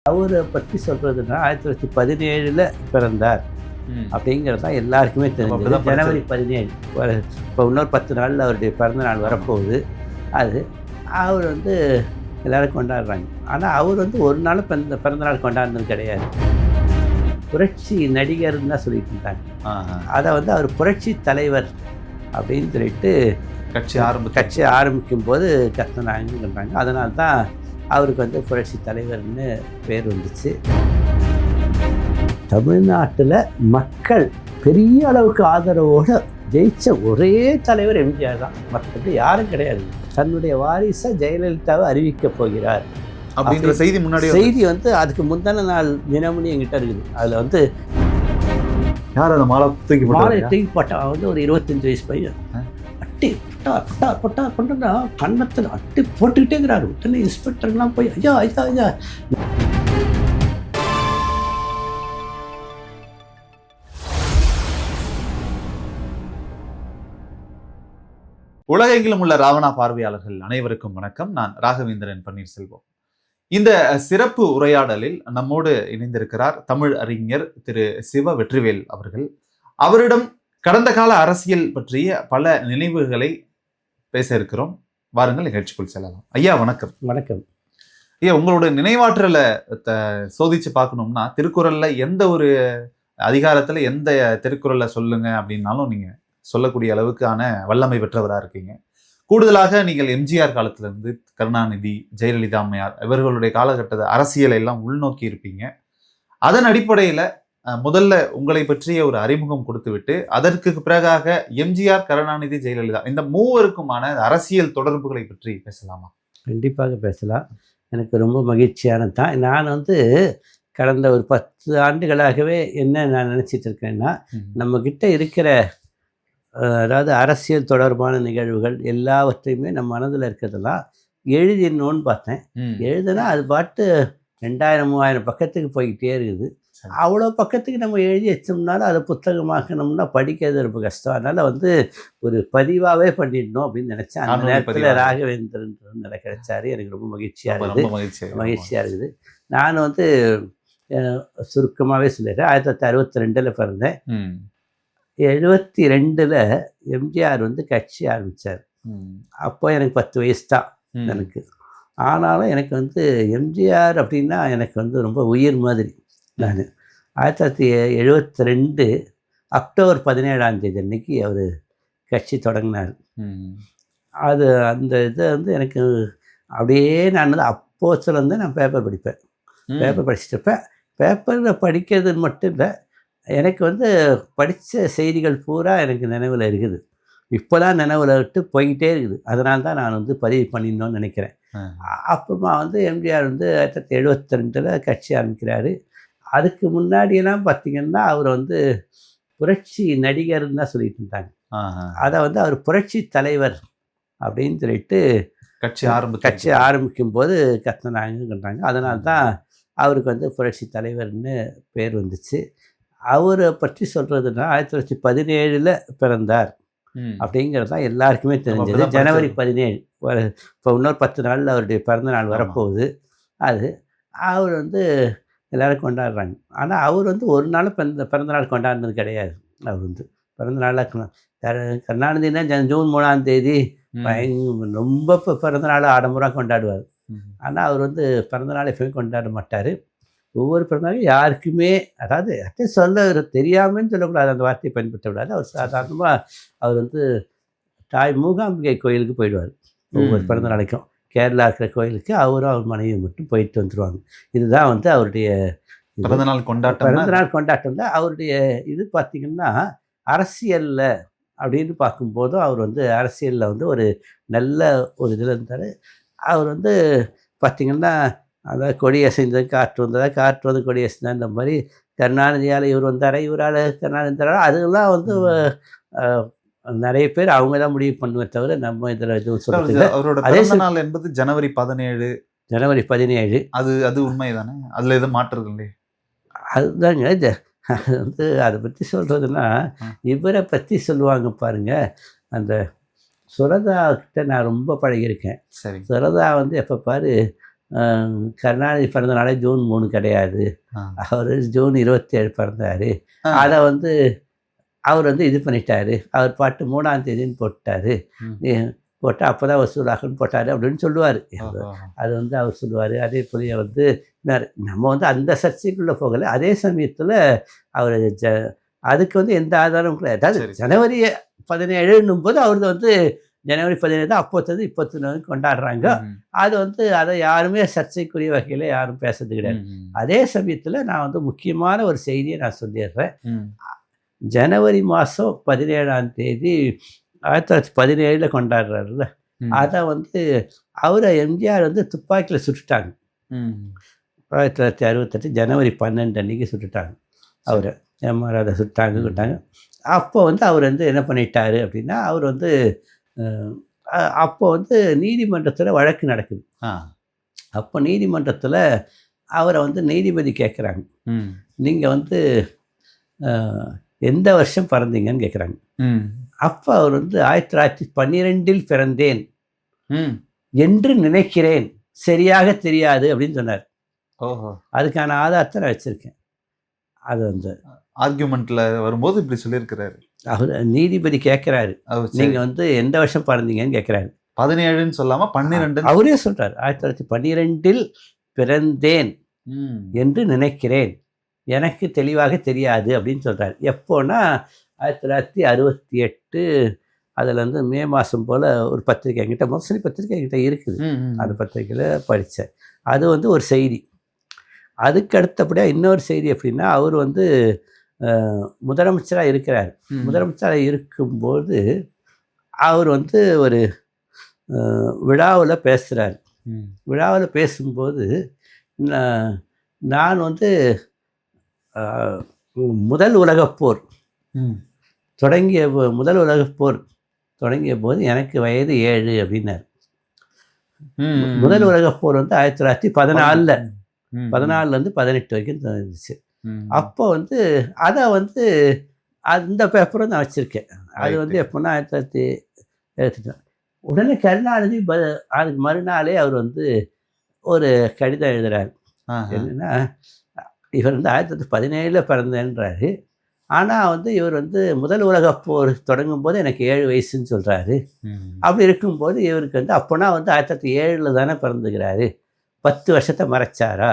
அவரை பற்றி சொல்கிறதுனா 1917 பிறந்தார் அப்படிங்கிறது தான் எல்லாருக்குமே தெரிஞ்சது. ஜனவரி 17 இப்போ இன்னொரு 10 நாளில் அவருடைய பிறந்தநாள் வரப்போகுது. அது அவர் வந்து எல்லோரும் கொண்டாடுறாங்க. ஆனால் அவர் வந்து ஒரு நாள் பிறந்தநாள் கொண்டாடுறது கிடையாது. புரட்சி நடிகர்னு தான் சொல்லிட்டு இருந்தாங்க. அதை வந்து அவர் புரட்சி தலைவர் அப்படின்னு சொல்லிட்டு கட்சி ஆரம்பிக்கும் போது கத்துனாங்கன்றாங்க. அதனால தான் அவருக்கு வந்து புரட்சி தலைவர்னு பேர் வந்துச்சு. தமிழ்நாட்டில் மக்கள் பெரிய அளவுக்கு ஆதரவோடு ஜெயிச்ச ஒரே தலைவர் எம்ஜிஆர் தான். மற்றபடி யாரும் கிடையாது. தன்னுடைய வாரிசை ஜெயலலிதாவை அறிவிக்கப் போகிறார் அப்படிங்கிற செய்தி வந்து அதுக்கு முந்தின நாள் தினமணி என்கிட்ட இருக்குது. அதில் வந்து யார் அந்த மாலை தூக்கி போட்டா வந்து ஒரு 25 வயசு பையன் அட்டி பொட்டா பண்ணுறா கன்னத்தில் அட்டி போட்டுக்கிட்டே இருக்கிறாரு. உடனே இன்ஸ்பெக்டர்லாம் போய் ஐயா ஐயா ஐயா. உலகெங்கிலும் உள்ள ராவணா பார்வையாளர்கள் அனைவருக்கும் வணக்கம். நான் ராகவேந்திரன் பன்னீர்செல்வம். இந்த சிறப்பு உரையாடலில் நம்மோடு இணைந்திருக்கிறார் தமிழ் அறிஞர் திரு சிவ வெற்றிவேல் அவர்கள். அவரிடம் கடந்த கால அரசியல் பற்றிய பல நினைவுகளை பேச இருக்கிறோம். வாருங்கள் நிகழ்ச்சிக்குள் செல்லலாம். ஐயா வணக்கம். வணக்கம் ஐயா, உங்களோட நினைவாற்றலை சோதிச்சு பார்க்கணும்னா திருக்குறள்ல எந்த ஒரு அதிகாரத்துல எந்த திருக்குறளை சொல்லுங்க அப்படின்னாலும் நீங்க சொல்லக்கூடிய அளவுக்கான வல்லமை பெற்றவராக இருக்கீங்க. கூடுதலாக நீங்கள் எம்ஜிஆர் காலத்திலிருந்து கருணாநிதி, ஜெயலலிதா அம்மையார் இவர்களுடைய காலகட்டத்தை அரசியலை எல்லாம் உள்நோக்கி இருப்பீங்க. அதன் அடிப்படையில முதல்ல உங்களை பற்றிய ஒரு அறிமுகம் கொடுத்து விட்டு அதற்கு பிறகாக எம்ஜிஆர், கருணாநிதி, ஜெயலலிதா இந்த மூவருக்குமான அரசியல் தொடர்புகளை பற்றி பேசலாமா? கண்டிப்பாக பேசலாம். எனக்கு ரொம்ப மகிழ்ச்சியானது தான். நான் வந்து கடந்த ஒரு 10 ஆண்டுகளாகவே என்ன நான் நினச்சிட்டு இருக்கேன்னா, நம்மக்கிட்ட இருக்கிற அதாவது அரசியல் தொடர்பான நிகழ்வுகள் எல்லாவற்றையுமே நம்ம மனதில் இருக்கிறதெல்லாம் எழுதிடணும்னு பார்த்தேன். எழுதுனா அது பாட்டு 2000-3000 பக்கத்துக்கு போய்கிட்டே இருக்குது. அவ்வளோ பக்கத்துக்கு நம்ம எழுதி வச்சோம்னாலும் அதை புத்தகமாக்கணும்னா படிக்கிறது ரொம்ப கஷ்டம். அதனால் வந்து ஒரு பதிவாகவே பண்ணிடணும் அப்படின்னு நினச்சேன். அந்த நேரத்தில் ராகவேந்திரன் நிலை கிடைச்சாரு. எனக்கு ரொம்ப மகிழ்ச்சியாக இருக்குது. நான் வந்து சுருக்கமாகவே சொல்லிடுறேன். 1962 பிறந்தேன். 72 எம்ஜிஆர் வந்து கட்சி ஆரம்பித்தார். அப்போ எனக்கு 10 வயசு தான் எனக்கு. ஆனாலும் எனக்கு வந்து எம்ஜிஆர் அப்படின்னா எனக்கு வந்து ரொம்ப உயிர் மாதிரி. நான் 1972 அக்டோபர் 17 அன்னைக்கு அவர் கட்சி தொடங்கினார். அது அந்த இதை வந்து எனக்கு அப்படியே நான் வந்து அப்போதுலேருந்து நான் பேப்பர் படிப்பேன். பேப்பர் படிச்சுட்டுப்பேன். பேப்பரில் படிக்கிறது மட்டும் இல்லை, எனக்கு வந்து படித்த செய்திகள் பூரா எனக்கு நினைவில் இருக்குது. இப்போ தான் நினைவில் விட்டு போய்கிட்டே இருக்குது. அதனால தான் நான் வந்து பதிவு பண்ணிடணும்னு நினைக்கிறேன். அப்புறமா வந்து எம்ஜிஆர் வந்து 1972 கட்சி ஆரம்பிக்கிறாரு. அதுக்கு முன்னாடியெல்லாம் பார்த்திங்கன்னா அவர் வந்து புரட்சி நடிகர்னு தான் சொல்லிட்டு இருந்தாங்க. அதை வந்து அவர் புரட்சி தலைவர் அப்படின்னு சொல்லிட்டு கட்சி ஆரம்பிக்கும் போது கத்துனாங்கன்றாங்க. அதனால தான் அவருக்கு வந்து புரட்சி தலைவர்னு பேர் வந்துச்சு. அவரை பற்றி சொல்கிறதுனா 1917 பிறந்தார் அப்படிங்கிறது தான் எல்லாருக்குமே தெரிஞ்சது. ஜனவரி 17 இப்போ இன்னொரு 10 நாளில் அவருடைய பிறந்தநாள் வரப்போகுது. அது அவர் வந்து எல்லோரும் கொண்டாடுறாங்க. ஆனால் அவர் வந்து ஒரு நாள் பிறந்தநாள் கொண்டாடுறது கிடையாது. அவர் வந்து பிறந்தநாளாக கருணாநிதினா ஜூன் 3 ரொம்ப பிறந்தநாள் ஆடம்பரமாக கொண்டாடுவார். ஆனால் அவர் வந்து பிறந்தநாள் எப்பயும் கொண்டாட மாட்டார். ஒவ்வொரு பிறந்தநாளும் யாருக்குமே, அதாவது யார்ட்டையும் சொல்ல தெரியாமன்னு சொல்லக்கூடாது, அந்த வார்த்தையை பயன்படுத்த விடாது. அவர் சாதாரணமாக அவர் வந்து தாய் மூகாம்பிகை கோயிலுக்கு போயிடுவார். ஒவ்வொரு பிறந்த நாளைக்கும் கேரளா இருக்கிற கோயிலுக்கு அவரும் அவர் மனைவி மட்டும் போயிட்டு வந்துடுவாங்க. இதுதான் வந்து அவருடைய பிறந்தநாள் கொண்டாட்டம் தான் அவருடைய இது. பார்த்திங்கன்னா அரசியலில் அப்படின்னு பார்க்கும்போதும் அவர் வந்து அரசியலில் வந்து ஒரு நல்ல ஒரு இதில் இருந்தார். அவர் வந்து பார்த்திங்கன்னா அதாவது கொடி அசைந்தது காற்று வந்ததா, காற்று வந்து கொடி அசைந்தா, இந்த மாதிரி கருணாநிதியால் இவர் வந்தார், இவரால் கருணாநிதி வந்தார். அதெல்லாம் வந்து நிறைய பேர் அவங்க தான் முடிவு பண்ணுவே தவிர நம்ம இதில் எதுவும் சொல்லுறது. அவரோட பிறந்த நாள் என்பது ஜனவரி 17. அது உண்மை தானே? அதில் எதுவும் மாற்றுறது இல்லையே? அதுதாங்க அது வந்து அதை பற்றி சொல்கிறதுனா இவரை பற்றி சொல்லுவாங்க பாருங்கள். அந்த சுரதா கிட்ட நான் ரொம்ப பழகியிருக்கேன். சரி. சுரதா வந்து எப்போ பாரு கருணாநிதி பிறந்த நாளே ஜூன் 3 கிடையாது. அவர் ஜூன் 27 பிறந்தார். அதை வந்து அவர் வந்து இது பண்ணிட்டாரு. அவர் பாட்டு 3ஆம் தேதின்னு போட்டார். போட்டால் அப்போ தான் வசூலாகுன்னு போட்டார் அப்படின்னு சொல்லுவார். அது வந்து அவர் சொல்லுவார். அதே போல வந்து நம்ம வந்து அந்த சர்ச்சைக்குள்ளே போகலை. அதே சமயத்தில் அவர் அதுக்கு வந்து எந்த ஆதாரமும் கிடையாது. அதாவது ஜனவரி 17 போது அவரது வந்து ஜனவரி 17 தான் அப்போத்தது இப்போத்து கொண்டாடுறாங்க. அது வந்து அதை யாருமே சர்ச்சைக்குரிய வகையில் யாரும் பேசுறது கிடையாது. அதே சமயத்தில் நான் வந்து முக்கியமான ஒரு செய்தியை நான் சொல்லிடுறேன். ஜனவரி மாதம் 17ஆம் தேதி 1917 கொண்டாடுறாருல, அதை வந்து அவரை எம்ஜிஆர் வந்து துப்பாக்கியில் சுட்டுட்டாங்க. 1968 ஜனவரி 12 அன்னைக்கு சுட்டுட்டாங்க. அவரை எம்ஆர் அதை சுட்டாங்க. அப்போ வந்து அவர் வந்து என்ன பண்ணிட்டாரு அப்படின்னா, அவர் வந்து அப்போ வந்து நீதிமன்றத்தில் வழக்கு நடக்குது. அப்போ நீதிமன்றத்தில் அவரை வந்து நீதிபதி கேட்குறாங்க, நீங்கள் வந்து எந்த வருஷம் பிறந்தீங்கன்னு கேட்குறாங்க. அப்போ அவர் வந்து 1912 பிறந்தேன் என்று நினைக்கிறேன், சரியாக தெரியாது அப்படின்னு சொன்னார். அதுக்கான ஆதாரத்தை நான் வச்சுருக்கேன். அது வந்து ஆர்கியூமெண்ட்ல வரும்போது இப்படி சொல்லியிருக்கிறாரு. அவர் நீதிபதி கேட்குறாரு, நீங்கள் வந்து எந்த வருஷம் பிறந்தீங்கன்னு கேட்குறாரு. 17ன்னு சொல்லாமல் 12 அவரே சொல்கிறார். 1912 பிறந்தேன் என்று நினைக்கிறேன், எனக்கு தெளிவாக தெரியாது அப்படின்னு சொல்கிறார். எப்போனா 1968 அதில் வந்து மே மாதம் போல் ஒரு பத்திரிக்கை என்கிட்ட, முரசொலி பத்திரிக்கை என்கிட்ட இருக்குது. அந்த பத்திரிக்கையில் படித்தேன். அது வந்து ஒரு செய்தி. அதுக்கு அடுத்தபடியாக இன்னொரு செய்தி எப்படின்னா, அவர் வந்து முதலமைச்சராக இருக்கிறார். முதலமைச்சராக இருக்கும்போது அவர் வந்து ஒரு விழாவில் பேசுகிறார். விழாவில் பேசும்போது நான் வந்து முதல் உலகப்போர் தொடங்கிய போது எனக்கு வயது 7 அப்படின்னார். முதல் உலகப்போர் வந்து 1914 14 18 வரைக்கும் இருந்துச்சு. அப்போ வந்து அதை வந்து அந்த பேப்பரும் நான் வச்சுருக்கேன். அது வந்து எப்போன்னா 1970 உடனே கருணாநிதி அதுக்கு மறுநாளே அவர் வந்து ஒரு கடிதம் எழுதுகிறார். என்னென்னா, இவர் வந்து 1917 பிறந்தேன்றாரு. ஆனால் வந்து இவர் வந்து முதல் உலகப்போர் தொடங்கும் போது எனக்கு 7 வயசுன்னு சொல்கிறாரு. அப்படி இருக்கும்போது இவருக்கு வந்து அப்போனா வந்து 1907 தானே பிறந்துக்கிறாரு, 10 வருஷத்தை மறைச்சாரா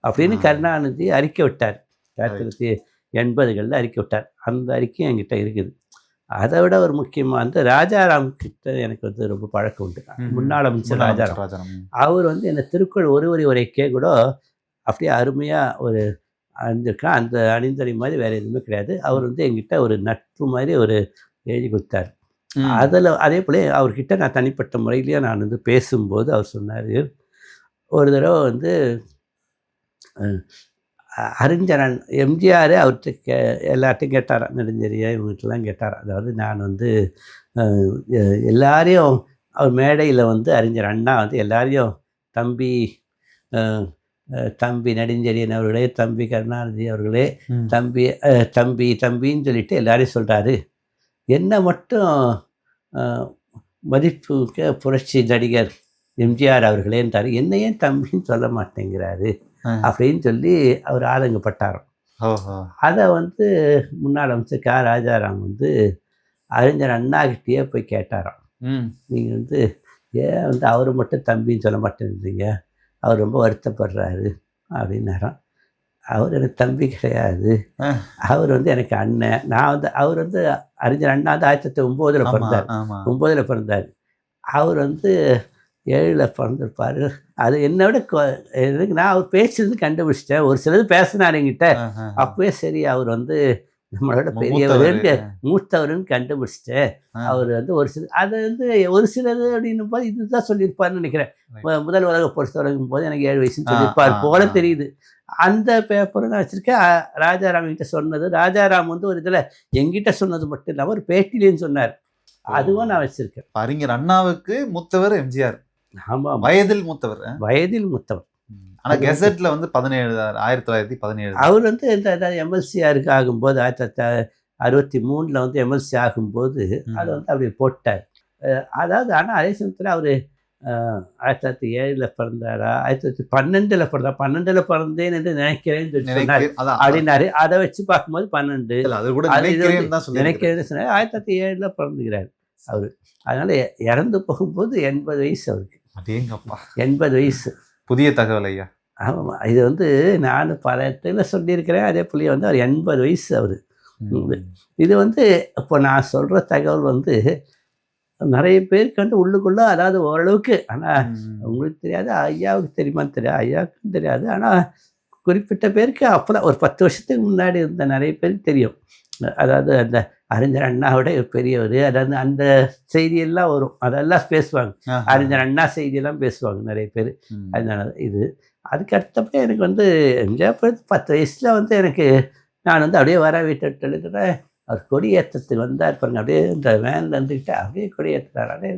அப்படின்னு கருணாநிதி அறிக்கை விட்டார். 1980களில் அறிக்கை விட்டார். அந்த அறிக்கையும் என்கிட்ட இருக்குது. அதை விட ஒரு முக்கியமாக வந்து ராஜாராம் கிட்ட எனக்கு வந்து ரொம்ப பழக்கம் உண்டு. முன்னாள் அமைச்சர் ராஜாராம். அவர் வந்து என்னை திருக்குறள் ஒரு உரைக்கே கூட அப்படியே அருமையாக ஒரு அணிந்திருக்கான். அந்த அணிந்தறி மாதிரி வேறு எதுவுமே கிடையாது. அவர் வந்து என்கிட்ட ஒரு நட்பு மாதிரி ஒரு எழுதி கொடுத்தார். அதில் அதே போல் அவர்கிட்ட நான் தனிப்பட்ட முறையிலேயே நான் வந்து பேசும்போது அவர் சொன்னார், ஒரு தடவை வந்து அறிஞரன் எம்ஜிஆர் அவர்கிட்ட எல்லார்ட்டையும் கேட்டாராம், நெடுஞ்செழியா இவங்ககிட்டலாம் கேட்டாராம். அதாவது நான் வந்து எல்லாரையும் அவர் மேடையில் வந்து அறிஞர் அண்ணா வந்து எல்லாரையும் தம்பி நெடுஞ்செழியன் அவர்களே, தம்பி கருணாநிதி அவர்களே, தம்பின்னு சொல்லிட்டு எல்லாரையும் சொல்கிறாரு. என்ன மட்டும் மதிப்புக்க புரட்சி நடிகர் எம்ஜிஆர் அவர்களேன்றாரு, என்னையே தம்பின்னு சொல்ல மாட்டேங்கிறாரு அப்படின்னு சொல்லி அவர் ஆதங்கப்பட்டாராம். அதை வந்து முன்னாள் அமைச்சர் ராஜாராம் வந்து அறிஞர் அண்ணாகிட்டேயே போய் கேட்டாராம், நீங்கள் வந்து ஏன் வந்து அவர் மட்டும் தம்பின்னு சொல்ல மாட்டேங்கிறீங்க, அவர் ரொம்ப வருத்தப்படுறாரு அப்படின்னாராம். அவர் எனக்கு தம்பி கிடையாது, அவர் வந்து எனக்கு அண்ணன். நான் வந்து அவர் வந்து அறிஞர் அண்ணா வந்து 1909 பிறந்தார். அவர் வந்து 7 பிறந்திருப்பார். அது என்னை விட நான் அவர் பேசுறது கண்டுபிடிச்சிட்டேன். ஒரு சிலது பேசினார் என்கிட்ட. அப்பவே சரி அவர் வந்து நம்மளோட பெரியவர் மூத்தவருன்னு கண்டுபிடிச்சிட்டேன். அவர் வந்து ஒரு சிலது அப்படின்னும் போது இதுதான் சொல்லியிருப்பார்னு நினைக்கிறேன். முதல் உலக போர் தொடங்கும் போது எனக்கு 7 வயசுன்னு சொல்லியிருப்பார் போல தெரியுது. அந்த பேப்பரை நான் வச்சுருக்கேன். ராஜாராம் கிட்ட சொன்னது, ராஜாராம் வந்து ஒரு இதில் எங்கிட்ட சொன்னது மட்டும் இல்லாமல் ஒரு பேட்டிலேன்னு சொன்னார். அதுவும் நான் வச்சுருக்கேன். அறிஞர் அண்ணாவுக்கு மூத்தவர் எம்ஜிஆர். ஆமாம், வயதில் மூத்தவர். ஆனால் கெசட்டில் வந்து 1917 அவர் வந்து இந்த எம்எல்சிஆருக்கு ஆகும்போது 1963 வந்து எம்எல்சி ஆகும்போது அதை வந்து அப்படி போட்டார். அதாவது ஆனால் அதே சமயத்தில் அவர் 1907 பிறந்தாரா, 1912 பிறந்தா, 12 பிறந்தேன் என்று நினைக்கிறேன்னு சொல்லி சொன்னார் அதான் அப்படின்னாரு. அதை வச்சு பார்க்கும்போது 12. இல்ல, அது கூட அது இது நினைக்கிறேன்னு தான் சொல்லியிருக்கிறார். நினைக்கிறேன்னு சொன்னார். 1907 பிறந்துகிறார் அவர். அதனால இறந்து போகும்போது 80 வயசு அவருக்கு. அடேங்கப்பா, 80 வயசு. புதிய தகவல் ஐயா. ஆமாம், இது வந்து நான் பல இடத்துல சொல்லியிருக்கிறேன். அதே போல வந்து அவர் 80 வயசு அவர். இது வந்து இப்போ நான் சொல்கிற தகவல் வந்து நிறைய பேருக்கு வந்து உள்ளுக்குள்ளே, அதாவது ஓரளவுக்கு, ஆனால் உங்களுக்கு தெரியாது, ஐயாவுக்கு தெரியுமான்னு தெரியாது, ஐயாவுக்கும் தெரியாது. ஆனால் குறிப்பிட்ட பேருக்கு அப்போதான் ஒரு 10 வருஷத்துக்கு முன்னாடி இருந்த நிறைய பேருக்கு தெரியும். அதாவது அந்த அறிஞர் அண்ணாவோட பெரியவர், அதாவது அந்த செய்தியெல்லாம் வரும், அதெல்லாம் பேசுவாங்க. அறிஞர் அண்ணா செய்தியெல்லாம் பேசுவாங்க நிறைய பேர். அதனால இது அதுக்கு அடுத்தப்போ எனக்கு வந்து எம்ஜிஆர் 10 வயசில் வந்து எனக்கு நான் வந்து அப்படியே வர வீட்டு எழுதுகிறேன். அவர் கொடியேற்றத்துக்கு வந்தார் பாருங்க, அப்படியே இந்த வேனில் இருந்துக்கிட்டு அப்படியே கொடியேற்றுறாரு. அப்படியே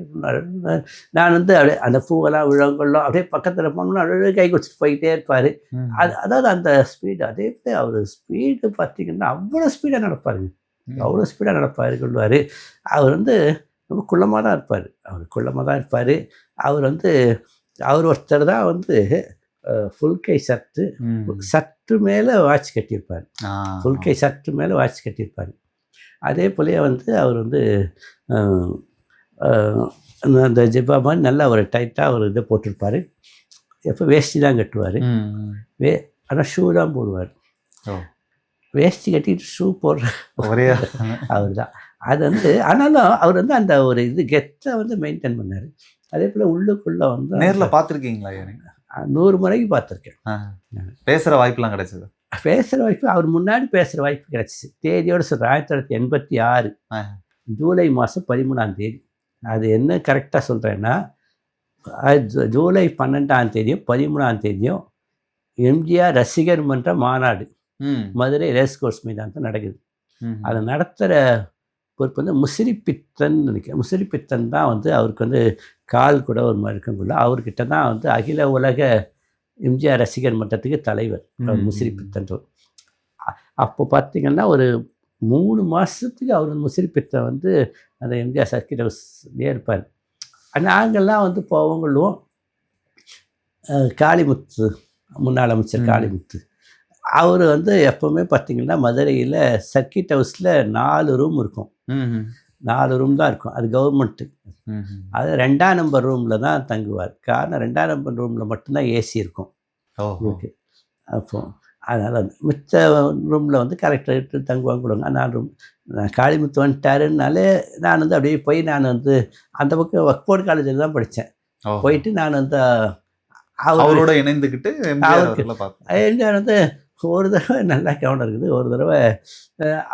நான் வந்து அப்படியே அந்த பூவெல்லாம் விழங்கொள்ளும் அப்படியே பக்கத்தில் போனோம்னா அப்படியே கை குடிச்சிட்டு போய்கிட்டே இருப்பார். அதாவது அந்த ஸ்பீடு, அதே போல அவர் ஸ்பீடு பார்த்தீங்கன்னா அவ்வளோ ஸ்பீடாக நடப்பாருங்க, அவ்வளோ ஸ்பீடாக நடப்பார் கொள்வார். அவர் வந்து ரொம்ப குள்ளமாக தான் இருப்பார், அவர் வந்து அவர் ஒருத்தர் தான் வந்து ஃபுல் கை சட்டு மேலே வாட்ச் கட்டியிருப்பார், ஃபுல் கை சட்டு மேலே வாட்ச் கட்டியிருப்பார். அதே போலயே வந்து அவர் வந்து அந்த ஜிப்பா மாதிரி நல்லா ஒரு டைட்டாக ஒரு இதை போட்டிருப்பார். எப்போ வேஷ்டி தான் கட்டுவார், ஆனால் ஷூ தான் போடுவார். வேஷ்டி கட்டிட்டு ஷூ போடுற ஒரே அவர் தான். அது வந்து ஆனாலும் அவர் வந்து அந்த ஒரு இது கெத்தை வந்து மெயின்டைன் பண்ணார். அதே போல் உள்ளுக்குள்ளே வந்து நேரில் பார்த்துருக்கீங்களா? 100 முறைக்கு பார்த்துருக்கேன். பேசுகிற வாய்ப்புலாம் கிடைச்சது? பேசுகிற வாய்ப்பு அவர் முன்னாடி பேசுகிற வாய்ப்பு கிடச்சிச்சு. தேதியோடு சொல்கிறேன், 1986 ஜூலை மாதம் 13ஆம் தேதி. அது என்ன கரெக்டாக சொல்கிறேன்னா, ஜூலை 12ஆம் தேதியும் 13ஆம் தேதியும் எம்ஜிஆர் ரசிகர் மன்ற மாநாடு மதுரை ரேஸ் கோர்ஸ் மைதானத்தில் நடக்குது. அதை நடத்துகிற பொறுப்பு வந்து முசிறிப்பித்தன் நினைக்கிறேன். முசிறிப்பித்தன் தான் வந்து அவருக்கு வந்து கால் கூட ஒரு மாதிரி இருக்குள்ள, அவர்கிட்ட தான் வந்து அகில உலக எம்ஜிஆர் ரசிகர் மன்றத்துக்கு தலைவர் முசிறிப்பித்தன். அப்போ பார்த்திங்கன்னா ஒரு 3 மாதத்துக்கு அவர் முசிறிப்பித்தன் வந்து அந்த எம்ஜிஆர் சர்க்கிட் ஹவுஸ்லேயே இருப்பார். நாங்கள்லாம் வந்து போவங்களும் காளிமுத்து, முன்னாள் அமைச்சர் காளிமுத்து, அவர் வந்து எப்போவுமே பார்த்திங்கன்னா மதுரையில் சர்க்கிட் ஹவுஸில் 4 ரூம் இருக்கும், 4 ரூம் தான் இருக்கும். அது கவர்மெண்ட்டு. அது 2ஆம் நம்பர் ரூமில் தான் தங்குவார். காரணம் 2ஆம் நம்பர் ரூமில் மட்டும்தான் ஏசி இருக்கும். ஓகே. அப்போ அதனால் மிச்ச ரூமில் வந்து கரெக்டாக தங்குவாங்க கொடுங்க. 4 ரூம். காளிமுத்து வந்துட்டாருனாலே நான் வந்து அப்படியே போய் நான் வந்து அந்த பக்கம் ஒக்ஸ்போர்ட் காலேஜில் தான் படித்தேன். போயிட்டு நான் வந்து அவரோட இணைந்துக்கிட்டு எம்ஜிஆர் வந்து ஒரு தடவை நல்லா கவனம் இருக்குது. ஒரு தடவை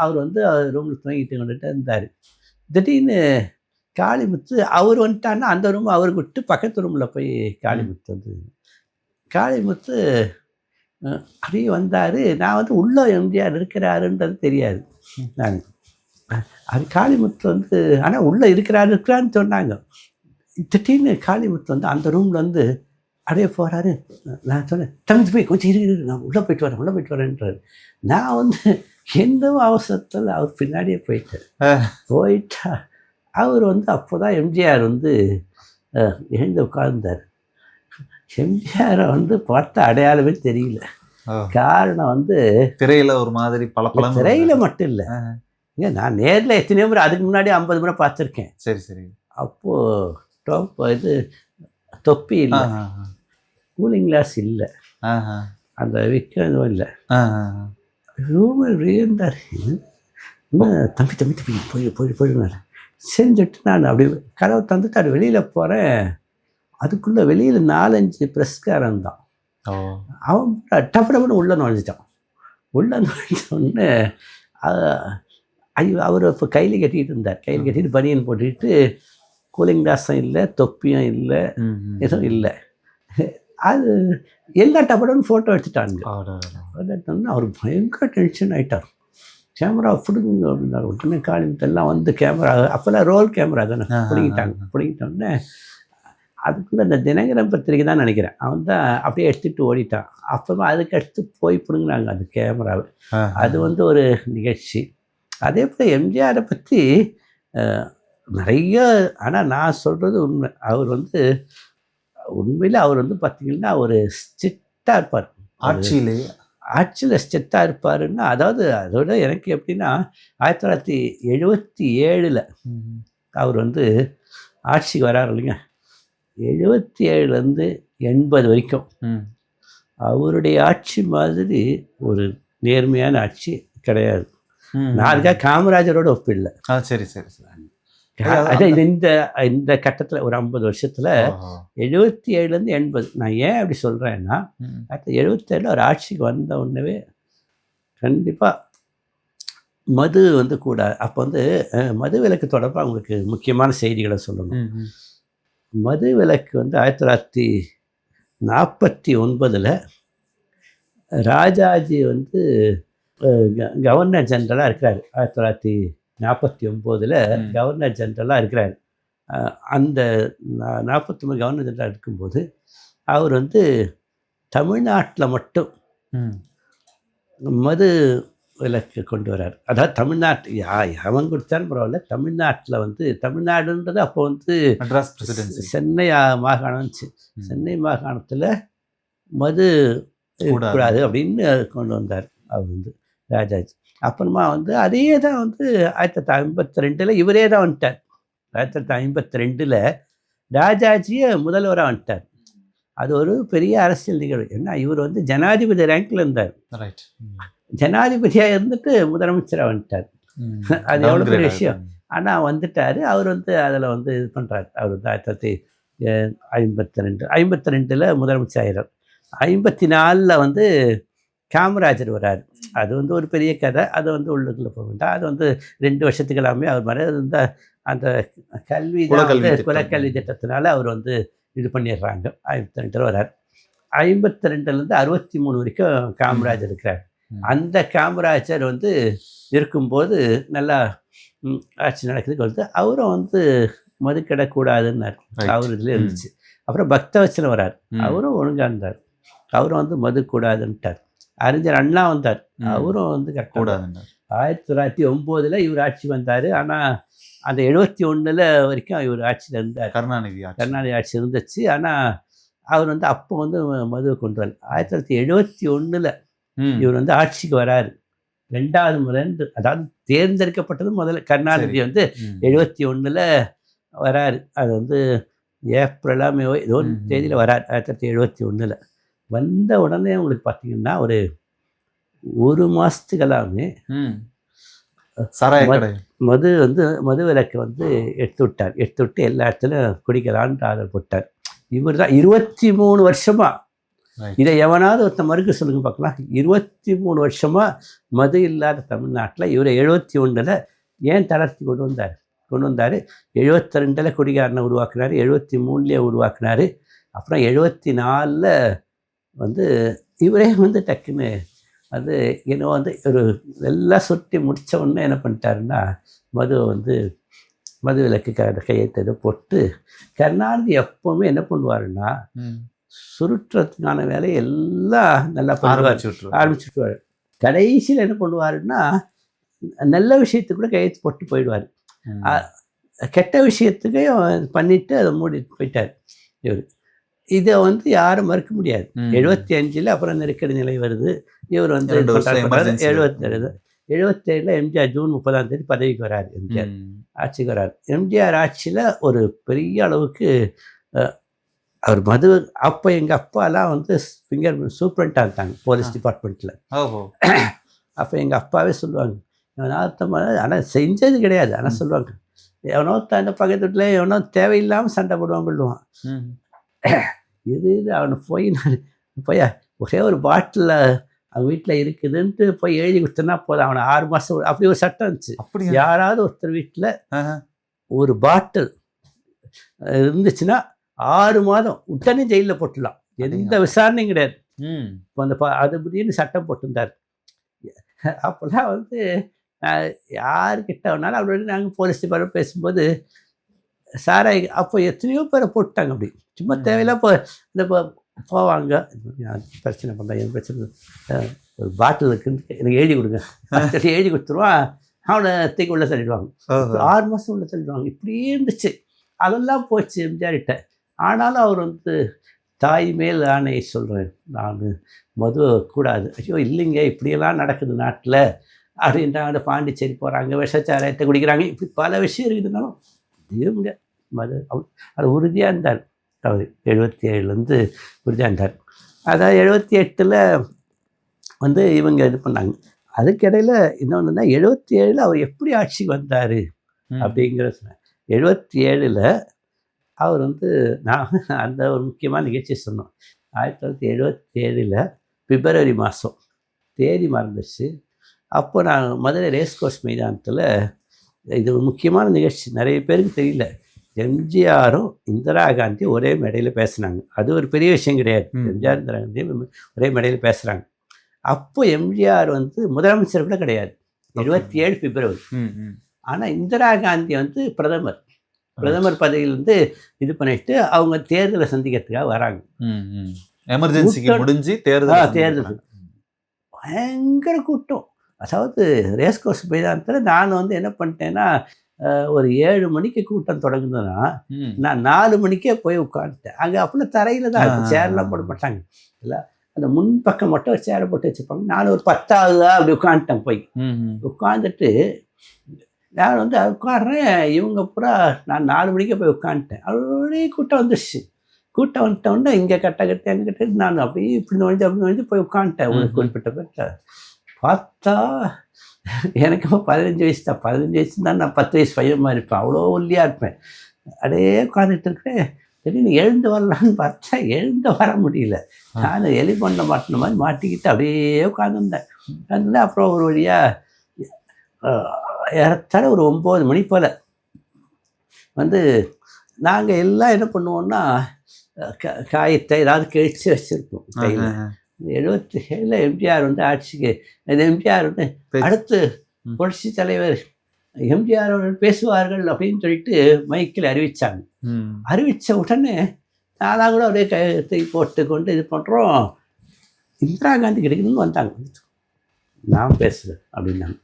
அவர் வந்து ரூமில் தூங்கிட்டு கொண்டுட்டு இருந்தார். திடீர்னு காளிமுத்து அவர் வந்துட்டான்னா அந்த ரூம் அவருக்கு விட்டு பக்கத்து ரூமில் போய் காளிமுத்து அப்படியே வந்தார். நான் வந்து உள்ளே எம்ஜிஆர் இருக்கிறாருன்றது தெரியாது. நான் அது காளிமுத்து வந்து ஆனால் உள்ளே இருக்கிறான்னு சொன்னாங்க. திடீர்னு காளிமுத்து வந்து அந்த ரூமில் வந்து அப்படியே போகிறாரு. நான் சொன்னேன், தம்பி போய் கொஞ்சம் இரு, நான் உள்ளே போயிட்டு வரேன்றாரு. நான் வந்து எந்த அவசரத்தில் அவர் பின்னாடியே போயிட்டா அவர் வந்து அப்போ தான் எம்ஜிஆர் வந்து எழுந்து உட்கார்ந்தார். எம்ஜிஆரை வந்து பார்த்த அடையாளமே தெரியல. காரணம் வந்து திரையில் ஒரு மாதிரி பலப்பலம். திரையில் மட்டும் இல்லை, ஏன் நான் நேரில் எத்தனையோ முறை, அதுக்கு முன்னாடி 50 முறை பார்த்துருக்கேன். சரி. அப்போது இது தொப்பி இல்லை, கூலிங் கிளாஸ் இல்லை, அந்த விற்கிறதும் இல்லை. இருந்தார். தம்பி போயிடுனார். செஞ்சுட்டு நான் அப்படி கதவை தந்துட்டு அது வெளியில் போகிறேன். அதுக்குள்ளே வெளியில் 4-5 ப்ரெஸ்காரன் தான். அவன் டப்புன்னு உள்ளே நுழைஞ்சிட்டான். உள்ளே நுழைஞ்சோடனே அவர் இப்போ கையில் கட்டிகிட்டு இருந்தார். கையில் கட்டிட்டு பனியன் போட்டுக்கிட்டு, கூலிங் கிளாஸும் இல்லை, தொப்பியும் இல்லை, எதுவும் இல்லை. அது எல்லா டப்புன்னு ஃபோட்டோ எடுத்துட்டாங்க. அவர் பயங்கர டென்ஷன் ஆகிட்டார். கேமரா பிடுங்க அப்படின்னாரு. உடனே காளிமுத்தெல்லாம் வந்து கேமரா, அப்போல்லாம் ரோல் கேமரா தானே, பிடிங்கிட்டோடனே அதுக்குள்ளே அந்த தினகரன் பத்திரிக்கை தான் நினைக்கிறேன், அவன் தான் அப்படியே எடுத்துகிட்டு ஓடிட்டான். அப்புறமா அதுக்கு அடுத்து போய் பிடுங்கினாங்க அந்த கேமராவை. அது வந்து ஒரு நிகழ்ச்சி. அதே போல் எம்ஜிஆரை பற்றி நிறைய, ஆனால் நான் சொல்கிறது உண்மை. அவர் வந்து உண்மையில் அவர் வந்து பார்த்தீங்கன்னா ஒரு ஸ்ட்ரிக்டாக இருப்பார். ஆட்சியிலே ஆட்சியில் ஸ்ட்ரிக்டாக இருப்பாருன்னா, அதாவது அதோட எனக்கு எப்படின்னா 1977 அவர் வந்து ஆட்சிக்கு வராரு இல்லைங்க. 77லேருந்து 80 வரைக்கும் அவருடைய ஆட்சி மாதிரி ஒரு நேர்மையான ஆட்சி கிடையாது. நான் அதுக்காக காமராஜரோட ஒப்பிடல. சரி சரி சரி. அதான் இது இந்த இந்த கட்டத்தில் ஒரு 50 வருஷத்தில் 77லேருந்து 80 நான் ஏன் அப்படி சொல்கிறேன்னா, 77 ஒரு ஆட்சிக்கு வந்த உடனே கண்டிப்பாக மது வந்து கூடாது. அப்போ வந்து மது விலக்கு தொடர்பாக உங்களுக்கு முக்கியமான செய்திகளை சொல்லணும். மது விலக்கு வந்து 1949 ராஜாஜி வந்து கவர்னர் ஜெனரலாக இருக்கிறார். 1949 கவர்னர் ஜெனரலாக இருக்கிறார். அந்த 49 கவர்னர் ஜெனரலாக இருக்கும்போது அவர் வந்து தமிழ்நாட்டில் மட்டும் மது விலக்கு கொண்டு வர்றார். அதாவது தமிழ்நாட்டு எவன் கொடுத்தாலும் பரவாயில்ல, தமிழ்நாட்டில் வந்து தமிழ்நாடுன்றது அப்போ வந்து மெட்ராஸ் பிரசிடென்சி, சென்னை மாகாணம் இருந்துச்சு. சென்னை மாகாணத்தில் மது கூடாது அப்படின்னு கொண்டு வந்தார் அவர் வந்து ராஜாஜி. அப்புறமா வந்து அதே தான் வந்து 1952 இவரே தான் வந்துட்டார். 1952 ராஜாஜியை முதல்வராக வந்துட்டார். அது ஒரு பெரிய அரசியல் நிகழ்வு. ஏன்னா இவர் வந்து ஜனாதிபதி ரேங்கில் இருந்தார். ஜனாதிபதியாக இருந்துட்டு முதலமைச்சராக வந்துட்டார். அது எவ்வளோ பெரிய விஷயம். ஆனால் வந்துட்டார். அவர் வந்து அதில் வந்து இது பண்ணுறாரு. அவர் வந்து 1952 முதலமைச்சர் ஆகிறார். 54 வந்து காமராஜர் வராரு. அது வந்து ஒரு பெரிய கதை. அது வந்து உள்ளுக்குள்ளே போக வேண்டாம். அது வந்து 2 வருஷத்துக்கு எல்லாமே அவர் மாதிரி வந்து அந்த கல்வி குலக்கல்வி திட்டத்தினால அவர் வந்து இது பண்ணிடுறாங்க. 52 வரார். 52லேருந்து 63 வரைக்கும் காமராஜர் இருக்கிறார். அந்த காமராஜர் வந்து இருக்கும்போது நல்லா ஆட்சி நடக்குதுக்கு வந்து அவரும் வந்து மதுக்கிடக்கூடாதுன்னார். அவர் இதில் இருந்துச்சு. அப்புறம் பக்தவச்சலம் வரார். அவரும் ஒழுங்காக இருந்தார். அவரும் வந்து மது கூடாதுன்ட்டார். அறிஞர் அண்ணா வந்தார். அவரும் வந்து கூடாது. 1909 இவர் ஆட்சி வந்தார். ஆனால் அந்த 71 வரைக்கும் இவர் ஆட்சியில் இருந்தார். கருணாநிதி ஆட்சி இருந்துச்சு. ஆனால் அவர் வந்து அப்போ வந்து மதுவை கொண்டு வரல. 1971 இவர் வந்து ஆட்சிக்கு வராரு. 2வது முறை, அதாவது தேர்ந்தெடுக்கப்பட்டது முதல்ல கருணாநிதி வந்து 71 வராரு. அது வந்து ஏப்ரலா மே ஏதோ ஒரு தேதியில் வரார். 1971 வந்த உடனே உங்களுக்கு பார்த்தீங்கன்னா ஒரு மாதத்துக்கெல்லாமே மது வந்து மது விலக்கு வந்து எடுத்து விட்டு எல்லா இடத்துலையும் குடிக்கலான்னு ஆதரவு போட்டார். இவர் தான் 23 வருஷமா இதை எவனாவது ஒருத்த மறுக்க சொல்லுங்க பார்க்கலாம். 23 வருஷமா மது இல்லாத தமிழ்நாட்டில் இவர் 71 ஏன் தளர்த்தி கொண்டு வந்தார். 72 குடிகாரனை உருவாக்குனார். 73 உருவாக்குனார். அப்புறம் 74 வந்து இவரே வந்து டக்குன்னு அது என்ன வந்து ஒரு எல்லாம் சுற்றி முடித்த உடனே என்ன பண்ணிட்டாருன்னா மது விலக்கு கையெழுத்து போட்டு கருணாநிதி எப்போவுமே என்ன பண்ணுவாருன்னா சுருட்டுறதுக்கான வேலையை எல்லாம் நல்லா ஆரம்பிச்சுட்டுருவார். கடைசியில் என்ன பண்ணுவாருன்னா நல்ல விஷயத்துக்கு கூட கையெழுத்து போட்டு போயிடுவார். கெட்ட விஷயத்துக்கையும் பண்ணிவிட்டு அதை மூடிட்டு போயிட்டார் இவர். இதை வந்து யாரும் மறுக்க முடியாது. 75 அப்புறம் நெருக்கடி நிலை வருது. இவர் வந்து 77 எம்ஜிஆர் ஜூன் 30 பதவிக்கு வராரு. எம்ஜிஆர் ஆட்சிக்கு வராரு. எம்ஜிஆர் ஆட்சியில் ஒரு பெரிய அளவுக்கு அவர் மது அப்போ எங்கள் அப்பாலாம் வந்து ஃபிங்கர் சூப்பரண்டாக இருந்தாங்க போலீஸ் டிபார்ட்மெண்ட்டில். அப்போ எங்கள் அப்பாவே சொல்லுவாங்க, ஆனால் செஞ்சது கிடையாது. ஆனால் சொல்லுவாங்க, எவனோ அந்த பக்கத்து வீட்டில் எவனோ தேவையில்லாமல் சண்டை போடுவான். இது அவனை போய் ஒரே ஒரு பாட்டில் அவன் வீட்டில் இருக்குதுன்ட்டு போய் எழுதி கொடுத்தனா போதும், அவனை 6 மாதம் அப்படி ஒரு சட்டம் இருந்துச்சு. அப்படி யாராவது ஒருத்தர் வீட்டில் ஒரு பாட்டில் இருந்துச்சுன்னா 6 மாதம் உடனே ஜெயிலில் போட்டுடலாம். எந்த விசாரணையும் கிடையாது. இப்போ அந்த அது அப்படின்னு சட்டம் போட்டிருந்தார். அப்போல்லாம் வந்து யாருக்கிட்ட வேணாலும் அவரோட நாங்கள் போலீஸ் டிபார்ட்மெண்ட் பேசும்போது சாராய் அப்போ எத்தனையோ பேரை போட்டாங்க. அப்படி சும்மா தேவையில்லாம் இந்த போவாங்க, பிரச்சனை பண்ணுறேன், என் பிரச்சனை ஒரு பாட்டில் இருக்குன்னு எனக்கு எழுதி கொடுங்க, எழுதி கொடுத்துருவான். அவனை தூக்கி உள்ள தள்ளிடுவாங்க. 6 மாதம் உள்ள தள்ளிடுவாங்க. இப்படியே இருந்துச்சு. அதெல்லாம் போச்சு எம்ஜிஆர்கிட்ட. ஆனாலும் அவர் வந்து தாய் மேல் ஆணையை சொல்கிறேன், நான் மது கூடாது. ஐயோ இல்லைங்க, இப்படியெல்லாம் நடக்குது நாட்டில் அப்படின்றாங்க. பாண்டிச்சேரி போகிறாங்க, விஷச்சாராயத்தை குடிக்கிறாங்க, இப்படி பல விஷயம் இருக்குதுனாலும் இவங்க மது அது உறுதியாக இருந்தார். அவர் 77 உறுதியாக இருந்தார். அதாவது 78 வந்து இவங்க இது பண்ணாங்க. அதுக்கிடையில் இன்னொன்றுனா 77 அவர் எப்படி ஆட்சிக்கு வந்தார் அப்படிங்கிற சொன்னார். 77 அவர் வந்து நான் அந்த ஒரு முக்கியமான நிகழ்ச்சி சொன்னோம். 1977 பிப்ரவரி மாதம், தேதி மறந்துச்சு. அப்போ நான் மதுரை ரேஸ் கோர்ஸ் மைதானத்தில், இது ஒரு முக்கியமான நிகழ்ச்சி, நிறைய பேருக்கு தெரியல, எம்ஜிஆரும் இந்திரா காந்தி ஒரே மேடையில் பேசுனாங்க. அது ஒரு பெரிய விஷயம் கிடையாது. எம்ஜிஆர் இந்திரா காந்தி ஒரே மேடையில் பேசுகிறாங்க. அப்போ எம்ஜிஆர் வந்து முதலமைச்சர் கூட கிடையாது, 77 பிப்ரவரி. ஆனால் இந்திரா காந்தி வந்து பிரதமர் பதவியிலிருந்து இது பண்ணிட்டு அவங்க தேர்தலை சந்திக்கிறதுக்காக வராங்க. எமர்ஜென்சிக்கு முடிஞ்சு தேர்தல் பயங்கர கூட்டம். அதாவது ரேஸ் கோர்ஸ் மைதானத்தில் நான் வந்து என்ன பண்ணிட்டேன்னா, ஒரு 7 மணிக்கு கூட்டம் தொடங்குதுன்னா நான் 4 மணிக்கே போய் உட்காந்துட்டேன். அங்கே அப்படின்னா தரையில் தான் இருக்கும், சேர்லாம் போட மாட்டாங்க. இல்லை, அந்த முன்பக்கம் மட்டும் சேரை போட்டு வச்சுருப்பாங்க. நான் ஒரு 10ஆவதா அப்படி உட்காந்துட்டேன். போய் உட்காந்துட்டு நான் வந்து உட்காடுறேன். இவங்க பூரா நான் 4 மணிக்கே போய் உட்காந்துட்டேன். அப்படியே கூட்டம் வந்துடுச்சு. கூட்டம் வந்துட்டோன்னே இங்கே கட்ட எங்கே கட்ட நான் அப்படியே இப்படி நுழைஞ்சு போய் உட்காந்துட்டேன். ஒரு குறிப்பிட்ட பேர்கிட்ட பார்த்தா எனக்கு 15 வயசு தான். 15 வயசு தான், நான் 10 வயசு பையமாக இருப்பேன். அவ்வளோ ஒல்லியாக இருப்பேன். அப்படியே உட்காந்துட்டு இருக்கிறேன். திடீர்னு எழுந்து வரலான்னு பார்த்தா எழுந்து வர முடியல. நான் எலி பண்ண மாட்டின மாதிரி மாட்டிக்கிட்டு அப்படியே உட்காந்துருந்தேன். அப்புறம் ஒரு வழியாக ஏறத்தாழ ஒரு 9 மணி போல் வந்து நாங்கள் எல்லாம் என்ன பண்ணுவோம்னா, காயத்தை ஏதாவது கிழிச்சு வச்சுருப்போம் கையில். 77 எம்ஜிஆர் வந்து ஆட்சிக்கு, எம்ஜிஆர் வந்து அடுத்து புரட்சி தலைவர் எம்ஜிஆர் அவர்கள் பேசுவார்கள் அப்படின்னு சொல்லிட்டு மைக்கில் அறிவித்தாங்க. அறிவித்த உடனே நானாக கூட அப்படியே கையெழுத்தை போட்டுக்கொண்டு இது பண்ணுறோம். இந்திரா காந்தி கிடைக்கணும்னு வந்தாங்க. நான் பேசுகிறேன் அப்படின்னாங்க.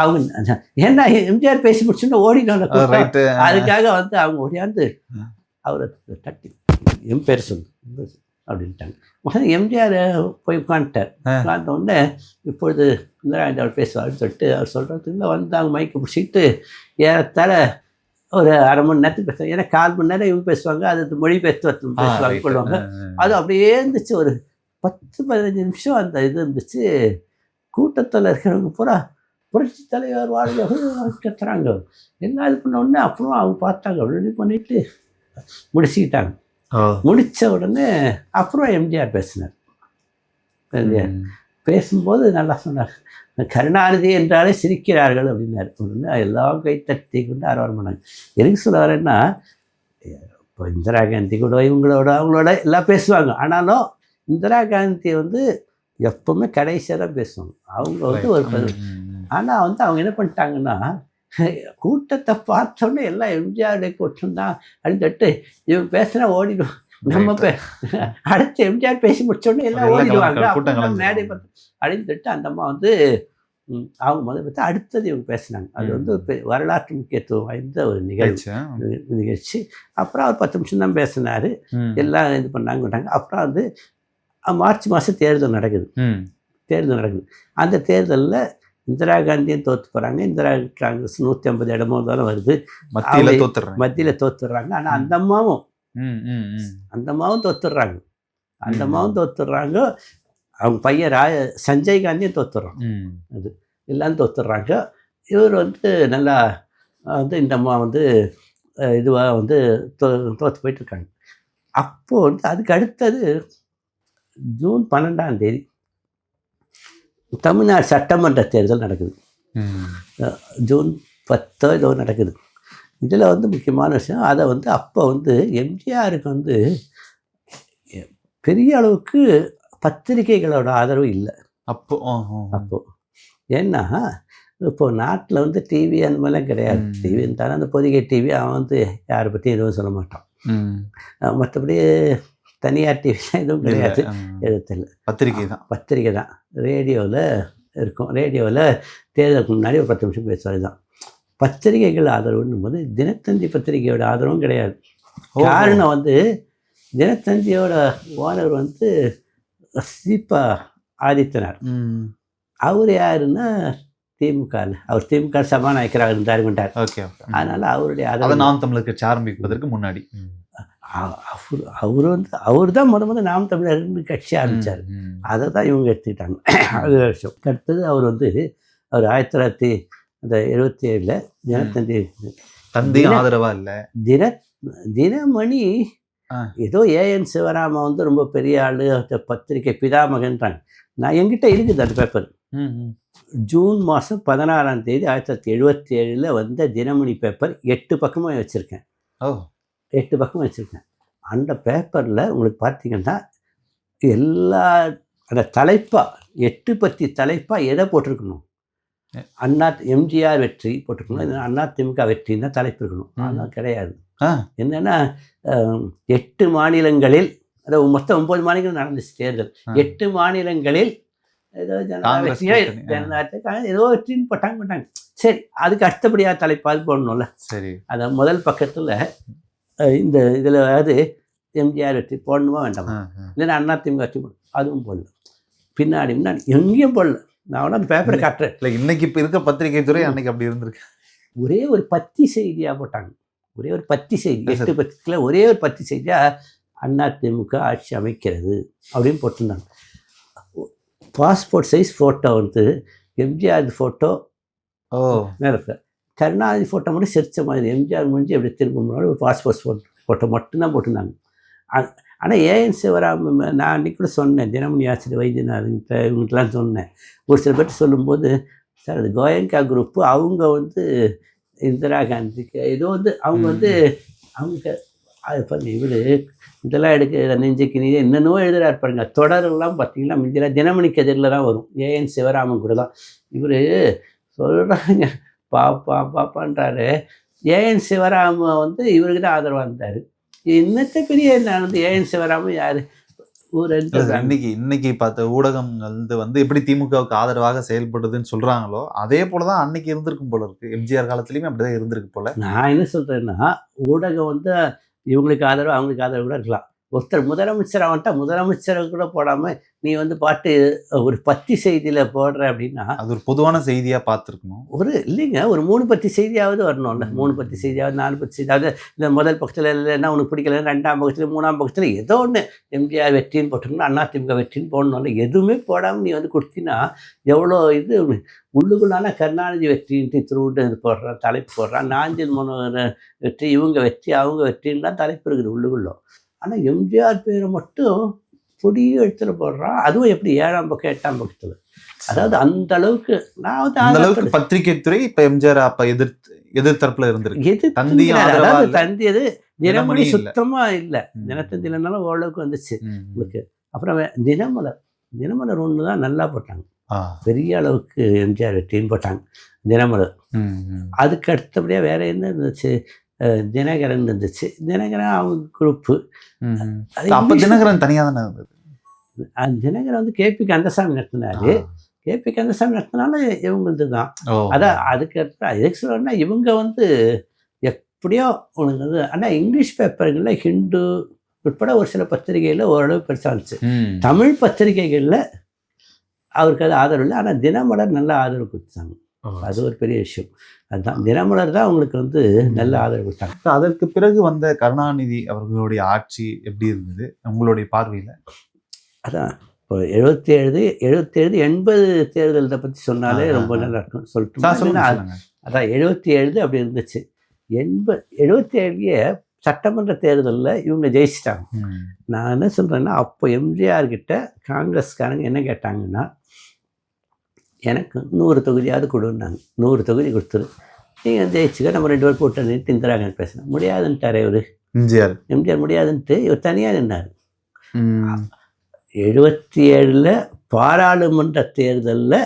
அவங்க ஏன்னா எம்ஜிஆர் பேசி முடிச்சுன்னு ஓடினாங்க. அதுக்காக வந்து அவங்க ஓடியாந்து அவரை தட்டி என் பேர் சொல்லு அப்படின்ட்டாங்க. எம்ஜிஆர் போய் உட்காந்துட்டார். உட்காந்த உடனே இப்பொழுது இந்திரா காந்தி அவர் பேசுவார்னு சொல்லிட்டு அவர் சொல்கிறதுக்குள்ள வந்து அவங்க மைக்கை பிடிச்சிக்கிட்டு ஏறத்தாழ ஒரு அரை மணி நேரத்துக்கு பேசுவாங்க. ஏன்னா 4 மணி நேரம் இவங்க பேசுவாங்க, அது மொழிபெயர்த்து பேசுவாங்க கொள்வாங்க. அது அப்படியே இருந்துச்சு. ஒரு 10-15 நிமிஷம் அந்த இது இருந்துச்சு. கூட்டத்தில் இருக்கிறவங்க பூரா புரட்சி தலைவர் வாழ்க கத்துறாங்க. என்ன இது பண்ண உடனே அப்புறம் அவங்க பார்த்தாங்க, ரெடி பண்ணிட்டு முடிச்சுக்கிட்டாங்க. முடித்த உடனே அப்புறம் எம்ஜிஆர் பேசினார். பேசும்போது நல்லா சொன்னார். கருணாநிதி என்றாலே சிரிக்கிறார்கள் அப்படின்னாரு. உடனே எல்லாம் கைத்தட்டி கொண்டு ஆரவாரம் பண்ணாங்க. எதுக்கு சொல்ல வரேன்னா, இப்போ இந்திரா காந்தி கூட இவங்களோட அவங்களோட எல்லாம் பேசுவாங்க. ஆனாலும் இந்திரா காந்தி வந்து எப்பவுமே கடைசியாக தான் பேசுவாங்க. அவங்க வந்து ஒரு ஆனால் வந்து அவங்க என்ன பண்ணிட்டாங்கன்னா, கூட்டத்தை பார்த்தோன்னே எல்லாம் எம்ஜிஆருடைய கூட்டம் தான் அப்படின்னு சொல்லிட்டு இவங்க பேசுனா ஓடிடுவாங்க. நம்ம அடுத்து எம்ஜிஆர் பேசி முடிச்சோடனே எல்லாம் ஓடிடுவாங்க. மேடை பார்த்து அப்படின்னு சொல்லிட்டு அந்த அம்மா வந்து அவங்க முதல் பார்த்து அடுத்தது இவங்க பேசினாங்க. அது வந்து வரலாற்று முக்கியத்துவம் வாய்ந்த ஒரு நிகழ்ச்சி. அப்புறம் அவர் 10 நிமிஷம் தான் பேசினார். எல்லாம் இது பண்ணாங்க. அப்புறம் வந்து மார்ச் மாதம் தேர்தல் நடக்குது. அந்த தேர்தலில் இந்திரா காந்தியும் தோற்று போகிறாங்க. இந்திரா காங்கிரஸ் 150 இடமோ தானே வருது. மத்தியில் தோத்துடுறாங்க. ஆனால் அந்த அம்மாவும் தோத்துடுறாங்க. அவங்க பையன் சஞ்சய் காந்தியும் தோத்துடுறான். அது எல்லாம் தோத்துடுறாங்க. இவர் வந்து நல்லா வந்து இந்த அம்மா வந்து இதுவாக வந்து தோற்று போயிட்டுருக்காங்க. அப்போது வந்து அதுக்கு அடுத்தது ஜூன் 12ஆம் தேதி தமிழ்நாடு சட்டமன்ற தேர்தல் நடக்குது. ஜூன் 10 ஏதோ நடக்குது. இதில் வந்து முக்கியமான விஷயம், அதை வந்து அப்போ வந்து எம்ஜிஆருக்கு வந்து பெரிய அளவுக்கு பத்திரிகைகளோட ஆதரவு இல்லை அப்போ. ஏன்னா இப்போது நாட்டில் வந்து டிவி அந்த மாதிரிலாம் கிடையாது. டிவி இருந்தாலும் அந்த பொதிகை டிவி அவன் வந்து யாரை பற்றியும் எதுவும் சொல்ல மாட்டான். மற்றபடி தனியார் டிவிலாம் எதுவும் கிடையாது. எழுத்தில் பத்திரிகை தான். ரேடியோவில் இருக்கும். ரேடியோவில் தேர்தலுக்கு முன்னாடி ஒரு 10 நிமிஷம் பேசுவது தான். பத்திரிகைகள் ஆதரவுன்னும் போது தினத்தந்தி பத்திரிகையோட ஆதரவும் கிடையாது. காரணம் வந்து தினத்தந்தியோட ஓனர் வந்து சீபா ஆதித்தனார். அவர் யாருன்னா திமுகவில், அவர் திமுக சபாநாயகராக இருந்தார். ஓகே. அதனால அவருடைய அதை நாம் தமிழர் கட்சி ஆரம்பிப்பதற்கு முன்னாடி அவர் தான் முதல்ல நாம் தமிழர் கட்சி ஆரம்பித்தார். அதை தான் இவங்க எடுத்துக்கிட்டாங்க. அது வருஷம் அடுத்தது அவர் 1977 தினத்தந்தி தந்தி ஆதரவா இல்லை தினமணி ஏதோ ஏஎன் சிவராம வந்து ரொம்ப பெரிய ஆளு, பத்திரிகை பிதாமகன்றாங்க. நான் என்கிட்ட இருக்குது அந்த பேப்பர். ஜூன் மாதம் 16ஆம் தேதி 1977 வந்த தினமணி பேப்பர் 8 பக்கமாக வச்சுருக்கேன். 8 பக்கம் வச்சுருக்கேன். அந்த பேப்பரில் உங்களுக்கு பார்த்தீங்கன்னா எல்லா அந்த தலைப்பாக 8 பத்தி தலைப்பாக எதை போட்டிருக்கணும், எம்ஜிஆர் வெற்றி போட்டிருக்கணும், அதிமுக வெற்றின்னு தான் தலைப்பு இருக்கணும். ஆனால் கிடையாது. என்னென்னா 8 மாநிலங்களில், அதாவது மொத்தம் 9 மாநிலங்கள் நடந்துச்சு தேர்தல். 8 மாநிலங்களில் ஏதோ ஜனநாயகத்துக்கு ஏதோ வெற்றின்னு போட்டாங்க. சரி, அதுக்கு அடுத்தபடியாக தலைப்பாது போடணும்ல. சரி, அதை முதல் பக்கத்தில் இந்த இதில் அதாவது எம்ஜிஆர் வெற்றி போடணுமா வேண்டாமா, இல்லைன்னா அதிமுக வெற்றி போடணும், அதுவும் போடல. பின்னாடி எங்கேயும் போடல. நான் அந்த பேப்பரை காட்டுறேன். இல்லை, இன்னைக்கு இப்போ இருக்க பத்திரிகை துறை அன்னைக்கு அப்படி இருந்திருக்கு. ஒரே ஒரு பத்தி செய்தியாக போட்டாங்க. ஒரே ஒரு பத்தி செய்தி, 8 பத்திரிக்கையில் ஒரே ஒரு பத்தி செய்தியாக அதிமுக ஆட்சி அமைக்கிறது அப்படின்னு போட்டிருந்தாங்க. பாஸ்போர்ட் சைஸ் ஃபோட்டோ வந்து எம்ஜிஆர் ஃபோட்டோ மேலே, கருணாநிதி ஃபோட்டோ மட்டும் சிரிச்ச மாதிரி, எம்ஜிஆர் முடிஞ்சு எப்படி திரும்ப முன்னாடி ஒரு பாஸ்போர்ட் ஃபோட்டோ மட்டும்தான் போட்டிருந்தாங்க. ஆனால் ஏஎன் சிவராம், நான் அன்றைக்கி கூட சொன்னேன், தினமணி ஆசிரியர் வைத்தியநாதன் இவங்களுக்கெல்லாம் சொன்னேன். ஒரு சில பேர்ட்டு சொல்லும்போது, சார் அது கோயங்கா குரூப்பு, அவங்க வந்து இந்திரா காந்திக்கு ஏதோ வந்து அவங்க வந்து அவங்க அது பாருங்க, இவர் இதெல்லாம் எடுக்க நெஞ்சுக்கு நீ என்னென்னவோ எழுதுறாரு பாருங்க. தொடரெல்லாம் பார்த்தீங்கன்னா முந்தியெல்லாம் தினமணிக்கு எதிரில் தான் வரும். ஏஎன் சிவராமன் கூட தான். இவர் சொல்கிறாங்க பாப்பான்றாரு. ஏஎன் சிவராமன் வந்து இவருக்கு தான் ஆதரவாக இருந்தார். இன்னத்த பெரிய நான் வந்து ஏஎன் சிவராமன் யார் இன்னைக்கு பார்த்த ஊடகங்கள் வந்து எப்படி திமுகவுக்கு ஆதரவாக செயல்படுதுன்னு சொல்றாங்களோ அதே போலதான் அன்னைக்கு இருந்திருக்கும் போல இருக்கு. எம்ஜிஆர் காலத்திலயுமே அப்படிதான் இருந்திருக்கு போல. நான் என்ன சொல்றேன்னா, ஊடகம் வந்து இவங்களுக்கு ஆதரவு அவங்களுக்கு ஆதரவு கூட இருக்கலாம். ஒருத்தர் முதலமைச்சர் ஆகட்டா முதலமைச்சரை கூட போடாமல் நீ வந்து பாட்டு ஒரு பத்தி செய்தியில் போடுற அப்படின்னா அது ஒரு பொதுவான செய்தியாக பார்த்துருக்கணும். இல்லைங்க, ஒரு 3 பத்தி செய்தியாவது வரணும்ல. 3 பத்தி செய்தியாவது 4 பத்தி செய்தியாவது. இந்த முதல் பக்கத்தில் இல்லைன்னா உனக்கு பிடிக்கல, 2ஆம் பக்கத்தில் 3ஆம் பக்கத்தில் ஏதோ ஒன்று எம்ஜிஆர் வெற்றின்னு போட்டுக்கணும், அதிமுக வெற்றின்னு போடணும்ல. எதுவுமே போடாமல் நீ வந்து கொடுத்தீங்கன்னா எவ்வளோ இது உள்ளுக்குள்ளான கருணாநிதி வெற்றின்ட்டு திருவிட்டு இது போடுறான், தலைப்பு போடுறான். நாஞ்சில் மனோகர் வெற்றி, இவங்க வெற்றி, அவங்க வெற்றின்லாம் தலைப்பு இருக்குது உள்ளுக்குள்ளே. ஆனால் எம்ஜிஆர் பேரை மட்டும் பொடிய எழுத்துல போடுறான். அதுவும் எப்படி 7ஆம் பக்கம் 8ஆம் பக்கத்தில். அதாவது அந்த அளவுக்கு நான் வந்து அந்த அளவுக்கு பத்திரிகை துறை இப்போ எம்ஜிஆர் அப்போ எதிர்த்தரப்புல இருந்திருக்கு. தந்தியது தினமணி சுத்தமா இல்லை. தினத்தந்தியிலனாலும் ஓரளவுக்கு வந்துச்சு உங்களுக்கு. அப்புறம் தினமலர் ஒன்று தான் நல்லா போட்டாங்க, பெரிய அளவுக்கு எம்ஜிஆர் வெற்றின்னு போட்டாங்க தினமலர். அதுக்கு அடுத்தபடியாக வேற என்ன இருந்துச்சு, தினகரன் இருந்துச்சு. தினகரன் அவங்க குரூப்பு. அப்போ தினகரன் தனியாக தானே இருந்தது. தினகரன் வந்து கேபி கந்தசாமி நடத்தினாரு. கேபி கந்தசாமி நடத்தினால இவங்களுக்கு தான். அதான் அதுக்கு எதுக்கு சொல்லணும்னா, இவங்க வந்து எப்படியோ உனக்கு வந்து, ஆனால் இங்கிலீஷ் பேப்பர்களில் ஹிந்து உட்பட ஒரு சில பத்திரிகைகளில் ஓரளவு பெருசாக இருந்துச்சு. தமிழ் பத்திரிகைகளில் அவருக்கு அது ஆதரவு இல்லை. ஆனால் தினமலர் நல்ல ஆதரவு கொடுத்தாங்க. அது ஒரு பெரிய விஷயம். அதுதான் தினமலர் தான் உங்களுக்கு வந்து நல்ல ஆதரவு கொடுத்தாங்க. அதற்கு பிறகு வந்த கருணாநிதி அவர்களுடைய ஆட்சி எப்படி இருந்தது உங்களுடைய பார்வையில்? அதான் இப்போ 77, 80 தேர்தலை பற்றி சொன்னாலே ரொம்ப நல்லா இருக்கும் சொல்லிட்டு. அதான் 77 அப்படி இருந்துச்சு. 77 சட்டமன்ற தேர்தலில் இவங்க ஜெயிச்சிட்டாங்க. நான் என்ன சொல்கிறேன்னா, அப்போ எம்ஜிஆர் கிட்ட காங்கிரஸ்காரங்க என்ன கேட்டாங்கன்னா, எனக்கு 100 தொகுதியாவது கொடுன்னாங்க. 100 தொகுதி கொடுத்துரு, நீங்கள் ஜெயிச்சுக்க, நம்ம 2 பேர் கூட்டணி இந்திரா காந்தி பேசினேன். முடியாதுன்ட்டார் இவர். எம்ஜிஆர் முடியாதுன்ட்டு இவர் தனியாக நின்னார். 77 பாராளுமன்ற தேர்தலில்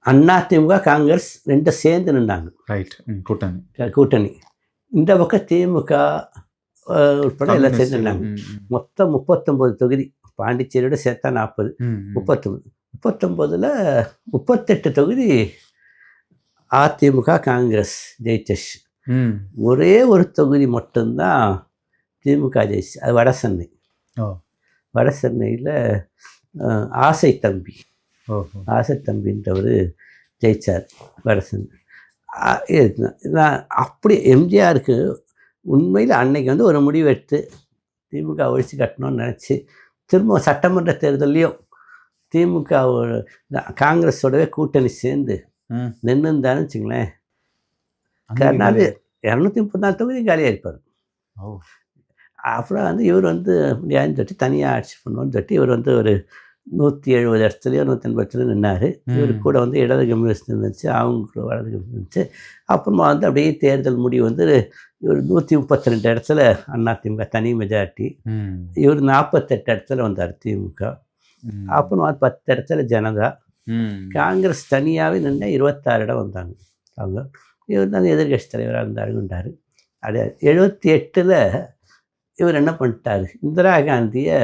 அதிமுக காங்கிரஸ் 2 சேர்ந்து நின்றாங்க. கூட்டணி. இந்த பக்கம் திமுக உட்பட எல்லாம் சேர்ந்து நின்றாங்க. மொத்தம் 39 தொகுதி. பாண்டிச்சேரியோட சேர்த்தா 40, 39. 38 தொகுதி அதிமுக காங்கிரஸ் ஜெயிச்சஸ். ஒரே ஒரு தொகுதி மட்டும்தான் திமுக ஜெயிச்சு. அது வட சென்னை. ஓ. வட சென்னையில் ஆசை தம்பி ஓஹோ. ஆசை தம்பின்றவர் ஜெயிச்சார் வட சென்னை. நான் அப்படி எம்ஜிஆருக்கு உண்மையில் அன்னைக்கு வந்து ஒரு முடிவு எடுத்து திமுக ஒழிச்சு கட்டணும்னு நினச்சி திரும்ப சட்டமன்ற தேர்தலையும் திமுக காங்கிரஸோடவே கூட்டணி சேர்ந்து நின்றுந்தான்னு வச்சுங்களேன், கருணாநிதி 234 தொகுதி காலியாக இருப்பார். அப்புறம் வந்து இவர் வந்து முடியாதுன்னு சொல்லிட்டு தனியாக ஆட்சி பண்ணுவோன்னு சொல்லிட்டு இவர் வந்து ஒரு 170 இடத்துலையோ 180 இடத்துலையோ நின்னார். இவர் கூட வந்து இடது கம்யூனிஸ்ட் இருந்துச்சு, அவங்க வலது கம்யூனிஸ்ட் இருந்துச்சு. அப்புறமா வந்து அப்படியே தேர்தல் முடிவு வந்து இவர் 132 இடத்துல அதிமுக தனி மெஜாரிட்டி, இவர் 48 இடத்துல வந்தார் திமுக. அப்புறம் 10 இடத்துல ஜனதா, காங்கிரஸ் தனியாகவே நின்று 26 இடம் வந்தாங்க அவங்க. இவர் தான் எதிர்கட்சி தலைவராக இருந்தாருன்றார். அது 78 இவர் என்ன பண்ணிட்டார், இந்திரா காந்தியை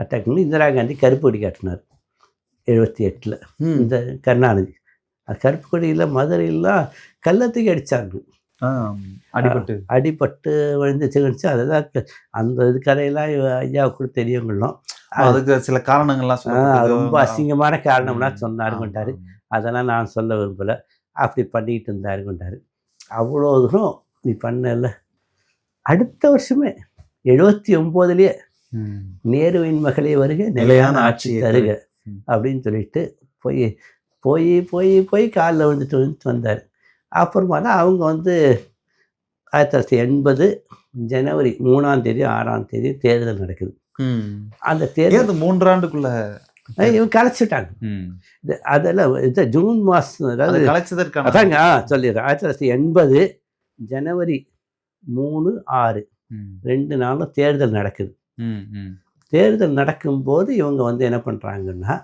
அட்டாக் பண்ணி இந்திரா காந்தி கருப்பு கொடி காட்டினார் 78. இந்த கருணாநிதி கருப்பு கொடியில் மதுரையெல்லாம் கள்ளத்துக்கு அடித்தாங்க, அடிபட்டு விழுந்துச்சு. அதுதான் அந்த இது கதையெல்லாம் ஐயாவுக்கு தெரியவங்களும் அதுக்கு சில காரணங்கள்லாம் ரொம்ப அசிங்கமான காரணம்லாம் சொன்னாருங்கட்டாரு. அதெல்லாம் நான் சொல்ல விரும்பலை. அப்படி பண்ணிக்கிட்டு இருந்தாருங்கட்டாரு. அவ்வளோ தூரம் நீ பண்ணல. அடுத்த வருஷமே 79 நேருவின் மகளே வருக நிலையான ஆட்சி தருக அப்படின்னு சொல்லிட்டு போய் போய் போய் போய் காலில் வந்துட்டு வந்தார். அப்புறமா தான் அவங்க வந்து 1980 ஜனவரி 3ஆம் தேதி 6ஆம் தேதி தேர்தல் நடக்குது. அந்த தேர்தல் 3 ஆண்டுக்குள்ள இவங்க கலைச்சிட்டாங்க. அதெல்லாம் இது ஜூன் மாதம், அதாவது கலைச்சதற்கான அதாங்க சொல்லிடுறேன். 1980 ஜனவரி 3, 6 2 நாளும் தேர்தல் நடக்குது. தேர்தல் நடக்கும்போது இவங்க வந்து என்ன பண்ணுறாங்கன்னா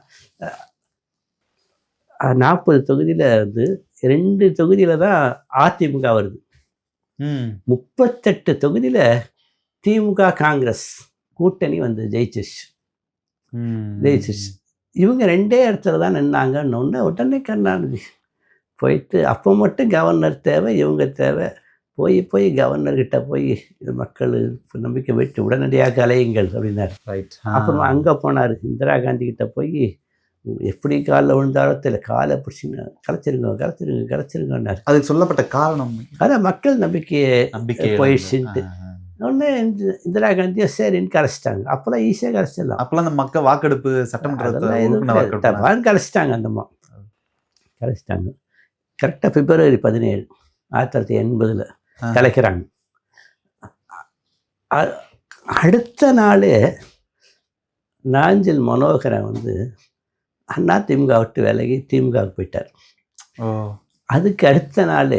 40 தொகுதியில் வந்து 2 தொகுதியில் தான் அதிமுக வருது. 38 தொகுதியில் திமுக காங்கிரஸ் கூட்டணி வந்து ஜெயிச்சிச்சு. இவங்க 2 இடத்துல தான் நின்னாங்கன்னு உடனே கருணாநிதி போயிட்டு அப்போ மட்டும் கவர்னர் தேவை, இவங்க தேவை, போய் கவர்னர்கிட்ட போய் மக்கள் நம்பிக்கை விட்டு உடனடியாக அலையுங்கள் அப்படின்னாரு. அப்புறமா அங்கே போனார், இந்திரா காந்தி கிட்ட போய் எப்படி காலில் விழுந்தாரோ தெரியல, காலை பிடிச்சிங்க கலைச்சிருங்கன்னாரு. அதுக்கு சொல்லப்பட்ட காரணம் அதான் மக்கள் நம்பிக்கையை போயிடுச்சுன்ட்டு. உடனே இந்திரா காந்தியை சரின்னு கலைச்சிட்டாங்க. அப்போல்லாம் ஈஸியாக கலைச்சிடலாம். அப்போல்லாம் அந்த மக்கள் வாக்கெடுப்பு சட்டமன்ற கலைச்சிட்டாங்க. அந்தம்மா கலைச்சிட்டாங்க. கரெக்டாக பிப்ரவரி 17 1980 கலைக்கிறாங்க. அடுத்த நாள் நாஞ்சில் மனோகரன் வந்து அதிமுக விட்டு விலகி திமுகவுக்கு போயிட்டார். அதுக்கு அடுத்த நாள்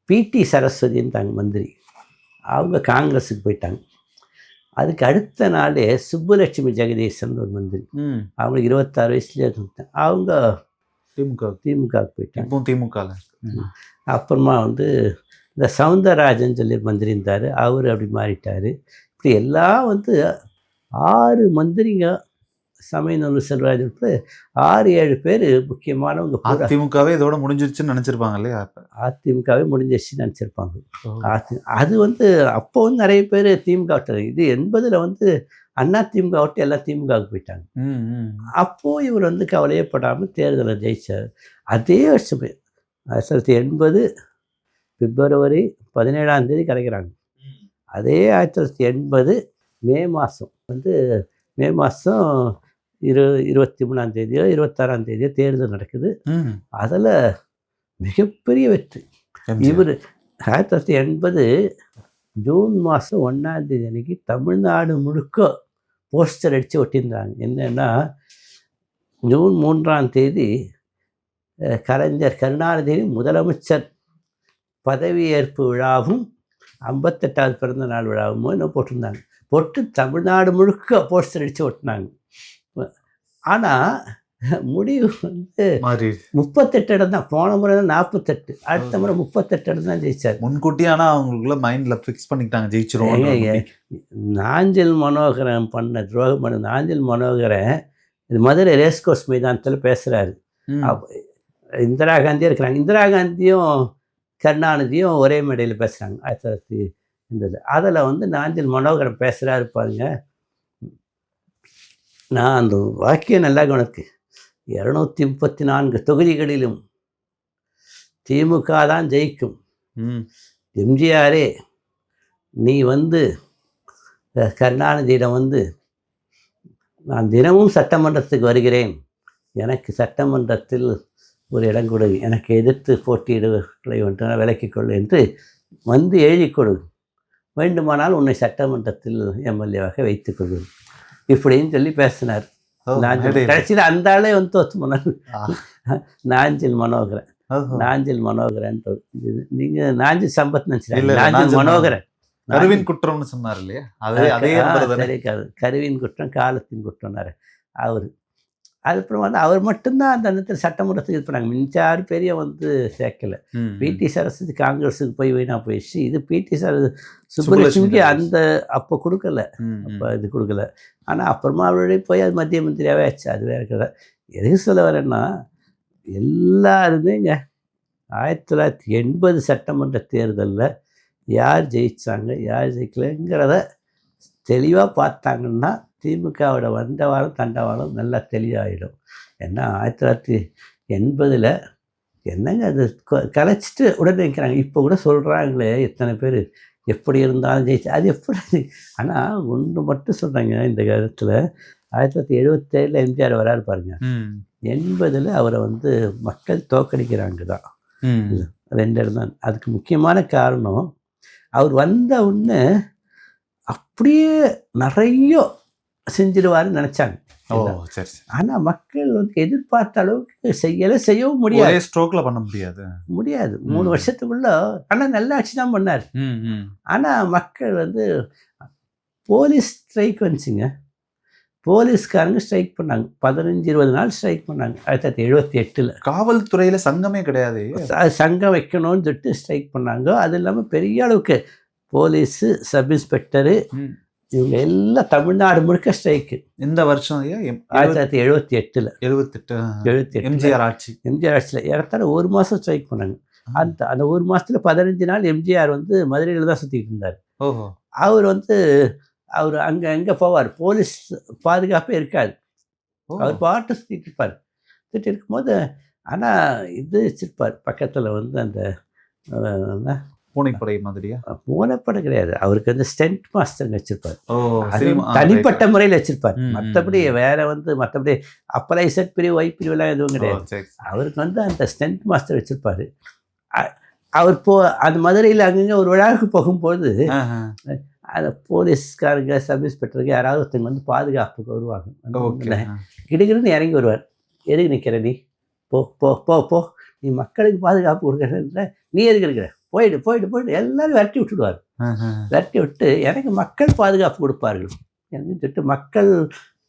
பிடி சரஸ்வதின்ட்டாங்க மந்திரி, அவங்க காங்கிரஸுக்கு போயிட்டாங்க. அதுக்கு அடுத்த நாள் சுப்புலட்சுமி ஜெகதீசன் ஒரு மந்திரி, அவங்களுக்கு 26 வயசுலேயே இருந்தாங்க, அவங்க திமுகவுக்கு போயிட்டாங்க. திமுக அப்புறமா வந்து இந்த சவுந்தரராஜன் சொல்லி மந்திரி இருந்தார், அவர் அப்படி மாறிட்டார். இப்படி எல்லாம் வந்து 6 மந்திரிங்க, சமயநூறு செல்வராஜன் 6-7 பேர் முக்கியமானவங்க. அதிமுகவே இதோட முடிஞ்சிருச்சுன்னு நினச்சிருப்பாங்க இல்லையா? அதிமுகவே முடிஞ்சிருச்சுன்னு நினச்சிருப்பாங்க. அது வந்து அப்போ வந்து நிறைய பேர் திமுக விட்டாங்க. இது 80 வந்து அதிமுக விட்டு எல்லாம் திமுகவுக்கு போயிட்டாங்க. அப்போது இவர் வந்து கவலையப்படாமல் தேர்தலை ஜெயிச்சார். அதே வருஷமே 1980 பிப்ரவரி 17ஆம் தேதி கலைக்கிறாங்க. அதே 1980 மே மாதம் வந்து மே மாதம் 23ஆம் தேதியோ 26ஆம் தேதியோ தேர்தல் நடக்குது. அதில் மிகப்பெரிய வெற்றி. இவர் 1980 ஜூன் மாதம் 1ஆம் தேதி அன்னைக்கு தமிழ்நாடு முழுக்க போஸ்டர் அடித்து ஒட்டியிருந்தாங்க. என்னென்னா, ஜூன் 3ஆம் தேதி கலைஞர் கருணாநிதி முதலமைச்சர் பதவியேற்பு விழாவும் 58வது பிறந்த நாள் விழாவும் என்ன போட்டிருந்தாங்க. போட்டு தமிழ்நாடு முழுக்க போஸ்டர் அடித்து ஒட்டினாங்க. ஆனால் முடிவு வந்து 38 இடம் தான். போன முறை தான் 48, அடுத்த முறை 38 இடம் தான் ஜெயிச்சார் முன்கூட்டி. ஆனால் அவங்களுக்குள்ள மைண்டில் ஃபிக்ஸ் பண்ணிக்கிட்டாங்க ஜெயிச்சிருவாங்க. நாஞ்சில் மனோகரன் பண்ண துரோகம். நாஞ்சில் மனோகரன் இது மதுரை ரேஸ்கோர்ஸ் மைதானத்தில் பேசுகிறாரு. இந்திரா காந்தியும் இருக்கிறாங்க. இந்திரா காந்தியும் கருணாநிதியும் ஒரே மேடையில் பேசுகிறாங்க இருந்தது. அதில் வந்து நாஞ்சில் மனோகரன் பேசுகிறாரு பாருங்க. நான் அந்த வாக்கியம் நல்லா கவனிக்கு. 234 தொகுதிகளிலும் திமுக தான் ஜெயிக்கும். எம்ஜிஆரே நீ வந்து கருணாநிதியிடம் வந்து நான் தினமும் சட்டமன்றத்துக்கு வருகிறேன், எனக்கு சட்டமன்றத்தில் ஒரு இடம் கொடு, எனக்கு எதிர்த்து போட்டியிடுவர்களை ஒன்று விலக்கிக் கொள் என்று வந்து எழுதி கொடு, வேண்டுமானால் உன்னை சட்டமன்றத்தில் எம்எல்ஏவாக வைத்துக் கொள்வது இப்படின்னு சொல்லி பேசினார். கடைசியில் அந்த ஆளே வந்து தோற்று போனார். நாஞ்சில் மனோகரன். நாஞ்சில் மனோகரன். நீங்கள் நாஞ்சில் சம்பத் நினச்சிருக்கீங்க. நாஞ்சில் மனோகரன் கருவின் குற்றம்னு சொன்னார் இல்லையா? கருவின் குற்றம் காலத்தின் குற்றம்னாரு அவர். அதுக்கப்புறம் வந்து அவர் மட்டும்தான் அந்த நேரத்தில் சட்டமன்றத்துக்கு இது பண்ணாங்க. மின்சார பெரிய வந்து சேர்க்கலை. பிடி சரஸ்வதி காங்கிரஸுக்கு போய் வீணா போயிடுச்சு. இது பிடி சுப்புலட்சுமிக்கு அந்த அப்போ கொடுக்கல, அப்போ இது கொடுக்கல. ஆனால் அப்புறமா அவருடைய போய் அது மத்திய மந்திரியாகவே ஆச்சு. அது வேற கதை. எதுக்கு சொல்ல வரேன்னா, எல்லாருமே இங்கே 1980 சட்டமன்ற தேர்தலில் யார் ஜெயித்தாங்க யார் ஜெயிக்கலைங்கிறத தெளிவாக பார்த்தாங்கன்னா திமுகவோட வந்தவாரம் தண்டவாளம் நல்லா தெளிவாகிடும். ஏன்னா 1980 என்னங்க அது கலைச்சிட்டு உடனே வைக்கிறாங்க. இப்போ கூட சொல்கிறாங்களே எத்தனை பேர் எப்படி இருந்தாலும் ஜெயிச்சு அது எப்படி. ஆனால் ஒன்று மட்டும் சொல்கிறாங்க, இந்த காலத்தில் 1977 எம்ஜிஆர் வராரு பாருங்க. 80 அவரை வந்து மக்கள் தோக்கடிக்கிறாங்க தான். 2 இடம் தான் அதுக்கு முக்கியமான காரணம். அவர் வந்த உடனே அப்படியே நிறைய செஞ்சிடுவாருன்னு நினச்சாங்க. ஆனால் மக்கள் வந்து எதிர்பார்த்த அளவுக்கு செய்யவும் முடியாது. ஸ்ட்ரோக்ல பண்ண முடியாது 3 வருஷத்துக்குள்ள. ஆனால் நல்ல ஆட்சி தான் பண்ணார். ஆனால் மக்கள் வந்து போலீஸ் ஸ்ட்ரைக் வந்துச்சுங்க. போலீஸ்காரங்க ஸ்ட்ரைக் பண்ணாங்க. 15-20 நாள் ஸ்ட்ரைக் பண்ணாங்க 1978. காவல்துறையில் சங்கமே கிடையாது. சங்கம் வைக்கணும்னு சொல்லிட்டு ஸ்ட்ரைக் பண்ணாங்க. அது இல்லாமல் பெரிய அளவுக்கு போலீஸு, சப் இன்ஸ்பெக்டரு, இவங்க எல்லாம் தமிழ்நாடு முழுக்க ஸ்ட்ரைக்கு. இந்த வருஷம் 1978 எம்ஜிஆர் ஆட்சியில் ஏறத்தாழ 1 மாதம் ஸ்ட்ரைக் பண்ணாங்க. அந்த 1 மாதத்தில் 15 நாள் எம்ஜிஆர் வந்து மதுரையில் தான் சுற்றிட்டு இருந்தார். அவர் வந்து அவர் அங்கே போவார். போலீஸ் பாதுகாப்பே இருக்காது. அவர் பாட்டு சுற்றிட்டு இருப்பார். சுற்றிட்டு இருக்கும்போது ஆனால் இது வச்சிருப்பார் பக்கத்தில் வந்து அந்த பூனைப்படை மாதிரியா? பூனைப்படை கிடையாது, அவருக்கு வந்து ஸ்டென்ட் மாஸ்டர் வச்சிருப்பார். தனிப்பட்ட முறையில் வச்சிருப்பார். மற்றபடி வேற வந்து மற்றபடி அப்பரைசட் பிரிவு ஒய் பிரிவுலாம் எதுவும் கிடையாது. அவருக்கு வந்து அந்த ஸ்டென்ட் மாஸ்டர் வச்சிருப்பார். அவர் அந்த மதுரையில் அங்கங்கே ஒரு விழாவுக்கு போகும்போது அந்த போலீஸ்காரங்க, சப் இன்ஸ்பெக்டருக்கு யாராவது ஒருத்தங்க வந்து பாதுகாப்புக்கு வருவாங்க. கிடுகிடுன்னு இறங்கி வருவார். எதுக்கு நிற்கிற நீ? போ போ போ போ நீ மக்களுக்கு பாதுகாப்பு கொடுக்குற, நீ எதுக்கு இருக்கிற? போயிடு போயிடு போயிடு எல்லாரும் விரட்டி விட்டுடுவார். விரட்டி விட்டு எனக்கு மக்கள் பாதுகாப்பு கொடுப்பார்கள் எனக்கு சொல்லிட்டு மக்கள்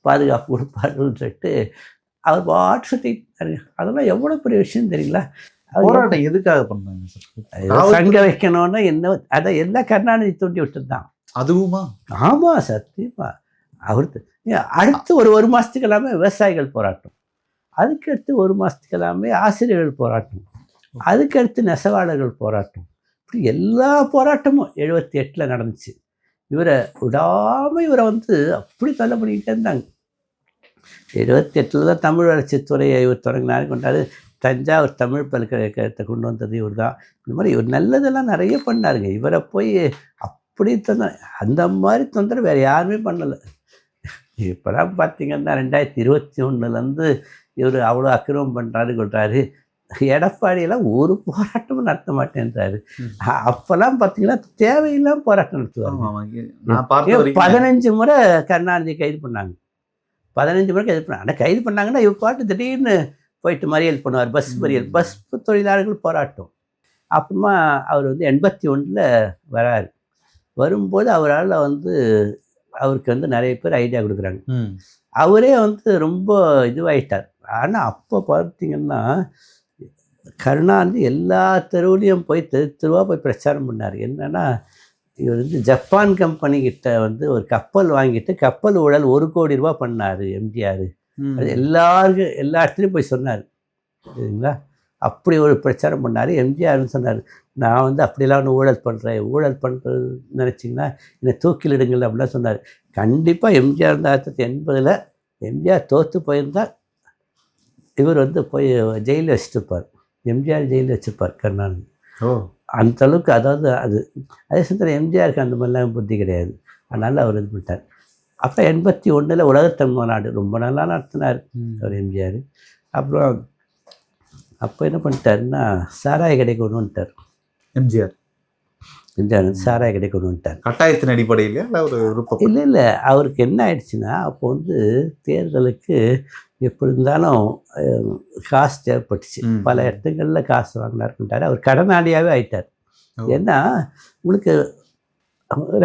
பாதுகாப்பு கொடுப்பார்கள்னு சொல்லிட்டு அவர் பாட்டு சுற்றி. அதெல்லாம் எவ்வளோ பெரிய விஷயம் தெரியுங்களா? போராட்டம் எதுக்காக பண்ணாங்க? சங்க வைக்கணும்னா என்ன, அதை எல்லாம் கருணாநிதி தூண்டி விட்டது தான். அதுவுமா? ஆமாம், சத்தியமா. அவருக்கு அடுத்து ஒரு மாதத்துக்கு எல்லாமே விவசாயிகள் போராட்டம், அதுக்கடுத்து 1 மாதத்துக்கு எல்லாமே ஆசிரியர்கள் போராட்டம், அதுக்கடுத்து நெசவாளர்கள் போராட்டம். இப்படி எல்லா போராட்டமும் 78 நடந்துச்சு. இவரை விடாமல் இவரை வந்து அப்படி தள்ள பண்ணிக்கிட்டே இருந்தாங்க. 78 தான் தமிழ் வளர்ச்சித்துறையை இவர் தொடங்கினாரு, கொண்டாரு. தஞ்சாவூர் தமிழ் பல்கலைக்கழகத்தை கொண்டு வந்தது இவர் தான். இந்த மாதிரி இவர் நல்லதெல்லாம் நிறைய பண்ணாருங்க. இவரை போய் அப்படி அந்த மாதிரி தொந்தரவு வேறு யாருமே பண்ணலை. இப்போலாம் பார்த்தீங்கன்னா 2021 இவர் அவ்வளோ அக்கிரமம் பண்ணுறாரு கொள்றாரு. எடப்பாடியெல்லாம் ஒரு போராட்டமும் நடத்த மாட்டேன்றாரு. அப்போல்லாம் பார்த்தீங்கன்னா தேவையில்லாம போராட்டம் நடத்துவாங்க. 15 முறை கருணாநிதி கைது பண்ணாங்க. 15 முறை கைது பண்ணாங்க. ஆனால் கைது பண்ணாங்கன்னா இவர் பாட்டு திடீர்னு போயிட்டு மறியல் பண்ணுவார். பஸ் மறியல், பஸ் தொழிலாளர்கள் போராட்டம். அப்புறமா அவர் வந்து 81 வராரு. வரும்போது அவரால் வந்து அவருக்கு வந்து நிறைய பேர் ஐடியா கொடுக்குறாங்க. அவரே வந்து ரொம்ப இதுவாகிட்டார். ஆனால் அப்போ பார்த்தீங்கன்னா கருணாநிதி எல்லா தெருவுலையும் போய் தெருவாக போய் பிரச்சாரம் பண்ணார். என்னென்னா இவர் வந்து ஜப்பான் கம்பெனிக்கிட்ட வந்து ஒரு கப்பல் வாங்கிட்டு கப்பல் ஊழல் 1 கோடி ரூபா பண்ணார் எம்ஜிஆர். அது எல்லா இடத்துலையும் போய் சொன்னார். சரிங்களா? அப்படி ஒரு பிரச்சாரம் பண்ணார். எம்ஜிஆர்னு சொன்னார், நான் வந்து அப்படிலாம் ஒன்று ஊழல் பண்ணுறது நினச்சிங்கன்னா என்னை தூக்கிலிடுங்கள் அப்படிலாம் சொன்னார். கண்டிப்பாக எம்ஜிஆர் 1980 எம்ஜிஆர் தோற்று போயிருந்தால் இவர் வந்து போய் ஜெயிலில் வச்சுருப்பார். எம்ஜிஆர் ஜெயிலில் வச்சுருப்பார் கருணாநிதி. அந்த அளவுக்கு, அதாவது அதே சமயத்தில் எம்ஜிஆருக்கு அந்த மாதிரிலாம் புத்தி கிடையாது. அதனால் அவர் இது பண்ணிட்டார். அப்போ 81 உலகத்தமிழ் மாநாடு ரொம்ப நல்லா நடத்தினார் அவர் எம்ஜிஆர். அப்புறம் அப்போ என்ன பண்ணிட்டாருன்னா சாராய கடை கொண்டு வந்துட்டார். எம்ஜிஆர் சாராய கடை கொண்டு வந்துட்டார். கட்டாயத்தின் அடிப்படையில் இல்லை ஒரு விருப்பம்? இல்லை, அவருக்கு என்ன ஆயிடுச்சுன்னா அப்போ வந்து தேர்தலுக்கு எப்படி இருந்தாலும் காசு தேவைப்பட்டுச்சு. பல இடத்துங்களில் காசு வாங்கினார்ட்டார். அவர் கடனாளியாகவே ஆயிட்டார். ஏன்னா உங்களுக்கு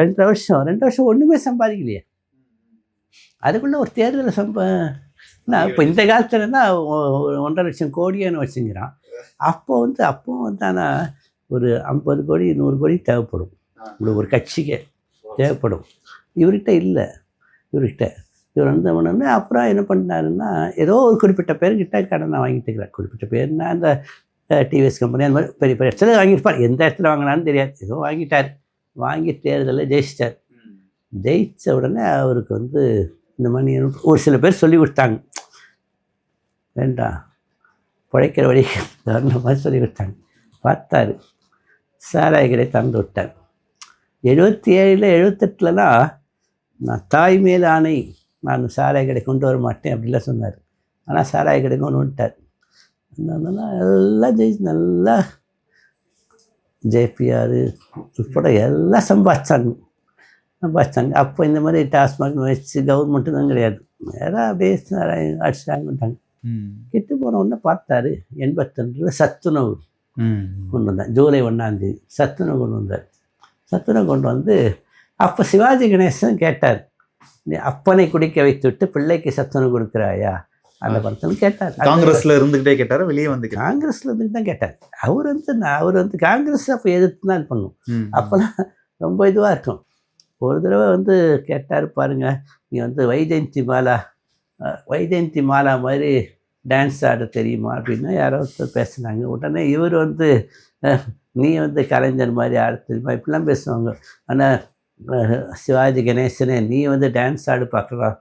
2 வருஷம் ஒன்றுமே சம்பாதிக்கலையே. அதுக்குள்ளே ஒரு தேர்தலை இப்போ இந்த காலத்துலன்னா 1.5 லட்சம் கோடின்னு வச்சுங்கிறான். அப்போ வந்து ஆனால் ஒரு 50 கோடி 100 கோடி தேவைப்படும். உங்களுக்கு ஒரு கட்சிக்கு தேவைப்படும். இவர்கிட்ட இல்லை. இவர் வந்து அப்புறம் என்ன பண்ணாருன்னா ஏதோ ஒரு குறிப்பிட்ட பேர்கிட்ட கடனை வாங்கிட்டு இருக்கிறார். குறிப்பிட்ட பேர்னா அந்த டிவிஎஸ் கம்பெனி அந்த மாதிரி பெரிய பெரிய இடத்துல வாங்கியிருப்பார். எந்த இடத்துல வாங்கினான்னு தெரியாது. ஏதோ வாங்கிட்டார். வாங்கி தேர்தலில் ஜெயிச்சிட்டார். ஜெயித்த உடனே அவருக்கு வந்து இந்த மாதிரி ஒரு சில பேர் சொல்லி கொடுத்தாங்க, வேண்டாம் பிழைக்கிற வழி தகுந்த மாதிரி சொல்லி கொடுத்தாங்க. பார்த்தாரு, சாராய கடை திறந்து விட்டார். 77 78 நான் தாய் மேல் ஆணை, நான் சாராய கடை கொண்டு வர மாட்டேன் அப்படிலாம் சொன்னார். ஆனால் சாராய கடை கொண்டு வந்துட்டார். எல்லாம் ஜெயிச்சு நல்லா ஜேபிஆர் உட்பட எல்லாம் சம்பாதிச்சாங்க. அப்போ இந்த மாதிரி டாஸ்மாக் வச்சு கவர்மெண்ட்டு தான் கிடையாது. வேறு அப்படியே அடிச்சுட்டாங்க. கெட்டு போன உடனே பார்த்தாரு. 82 சத்துணவு கொண்டு வந்தார். ஜூலை 1 சத்துணவு கொண்டு வந்தார். சத்துணவு கொண்டு வந்து அப்போ சிவாஜி கணேசன் கேட்டார், நீ அப்பனை குடிக்க வைத்து விட்டு பிள்ளைக்கு சத்துணவு கொடுக்குறாயா அந்த படத்தில் கேட்டார். காங்கிரஸில் இருந்துக்கிட்டே கேட்டார். வெளியே வந்து காங்கிரஸில் இருந்துட்டு தான் கேட்டார். அவர் வந்து காங்கிரஸ் அப்போ எதிர்த்து தான் பண்ணும். அப்போல்லாம் ரொம்ப இதுவாக இருக்கும். ஒரு தடவை வந்து கேட்டார், பாருங்க நீ வந்து வைஜெயந்தி மாலா மாதிரி டான்ஸ் ஆட தெரியுமா அப்படின்னா யாரோ பேசுனாங்க. உடனே இவர் வந்து நீ வந்து கலைஞர் மாதிரி ஆட தெரியுமா இப்படிலாம் பேசுவாங்க. ஆனால் சிவாஜி கணேசனே நீ வந்து டான்ஸ் ஆடு பார்க்கலாம்,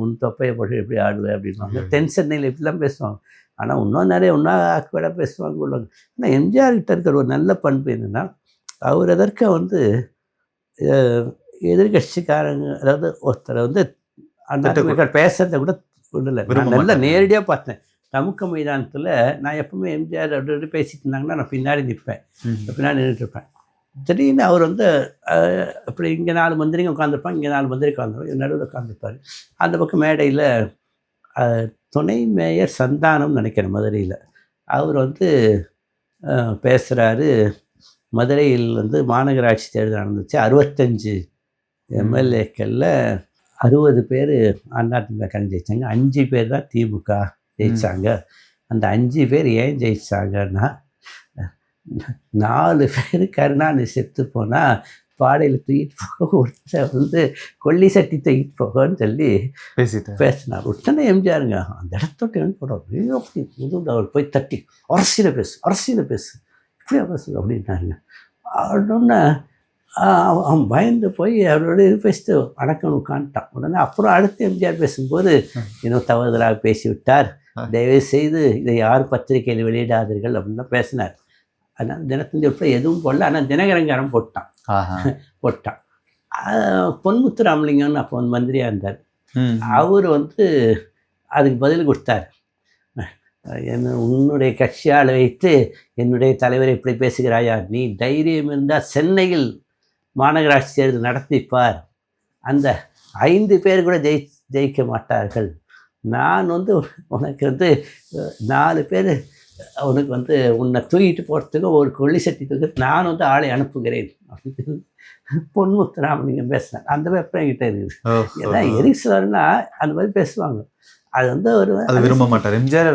உன் தொப்பையை போட்டு எப்படி ஆடுவேன் அப்படின்வாங்க. தென் சென்னையில் இப்படிலாம் பேசுவாங்க. ஆனால் இன்னும் ஆக்குவேடாக பேசுவாங்க உள்ளவங்க. ஆனால் எம்ஜிஆர் கிட்ட இருக்கிற ஒரு நல்ல பண்பு என்னென்னா, அவர் எதற்க வந்து எதிர்கட்சிக்காரங்க, அதாவது ஒருத்தரை வந்து அந்த பேசுறத கூட விடலை. நான் நல்லா நேரடியாக பார்த்தேன். தமுக்க மைதானத்தில் நான் எப்பவுமே எம்ஜிஆர் அப்படி பேசிட்டு இருந்தாங்கன்னா நான் பின்னாடி நிற்பேன், பின்னாடி நின்றுட்டுருப்பேன். திடீர்னு அவர் வந்து அப்படி இங்கே 4 மந்திரிங்க உட்காந்துருப்பாங்க, இங்கே 4 மந்திரி உட்காந்துருப்பாங்க, நடுவில் உட்காந்துருப்பார். அந்த பக்கம் மேடையில் துணை மேயர் சந்தானம் நினைக்கிறேன் மதுரையில். அவர் வந்து பேசுகிறாரு. மதுரையில் வந்து மாநகராட்சி தேர்தல் நடந்துச்சு. 65 எம்எல்ஏக்களில் 60 பேர் அதிமுக ஜெயித்தாங்க, 5 பேர் தான் திமுக ஜெயித்தாங்க. அந்த 5 பேர் ஏன் ஜெயித்தாங்கன்னா, 4 பேர் கருணாநிதி செத்து போனால் பாடையில் தூக்கிட்டு போக, ஒருத்தர் வந்து கொல்லி சட்டி தூக்கிட்டு போகன்னு சொல்லி பேசினார். உடனே எம்ஜிஆருங்க அந்த இடத்தோட்டு என்ன போடுறோம், அவர் போய் தட்டி அரசியலை பேசு இப்படியா பேசு அப்படின்னாருங்க. உடனே அவன் பயந்து போய் அவரோட இது பேசிட்டு வணக்கம் உட்காந்துட்டான். உடனே அப்புறம் அடுத்து எம்ஜிஆர் பேசும்போது இன்னும் தவறுதலாக பேசிவிட்டார், தயவு செய்து இதை யார் பத்திரிகையில் வெளியிடாதீர்கள் அப்படின்லாம் பேசினார். அதனால் தினத்தந்தி உட்பட எதுவும் போடல. ஆனால் தினகரங்காரம் போட்டான். பொன்முத்து ராமலிங்கம்னு அப்போ வந்து மந்திரியாக இருந்தார். அவர் வந்து அதுக்கு பதில் கொடுத்தார். உன்னுடைய கட்சியால் வைத்து என்னுடைய தலைவரை இப்படி பேசுகிறாயா, நீ தைரியம் இருந்தால் சென்னையில் மாநகராட்சி தேர்தல் நடத்திப்பார், அந்த 5 பேர் கூட ஜெயிக்க மாட்டார்கள். நான் வந்து உனக்கு வந்து 4 பேர் உனக்கு வந்து உன்னை தூக்கிட்டு போகிறதுக்கு ஒரு கொல்லி சட்டி தூக்கி நான் வந்து ஆளை அனுப்புகிறேன் அப்படின்னு பொன்முத்து ராமலிங்கம் பேசினார். அந்த பேப்பர் என்கிட்ட இருக்குது. ஏன்னா எரிசலர்னா அந்த மாதிரி பேசுவாங்க. அது வந்து ஒரு விரும்ப மாட்டார். எம்ஜிஆர்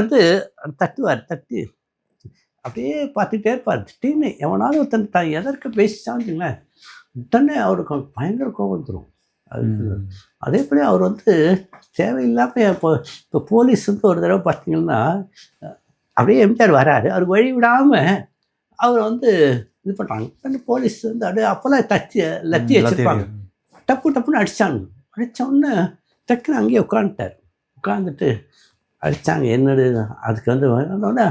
வந்து தட்டி அப்படியே பார்த்துட்டே இருப்பார். திடீர்னு எவனாலும் ஒருத்தன் தான் எதற்கு பேசிச்சான்னு உடனே அவருக்கு பயங்கர கோபம் வந்துடும். அதே போல அவர் வந்து தேவையில்லாமல் இப்போ போலீஸ் வந்து ஒரு தடவை பார்த்தீங்கன்னா அப்படியே எம்ஜிஆர் வராரு. அவர் வழி விடாமல் அவர் வந்து இது பண்ணுறாங்க. போலீஸ் வந்து அப்படியே அப்போல்லாம் லத்தி வச்சுருப்பாங்க. டப்பு டப்புன்னு அடித்தாங்க. அடித்த உடனே டக்குன்னு அங்கேயே உட்காந்துட்டார். உட்காந்துட்டு அடித்தாங்க. என்னது அதுக்கு வந்து உடனே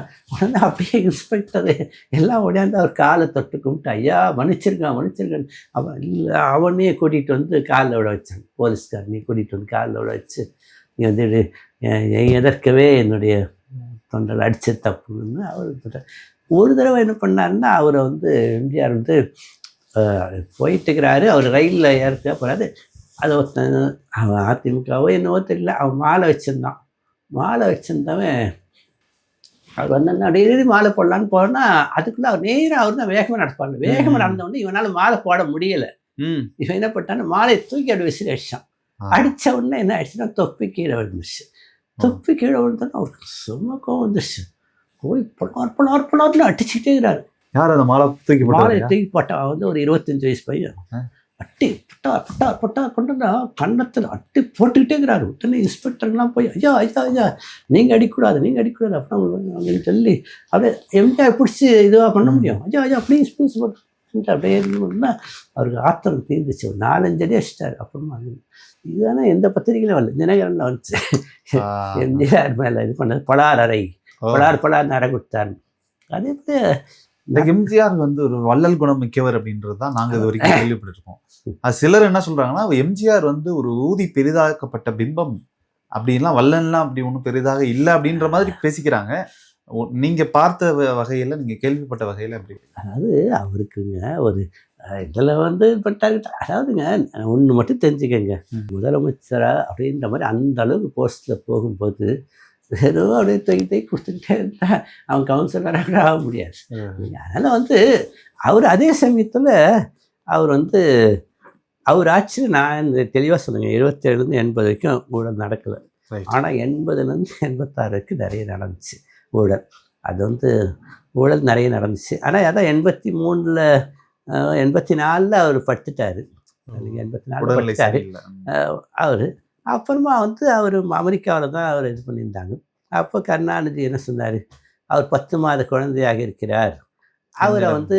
அப்படியே இன்ஸ்பெக்டரு எல்லாம் உடையாந்து அவர் காலை தொட்டு கும்பிட்டு, ஐயா மன்னிச்சிருக்கேன் அவன் இல்லை அவனையே கூட்டிகிட்டு வந்து காலில் விட வச்சாங்க. போலீஸ்காரனையும் கூட்டிகிட்டு வந்து காலில் விட வச்சு, நீ வந்து எதற்கவே என்னுடைய தொண்டல் அடித்த தப்புன்னு அவர் ஒரு தடவை என்ன பண்ணாருன்னா, அவரை வந்து எம்ஜிஆர் வந்து போயிட்டுருக்கிறாரு. அவர் ரயிலில் ஏறக்க போகிறாரு. அதை அவன் அதிமுகவோ என்னவோ தெரியல, அவன் மாலை வச்சுருந்தான். மாலை வச்சுருந்தவன் அவர் வந்து அப்படியே மாலை போடலான்னு போனால் அதுக்குள்ளே அவர் நேராக அவர் தான் வேகமாக நடப்பாங்க. வேகமாக நடந்தவொடனே இவனால் மாலை போட முடியலை. இவன் என்ன பண்ணிட்டான்னு மாலையை தூக்கி அப்படி விசிறி அடித்தான். அடித்த உடனே என்ன ஆயிடுச்சுன்னா தொப்பி கீழே விழுந்துச்சு. தொப்பி கீழே விழுந்தோன்னா அவருக்கு சும்மா கோவம் வந்துச்சு. போய் பணார்னு அடிச்சுக்கிட்டே இருக்கிறாரு. யார் அந்த மாலையை தூக்கி போட்டான் வந்து ஒரு 25 வயசு பையன். அட்டி பட்டா கொண்டு தான் கன்னத்தில் அட்டி போட்டுக்கிட்டே இருக்கிறாரு. உடனே இன்ஸ்பெக்டர்லாம் போய் ஐயா நீங்கள் அடிக்கூடாது அப்படின்னு சொல்லி அப்படியே எம்ஜிஆர் பிடிச்சி இதுவாக பண்ண முடியும். ஐயா ப்ளீஸ் போட்டு அப்படியே இருந்தோம்னா அவருக்கு ஆத்திரம் தீர்ந்துச்சு. ஒரு 4-5 அடி அடிச்சிட்டாரு. அப்புறமா இதுதானே எந்த பத்திரிகையிலும் வரல, தினகரனில் வந்துச்சு. எம்ஜிஆர் மேலே இது பண்ணது பலார் நர கொடுத்தாரு. அதே போல இந்த எம்ஜிஆர் வந்து ஒரு வள்ளல் குணம் மிக்கவர் அப்படின்றது தான் நாங்கள் இது வரைக்கும் கேள்விப்பட்டிருக்கோம். அது சிலர் என்ன சொல்றாங்கன்னா, எம்ஜிஆர் வந்து ஒரு ஊதி பெரிதாக்கப்பட்ட பிம்பம், அப்படின்லாம் வள்ளல்லாம் அப்படி ஒன்றும் பெரிதாக இல்லை அப்படின்ற மாதிரி பேசிக்கிறாங்க. நீங்க பார்த்த வகையில், நீங்க கேள்விப்பட்ட வகையில் அப்படி? அதாவது அவருக்குங்க ஒரு இதில் வந்து பண்ணிட்டாரு. அதாவதுங்க ஒன்று மட்டும் தெரிஞ்சுக்கங்க, முதலமைச்சரா அப்படின்ற மாதிரி அந்த அளவுக்கு போஸ்ட்டில் போகும்போது வெறும் அப்படியே தூக்கி கொடுத்துக்கிட்டே இருந்தா அவன் கவுன்சிலராக ஆக முடியாது. அதனால் வந்து அவர் அதே சமயத்தில் அவர் வந்து அவர் ஆட்சியில் நான் இந்த தெளிவாக சொல்லுங்கள், 77 80 வரைக்கும் ஊழல் நடக்கலை. ஆனால் 80 86 நிறைய நடந்துச்சு ஊழல். அது வந்து ஊழல் நிறைய நடந்துச்சு. ஆனால் அதான் 83 84 அவர் படுத்துட்டார். 84 படுத்துட்டார் அவர். அப்புறமா வந்து அவர் அமெரிக்காவில் தான் அவர் இது பண்ணியிருந்தாங்க. அப்போ கருணாநிதி என்ன சொன்னார், அவர் 10 மாத குழந்தையாக இருக்கிறார், அவரை வந்து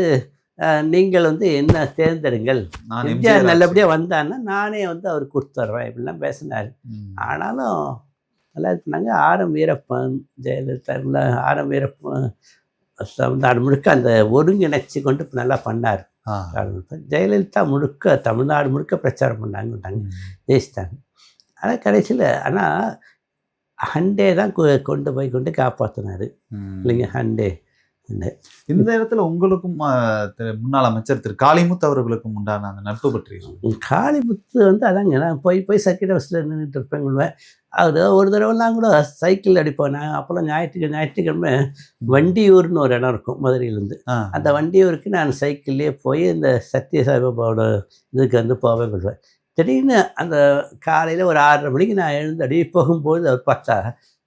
நீங்கள் வந்து என்ன தேர்ந்தெடுங்கள், எம்ஜிஆர் நல்லபடியாக வந்தான்னா நானே வந்து அவர் கொடுத்துட்றேன் இப்படிலாம் பேசினார். ஆனாலும் நல்லா இது பண்ணாங்க. ஆர்.எம். வீரப்பன், ஜெயலலிதா, ஆர்.எம். வீரப்பன் தமிழ்நாடு முழுக்க அந்த ஒருங்கிணைச்சி கொண்டு நல்லா பண்ணார். ஜெயலலிதா முழுக்க தமிழ்நாடு முழுக்க பிரச்சாரம் பண்ணாங்க, ஜெயிச்சிட்டாங்க. ஆனால் கடைசியில் ஹண்டே தான் கொண்டு போய் காப்பாற்றினார் இல்லைங்க. ஹண்டே இந்த இடத்துல உங்களுக்கும் முன்னாள் அமைச்சர் திரு காளிமுத்து அவர்களுக்கும் உண்டான அந்த நட்பு பற்றி? காளிமுத்து வந்து அதாங்க, நான் போய் சர்க்கிட் ஹவுஸில் நின்றுட்டு இருப்பேன். அது ஒரு தடவைலாம் கூட சைக்கிள் அடிப்போம். நான் அப்போல்லாம் ஞாயிற்றுக்கிழமை வண்டியூர்னு ஒரு இடம் இருக்கும் மதுரையிலேருந்து. அந்த வண்டியூருக்கு நான் சைக்கிள்லேயே போய் இந்த சத்யசாய்பாபாவோட இதுக்கு வந்து போவேன். திடீர்னு அந்த காலையில் ஒரு 6:30 மணிக்கு நான் எழுந்து அப்படியே போகும்போது அவர் பார்த்தா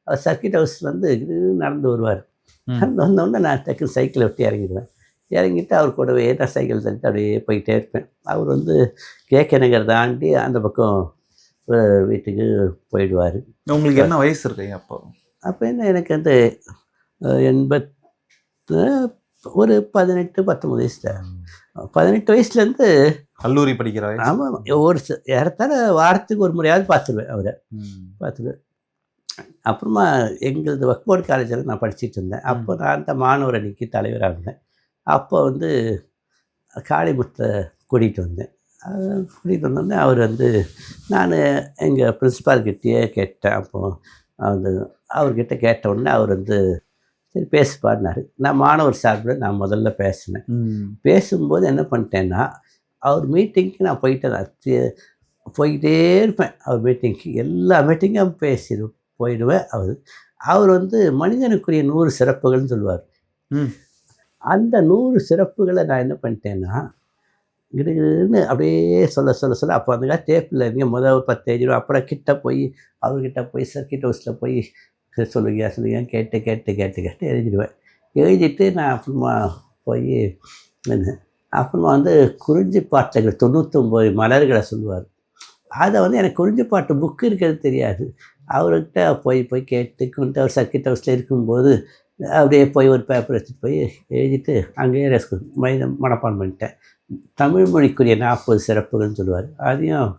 அவர் சர்க்கிட் ஹவுஸ்லேருந்து நடந்து வருவார். நடந்து வந்தோடனே நான் டக்குன்னு சைக்கிளை விட்டு இறங்கிடுவேன். இறங்கிட்டு அவர் கூடவே நான் சைக்கிள் தள்ளிட்டு அப்படியே போயிட்டே இருப்பேன். அவர் வந்து கேகே நகர் தாண்டி அந்த பக்கம் வீட்டுக்கு போயிடுவார். உங்களுக்கு என்ன வயசு இருக்கு அப்போ? அப்போ என்ன எனக்கு வந்து 18 19 வயசில் 18 வயசுலேருந்து கல்லூரி படிக்கிற. ஆமாம், ஒரு இடத்துல வாரத்துக்கு ஒரு முறையாவது பார்த்துருவேன் அவரை. பார்த்துருவேன். அப்புறமா எங்களது வக்போர்டு காலேஜில் நான் படிச்சுட்டு இருந்தேன். அப்போ நான் அந்த மாணவர் அணிக்கு தலைவராக இருந்தேன். அப்போ வந்து காளிமுத்தை கூட்டிகிட்டு வந்தேன். வந்தோடனே அவர் வந்து நான் எங்கள் பிரின்ஸிபால்கிட்டயே கேட்டேன். அப்போது அவர்கிட்ட கேட்ட உடனே அவர் வந்து சரி பேசுப்பாருனார். நான் மாணவர் சார்பில் நான் முதல்ல பேசினேன். பேசும்போது என்ன பண்ணிட்டேன்னா, அவர் மீட்டிங்க்கு நான் போயிட்டே இருப்பேன். அவர் மீட்டிங்க்கு எல்லா மீட்டிங்கும் போயிடுவேன். அவர் வந்து மனிதனுக்குரிய 100 சிறப்புகள்னு சொல்லுவார். அந்த 100 சிறப்புகளை நான் என்ன பண்ணிட்டேன்னா கிடுன்னு அப்படியே சொல்ல அப்போ அந்த டேப்பில் இருங்க முதல் ஒரு 10 எழுதிடுவோம். அப்புறம் அவர்கிட்ட போய் சர்க்கிட் ஹவுஸில் போய் சொல்லுங்க கேட்டு எழுதிடுவேன். எழுதிட்டு நான் அப்புறமா போய் அப்புறமா வந்து குறிஞ்சி பாட்டுகள் 99 மலர்களை சொல்லுவார். அதை வந்து எனக்கு குறிஞ்சி பாட்டு புக்கு இருக்கிறது தெரியாது. அவர்கிட்ட போய் கேட்டுக்கொண்டு அவர் சர்க்கிட் ஹவுஸில் இருக்கும்போது அப்படியே போய் ஒரு பேப்பர் எடுத்துகிட்டு போய் எழுதிட்டு அங்கேயே மனப்பாடம் பண்ணிட்டேன். தமிழ் மொழிக்குரிய 40 சிறப்புகள்னு சொல்லுவார். அதையும்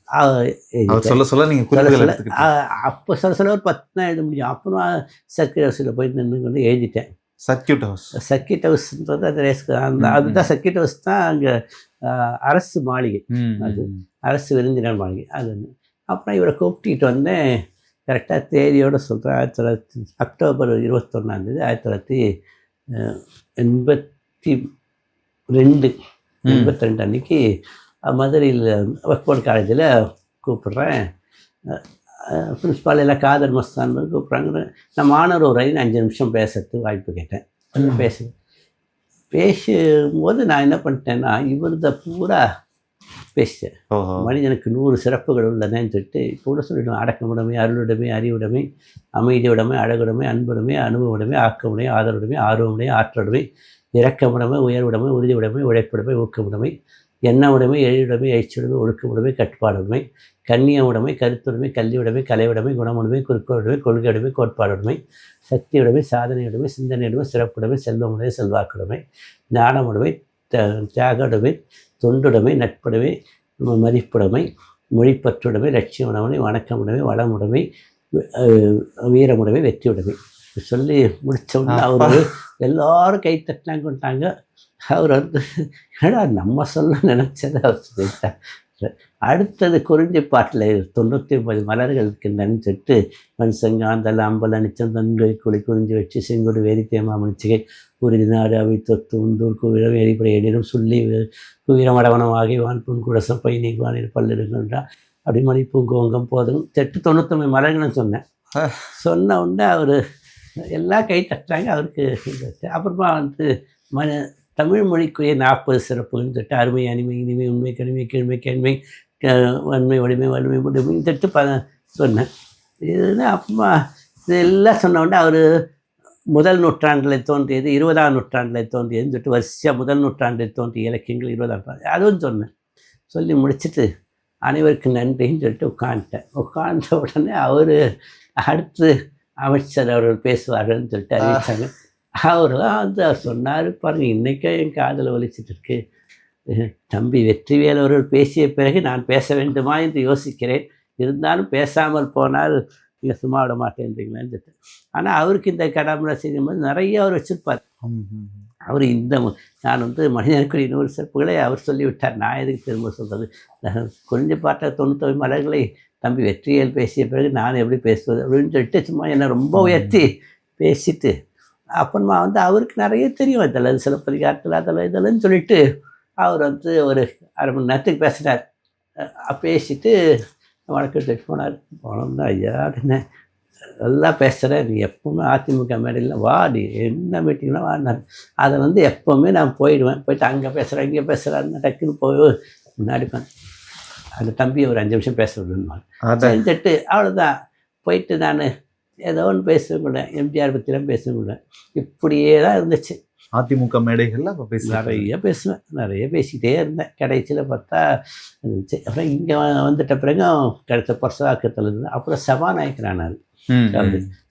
அவர் சொல்ல சொல்ல நீங்கள் குறிப்புகள் எடுத்துக்கிட்டீங்க. அப்போ சொல்ல ஒரு 10 தான் எழுத முடியும். அப்புறம் சர்க்கியூட் ஹவுஸில் போய் நின்று கொண்டு எழுதிட்டேன். சர்க்கியூட் ஹவுஸ் சர்க்கியூட் ஹவுஸ்ன்றது அந்த அதுதான் சர்க்கியூட் ஹவுஸ் தான் அங்கே அரசு மாளிகை. அது அரசு விருந்தினர் மாளிகை. அது அப்புறம் இவரை கூப்பிட்டு வந்தேன். கரெக்டாக தேதியோடு சொல்கிறேன். 1900 அக்டோபர் 21 1982 அன்னைக்கு மதுரையில் வக்போர்ட் காலேஜில் கூப்பிட்றேன். பிரின்ஸ்பால் எல்லாம் காதர் மஸ்தான் கூப்பிட்றாங்க. நான் மாணவர் ஒரு 5 நிமிஷம் பேசுறதுக்கு வாய்ப்பு கேட்டேன். பேசும்போது நான் என்ன பண்ணிட்டேன்னா இவர்த பூரா பேசிட்டேன். மனிதனுக்கு 100 சிறப்புகள் உள்ளதுன்னு சொல்லிட்டு கூட சொல்லிடுவேன். அடக்கமுடைமை, அருளுடைமை, அறிவுடைமை, அமைதியுடைமை, அழகுடைமை, அன்புடைமை, அனுபவமுடைமை, ஆக்கமுடைமை, ஆதரவுடைமை, ஆர்வமுடைமை, ஆற்றலுடைமை, இரக்கமுடைமை, உயர்வுடைமை, உறுதியுடைமை, உழைப்புடைமை, ஊக்கமுடைமை, எண்ணவுடைமை, எழிலுடைமை, எழுச்சியுடைமை, ஒழுக்கமுடைமை, கட்டுப்பாடுடைமை, கண்ணியமுடைமை, கருத்துடைமை, கல்வியுடைமை, கலையுடைமை, குணமுடைமை, குறுக்கோடுமை, கொள்கையுடைமை, கோட்பாடுடைமை, சக்தியுடைமை, சாதனையுடைமை, சிந்தனையுடைமை, சிறப்புடைமை, செல்வமுடைமை, செல்வாக்குடைமை, ஞானமுடைமை, தியாகவுடைமை, தொண்டுடைமை, நட்புடைமை, மதிப்புடைமை, மொழிப்பற்றுடைமை, லட்சியமுடைமை, வணக்கமுடைமை, வளமுடைமை, வீரமுடைமை, வெற்றியுடைமை சொல்லி முடித்தோம்னா அவர் எல்லாரும் கை தட்டினாங்க கொண்டாங்க. அவர் ஏடா நம்ம சொல்ல நினச்சதை அவர் சொல்லிட்டார். அடுத்தது குறிஞ்சி பாட்டில் 99 மலர்கள் இருக்கின்றன்னு சொல்லிட்டு மனுசங்காந்தல் அம்பல் அணிச்சம் தன்கை குழி குறிஞ்சி வச்சு செங்கோடு வேரி தேமா மணிச்சிகை உறுதி நாடு அவை தொத்து உந்தூர் குவிரம் எரிபுரை எடிடும் சொல்லி குவிரமடவனம் ஆகி வான்புன் குடசம் பை நீங்குவானில் பல்லிருங்கன்றா அப்படி மணி பூங்கோங்கம் போதும் 99 மலர்கள்னு சொன்னேன். சொன்ன உடனே அவர் எல்லாம் கை தட்டுறாங்க. அவருக்கு அப்புறமா தமிழ் மொழிக்குரிய 40 சிறப்புகள்னு சொல்லிட்டு அருமை, அனிமை, இனிமை, உண்மை, கனிமை, கீழ்மை, கேண்மை, வன்மை, வலிமை, வலிமை, முழுமைன்னு சொல்லிட்டு சொன்னேன். இதுன்னு அப்புறமா இதெல்லாம் சொன்ன உடனே அவர் முதல் நூற்றாண்டில் தோன்றியது, 20ஆம் நூற்றாண்டில் தோன்றியதுன்னு சொல்லிட்டு வரிசையாக முதல் நூற்றாண்டில் தோன்றிய இலக்கியங்கள் 20ஆம் நூற்றாண்டு அதுவும் சொன்னேன். சொல்லி முடிச்சுட்டு அனைவருக்கு நன்றின்னு சொல்லிட்டு உட்கார்ந்த உடனே அவர் அடுத்து அமைச்சர் அவர்கள் பேசுவார்கள்னு சொல்லிட்டு அறிவித்தாங்க. அவர்லாம் அவர் சொன்னார் பாருங்கள், இன்றைக்கே என் காதில் ஒலிச்சிட்டு இருக்கு. தம்பி வெற்றிவேல் அவர்கள் பேசிய பிறகு நான் பேச வேண்டுமா என்று யோசிக்கிறேன். இருந்தாலும் பேசாமல் போனால் நீங்கள் சும்மா விட மாட்டேன்றீங்களேன்னு சொல்லிட்டு. ஆனால் அவருக்கு இந்த கடமை செய்யும்போது நிறைய அவர் வச்சுருப்பார். அவர் நான் மனிதனுக்குரிய 100 சிறப்புகளை அவர் சொல்லிவிட்டார். நான் எதுக்கு திரும்ப சொல்கிறது? குறிஞ்சி பாட்டில் 99 மலர்களை தம்பி வெற்றிவேல் பேசிய பிறகு நான் எப்படி பேசுவது அப்படின்னு சொல்லிட்டு சும்மா என்னை ரொம்ப உயர்த்தி பேசிட்டு அப்புறமா அவருக்கு நிறைய தெரியும். இதெல்லாம் சிலப்பதிகாரத்தில் இதெல்லாம் சொல்லிட்டு அவர் ஒரு அரை மணி நேரத்துக்கு பேசினார். பேசிட்டு வணக்கம் சொல்லிட்டு போனோம்னா ஐயா என்ன எல்லாம் பேசுகிறேன், நீ எப்போவுமே அதிமுக மேடையில் வா, நீ என்ன மீட்டிங்லாம் வாடினார். அதை எப்போவுமே நான் போயிடுவேன். போயிட்டு அங்கே பேசுகிறேன் இங்கே பேசுகிறேன் டக்குன்னு போய் முன்னாடி அந்த தம்பி ஒரு 5 நிமிஷம் பேச விடணுவாங்க. செஞ்சுட்டு அவ்வளோதான் போயிட்டு நான் ஏதோ ஒன்று பேசுவேன் கூட, எம்ஜிஆர் பற்றிலாம் பேசுவேன் கூட. இப்படியே தான் இருந்துச்சு. அதிமுக மேடைகளில் அப்போ நிறைய பேசிக்கிட்டே இருந்தேன். கடைசியில் பார்த்தா இருந்துச்சு. அப்புறம் இங்கே வந்துட்ட பிறகு கிடைச்ச பர்சவாக்கத்தில் இருந்தேன். அப்புறம் சபாநாயகர் ஆனார்.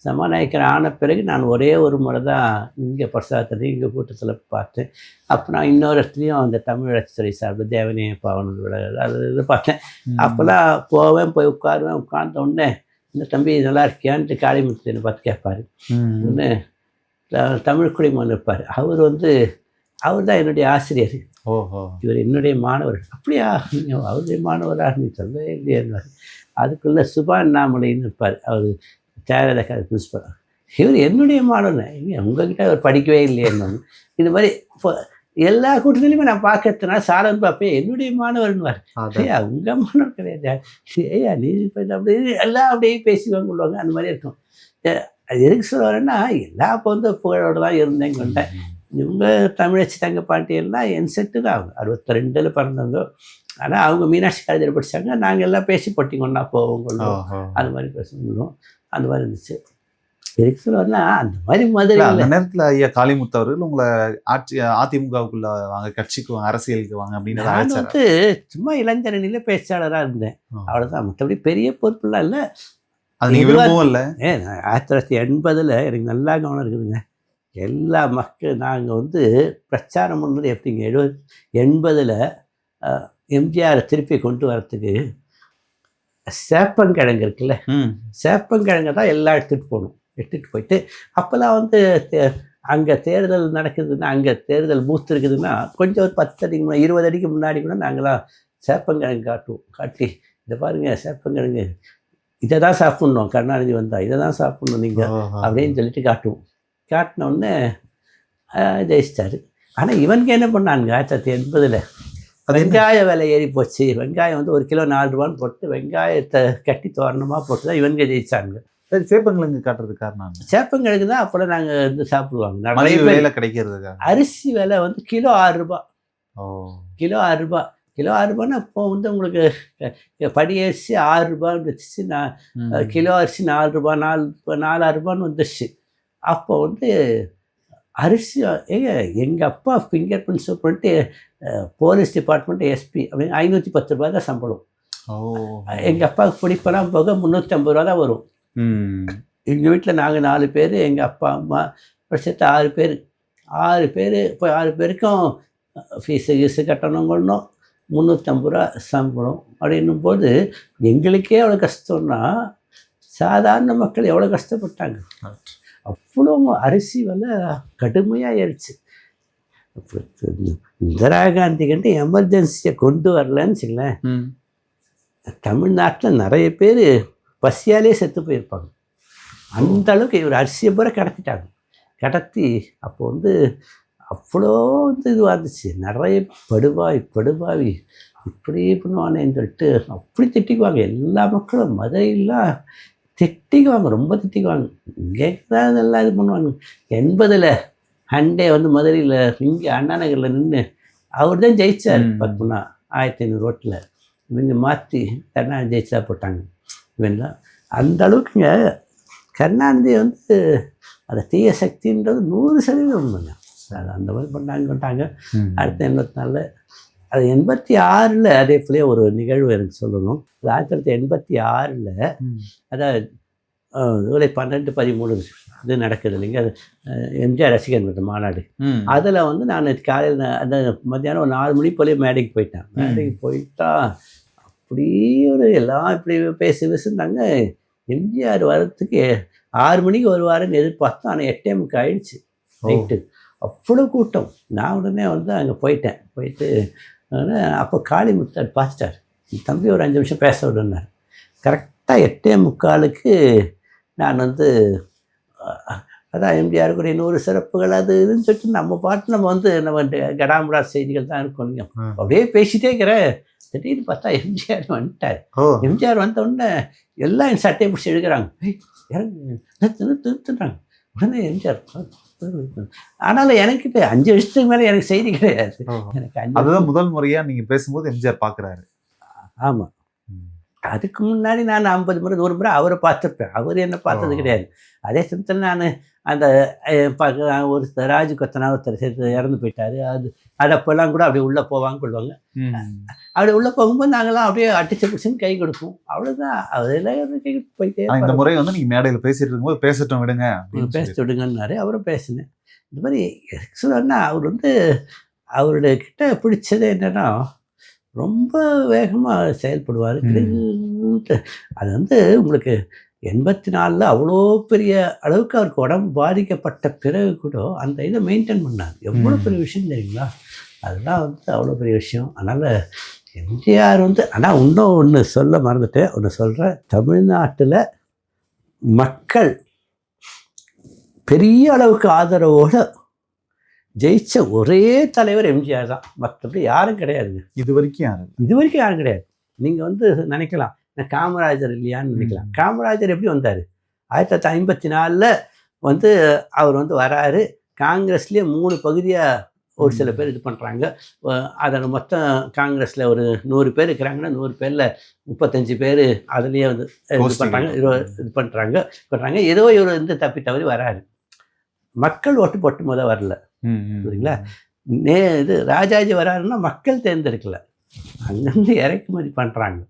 சபாநாயகர் ஆன பிறகு நான் ஒரே ஒரு முறை தான் இங்கே பர்சவாக்கத்தையும் இங்கே கூட்டத்தில் பார்த்தேன். அப்புறம் நான் இன்னொரு இடத்துலையும் அந்த தமிழ் வளர்ச்சித்துறை சார்பு தேவனைய பாவனூர் விழா அது பார்த்தேன். அப்போல்லாம் போவேன், போய் உட்காருவேன். உட்கார்ந்த உடனே இந்த தம்பி நல்லா இருக்கியான்ட்டு காளிமுத்து பார்த்து கேட்பார். ஒன்று தமிழ் குடிமகன் இருப்பார். அவர் அவர் தான் என்னுடைய ஆசிரியர். இவர் என்னுடைய மாணவர். அப்படியா, நீங்கள் அவருடைய மாணவராக நீ சொல்லவே இல்லையார். அதுக்குள்ளே சுபாண்ணாமலைன்னு இருப்பார். அவர் தேரத பிரின்ஸ்பல். இவர் என்னுடைய மாணவர். உங்ககிட்ட அவர் படிக்கவே இல்லையேன்னு. இது மாதிரி இப்போ எல்லா கூட்டத்திலையுமே நான் பார்க்கறதுனால சாரன் பார்ப்பேன், என்னுடைய மாணவர்னுவார். ஐயா உங்கள் மாணவர் கிடையாது, ஐயா நீ அப்படி எல்லாம் அப்படியே பேசிவாங்க கொள்வாங்க. அந்த மாதிரி இருக்கும். அது எதுக்கு சொல்ல வரேன்னா, எல்லா அப்போ புகழோடு தான் இருந்தேன் கொண்டேன். இவங்க தமிழச்சி தங்க பாட்டியெல்லாம் என் செட்டு தான். அவங்க 62 பிறந்தவங்க. ஆனால் அவங்க மீனாட்சி காலேஜில் படித்தாங்க. நாங்கள் எல்லாம் பேசி போட்டி கொண்டா போவோம் கொள்வோம். அந்த மாதிரி பேசுவோம். அந்த மாதிரி இருந்துச்சு. எதுக்கு சொல்லுவாருன்னா, அந்த மாதிரி மதுரை அந்த நேரத்தில் ஐயா காளிமுத்து அவர்கள் உங்களை அதிமுகவுக்குள்ள வாங்க, கட்சிக்கு வாங்க, அரசியலுக்கு வாங்க அப்படின்னு நான் சும்மா இளைஞரணியில் பேச்சாளராக இருந்தேன். அவ்வளோதான். மற்றபடி பெரிய பொறுப்புலாம் இல்லை. அது நீங்க விரும்பவும் இல்லை. 1980 எனக்கு நல்லா கவனம் இருக்குதுங்க. எல்லா மக்கள் நாங்கள் வந்து பிரச்சாரம் பண்ணது எப்படிங்க, 80 எம்ஜிஆரை திருப்பி கொண்டு வரத்துக்கு சேப்பங்கிழங்கு இருக்குல்ல, சேப்பங்கிழங்கை தான் எல்லாம் எடுத்துகிட்டு போயிட்டு அப்போல்லாம் வந்து அங்கே தேர்தல் நடக்குதுன்னா, அங்கே தேர்தல் பூத் இருக்குதுன்னா கொஞ்சம் ஒரு 10 அடிக்கு முன்னாடி 20 அடிக்கு முன்னாடி கூட நாங்களாம் சேப்பங்கிழங்கு காட்டி இதை பாருங்கள் சேப்பங்கிழங்கு, இதை தான் சாப்பிட்ணும், கருணாநிதி வந்தால் இதை தான் சாப்பிட்ணும் நீங்கள் அப்படின்னு சொல்லிட்டு காட்டினோடனே ஜெயிச்சிட்டாரு. ஆனால் இவனுக்கு என்ன பண்ணானுங்க 1980 வெங்காய விலை ஏறி போச்சு. வெங்காயம் வந்து 1 கிலோ 4 ரூபான்னு போட்டு வெங்காயத்தை கட்டி தோரணமாக போட்டு தான் இவனுங்க ஜெயிச்சாங்க. சரி, சேப்பங்கிழங்கு காட்டுறது காரணம் சேப்பங்கிழங்கு தான் அப்போல்லாம் நாங்கள் வந்து சாப்பிடுவாங்க. நிறைய விலையில கிடைக்கிறதுக்கா. அரிசி விலை வந்து கிலோ 6 ரூபா. கிலோ 6 ரூபா. கிலோ 6 ரூபான்னா இப்போ வந்து உங்களுக்கு படி அரிசி 6 ரூபான்னு வச்சுச்சு. கிலோ அரிசி 4 ரூபா 4 ரூபான்னு வந்துடுச்சு. அப்போ வந்து அரிசி எங்கள் அப்பா ஃபிங்கர் பிரிண்ட்ஸ் பண்ணிட்டு போலீஸ் டிபார்ட்மெண்ட் எஸ்பி அப்படின்னு 510 ரூபா தான் சம்பளம். எங்கள் அப்பாவுக்கு பிடிப்பெல்லாம் போக 350 ரூபா தான் வரும். எங்கள் வீட்டில் நாங்கள் 4 பேர், எங்கள் அப்பா அம்மா சேர்த்து 6 பேர். 6 பேர் இப்போ 6 பேருக்கும் ஃபீஸு கட்டணம் கொள்ளணும், 350 ரூபா சம்பளம். அப்படின்னும் போது எங்களுக்கே எவ்வளோ கஷ்டம்னா சாதாரண மக்கள் எவ்வளோ கஷ்டப்பட்டாங்க. அவ்வளோ அரிசி விலை கடுமையாக ஆயிடுச்சு. இந்திரா காந்தி கண்டு எமர்ஜென்சியை கொண்டு வரலன்னு வச்சுங்களேன், தமிழ்நாட்டில் நிறைய பேர் பசியாலே செத்து போயிருப்பாங்க. அந்த அளவுக்கு இவர் அரிசியை பூரா கடத்திட்டாங்க. கடத்தி அப்போ வந்து அவ்வளோ வந்து இதுவாக இருந்துச்சு. நிறைய படுபாவி இப்படி பண்ணுவானேன்னு சொல்லிட்டு அப்படி திட்டிக்குவாங்க. எல்லா மக்களும் மதுரையெல்லாம் திட்டிக்குவாங்க, ரொம்ப திட்டிக்குவாங்க. இங்கே தான் இதெல்லாம் இது பண்ணுவாங்க. 80 ஹண்டே வந்து மதுரையில் இங்கே அண்ணா நகரில் நின்று அவர் தான் ஜெயிச்சார். பார்த்தினா 1500 ஓட்டில் இவங்க மாற்றி கருணாநிதி ஜெயிச்சா போட்டாங்க. இவன்லாம் அந்த அளவுக்குங்க கருணாநிதி வந்து அந்த தீய சக்தின்றது 100% உண்மைங்க. அது அந்த மாதிரி பண்ணாங்க. அடுத்த 84 அது 86 அதே போலே ஒரு நிகழ்வு எனக்கு சொல்லணும். அது 1986 அதாவது ஜூலை 12, 13 அது நடக்குது இல்லைங்க. அது எம்ஜிஆர் ரசிகர்கள் மாநாடு. அதில் வந்து நான் காலையில் அந்த மத்தியானம் ஒரு 4 மணி போலே மேடைக்கு போயிட்டேன். மேடைக்கு போயிட்டா அப்படி ஒரு எல்லாம் இப்படி பேசினாங்க. எம்ஜிஆர் வர்றதுக்கு 6 மணிக்கு வருவாருன்னு எதிர்பார்த்தோம். ஆனால் 8:30 ஆயிடுச்சு நைட்டு. அவ்வளோ கூட்டம். நான் உடனே வந்து அங்கே போயிட்டு அப்போ காளிமுத்தார் பார்த்துட்டார். தம்பி ஒரு 5 நிமிஷம் பேச விடுனார். கரெக்டாக 8:45 நான் வந்து அதான் எம்ஜிஆருக்குரிய 100 சிறப்புகள் அது இதுன்னு சொல்லிட்டு நம்ம பாட்டு நம்ம வந்து நம்ம கடாமுடா செய்திகள் தான் இருக்கும். நீங்கள் அப்படியே பேசிட்டே இருக்கிறேன். திடீர்னு பார்த்தா எம்ஜிஆர் வந்துட்டார். எம்ஜிஆர் வந்த உடனே எல்லாம் என் சட்டையை பிடிச்சி எடுக்கிறாங்க. நிறுத்துறாங்க. உடனே எம்ஜிஆர் ஆனாலும் எனக்கு இப்போ 5 வருஷத்துக்கு மேலே எனக்கு செய்தி கிடையாது. எனக்கு அதுதான் முதல் முறையாக நீங்கள் பேசும்போது எம்ஜிஆர் பார்க்குறாரு. ஆமாம். அதுக்கு முன்னாடி நான் 50 முறை 100 முறை அவரை பார்த்துருப்பேன். அவர் என்ன பார்த்தது கிடையாது. அதே சமயத்தில் நான் அந்த ஒரு ராஜு கொத்தனா ஒருத்தர் சேர்த்து இறந்து போயிட்டாரு. அது அப்போல்லாம் கூட அப்படியே உள்ளே கொள்வாங்க. அப்படி உள்ளே போகும்போது நாங்களாம் அப்படியே அடிச்சு பிடிச்சுன்னு கை கொடுப்போம். அவ்வளோதான். அதெல்லாம் கை போயிட்டே. இந்த முறை வந்து நீங்கள் மேடையில் பேசிட்டு இருக்கும்போது பேசட்டும் விடுங்க, பேசிட்டு விடுங்கன்னாரு. அவரும் பேசினேன். இந்த மாதிரி சொன்னா அவர் வந்து அவருடைய கிட்ட பிடிச்சது என்னன்னா ரொம்ப வேகமாக செயல்படுவார். அது வந்து உங்களுக்கு 84 அவ்வளோ பெரிய அளவுக்கு அவருக்கு உடம்பு பாதிக்கப்பட்ட பிறகு கூட அந்த இதை மெயின்டைன் பண்ணார். எவ்வளோ பெரிய விஷயம் தெரியுங்களா? அதெல்லாம் வந்து அவ்வளோ பெரிய விஷயம். அதனால் எம்ஜிஆர் வந்து ஆனால் இன்னும் ஒன்று சொல்ல மறந்துட்டேன். ஒன்று சொல்கிறேன். தமிழ்நாட்டில் மக்கள் பெரிய அளவுக்கு ஆதரவோடு ஜெயிச்ச ஒரே தலைவர் எம்ஜிஆர் தான். மற்றபடி யாரும் கிடையாதுங்க. இது வரைக்கும் யாரும் கிடையாது. நீங்கள் வந்து நினைக்கலாம் காமராஜர் இல்லையான்னு நினைக்கலாம். காமராஜர் எப்படி வந்தார்? 1954 வந்து அவர் வந்து வராரு. காங்கிரஸ்லேயே 3 பகுதியாக ஒரு சில பேர் இது பண்ணுறாங்க. அதில் மொத்தம் காங்கிரஸில் ஒரு 100 பேர் இருக்கிறாங்கன்னா 100 பேரில் 35 பேர் அதுலேயே வந்து இது பண்ணுறாங்க. ஏதோ இவர் வந்து தப்பி தவறி வராரு. மக்கள் ஓட்டு போட்டு வரல. சரிங்களா? இது ராஜாஜி வராருன்னா மக்கள் தேர்ந்தெடுக்கல, அங்கேருந்து இறக்குமதி பண்ணுறாங்க.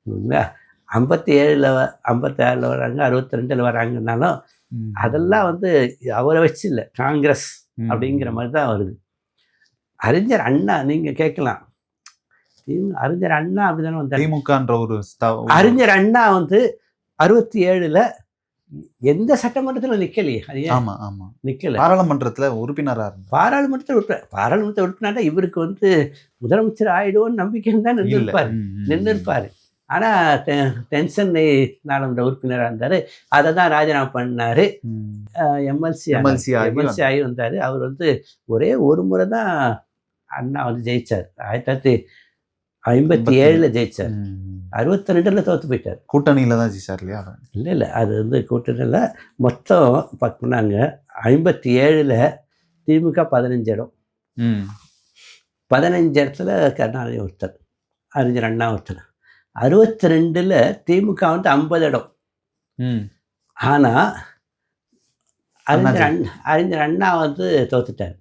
சரிங்களா? 57 56 வராங்க, 62 வராங்கன்னாலும் அதெல்லாம் வந்து அவரை வச்சு இல்லை, காங்கிரஸ் அப்படிங்கிற மாதிரி தான் வருது. அறிஞர் அண்ணா நீங்கள் கேட்கலாம், அறிஞர் அண்ணா அப்படிதானே வந்தார். திமுகன்ற ஒரு அறிஞர் அண்ணா வந்து 67ல் எந்த சட்டமன்றத்தில் நிற்கலையே. அது ஆமா ஆமா நிற்கல. பாராளுமன்றத்துல உறுப்பினராக இருந்தார். பாராளுமன்ற உறுப்பினர்னா இவருக்கு வந்து முதலமைச்சர் ஆயிடுவோன்னு நம்பிக்கைன்னு தான் நின்றுருப்பார். ஆனால் டென்ஷன் நாடாளுமன்ற உறுப்பினராக இருந்தார். அதை தான் ராஜினாமா பண்ணார். எம்எல்சி ஆகி வந்தார். அவர் வந்து ஒரே ஒரு முறை தான் அண்ணா வந்து ஜெயிச்சார். 1957 ஜெயிச்சார். 62 தோற்று போயிட்டார். கூட்டணியில தான் ஜெயிச்சார் இல்லையா? இல்லை அது வந்து கூட்டணியில் மொத்தம் பார்க்கணுன்னாங்க 57ல் திமுக 15 இடம், 15 இடத்துல கருணாநிதி ஒருத்தர், அறிஞர் அண்ணா ஒருத்தர். 62ல் திமுக வந்து 50 இடம். ஆனால் அறிஞர் அண்ணா வந்து தோத்துட்டார்.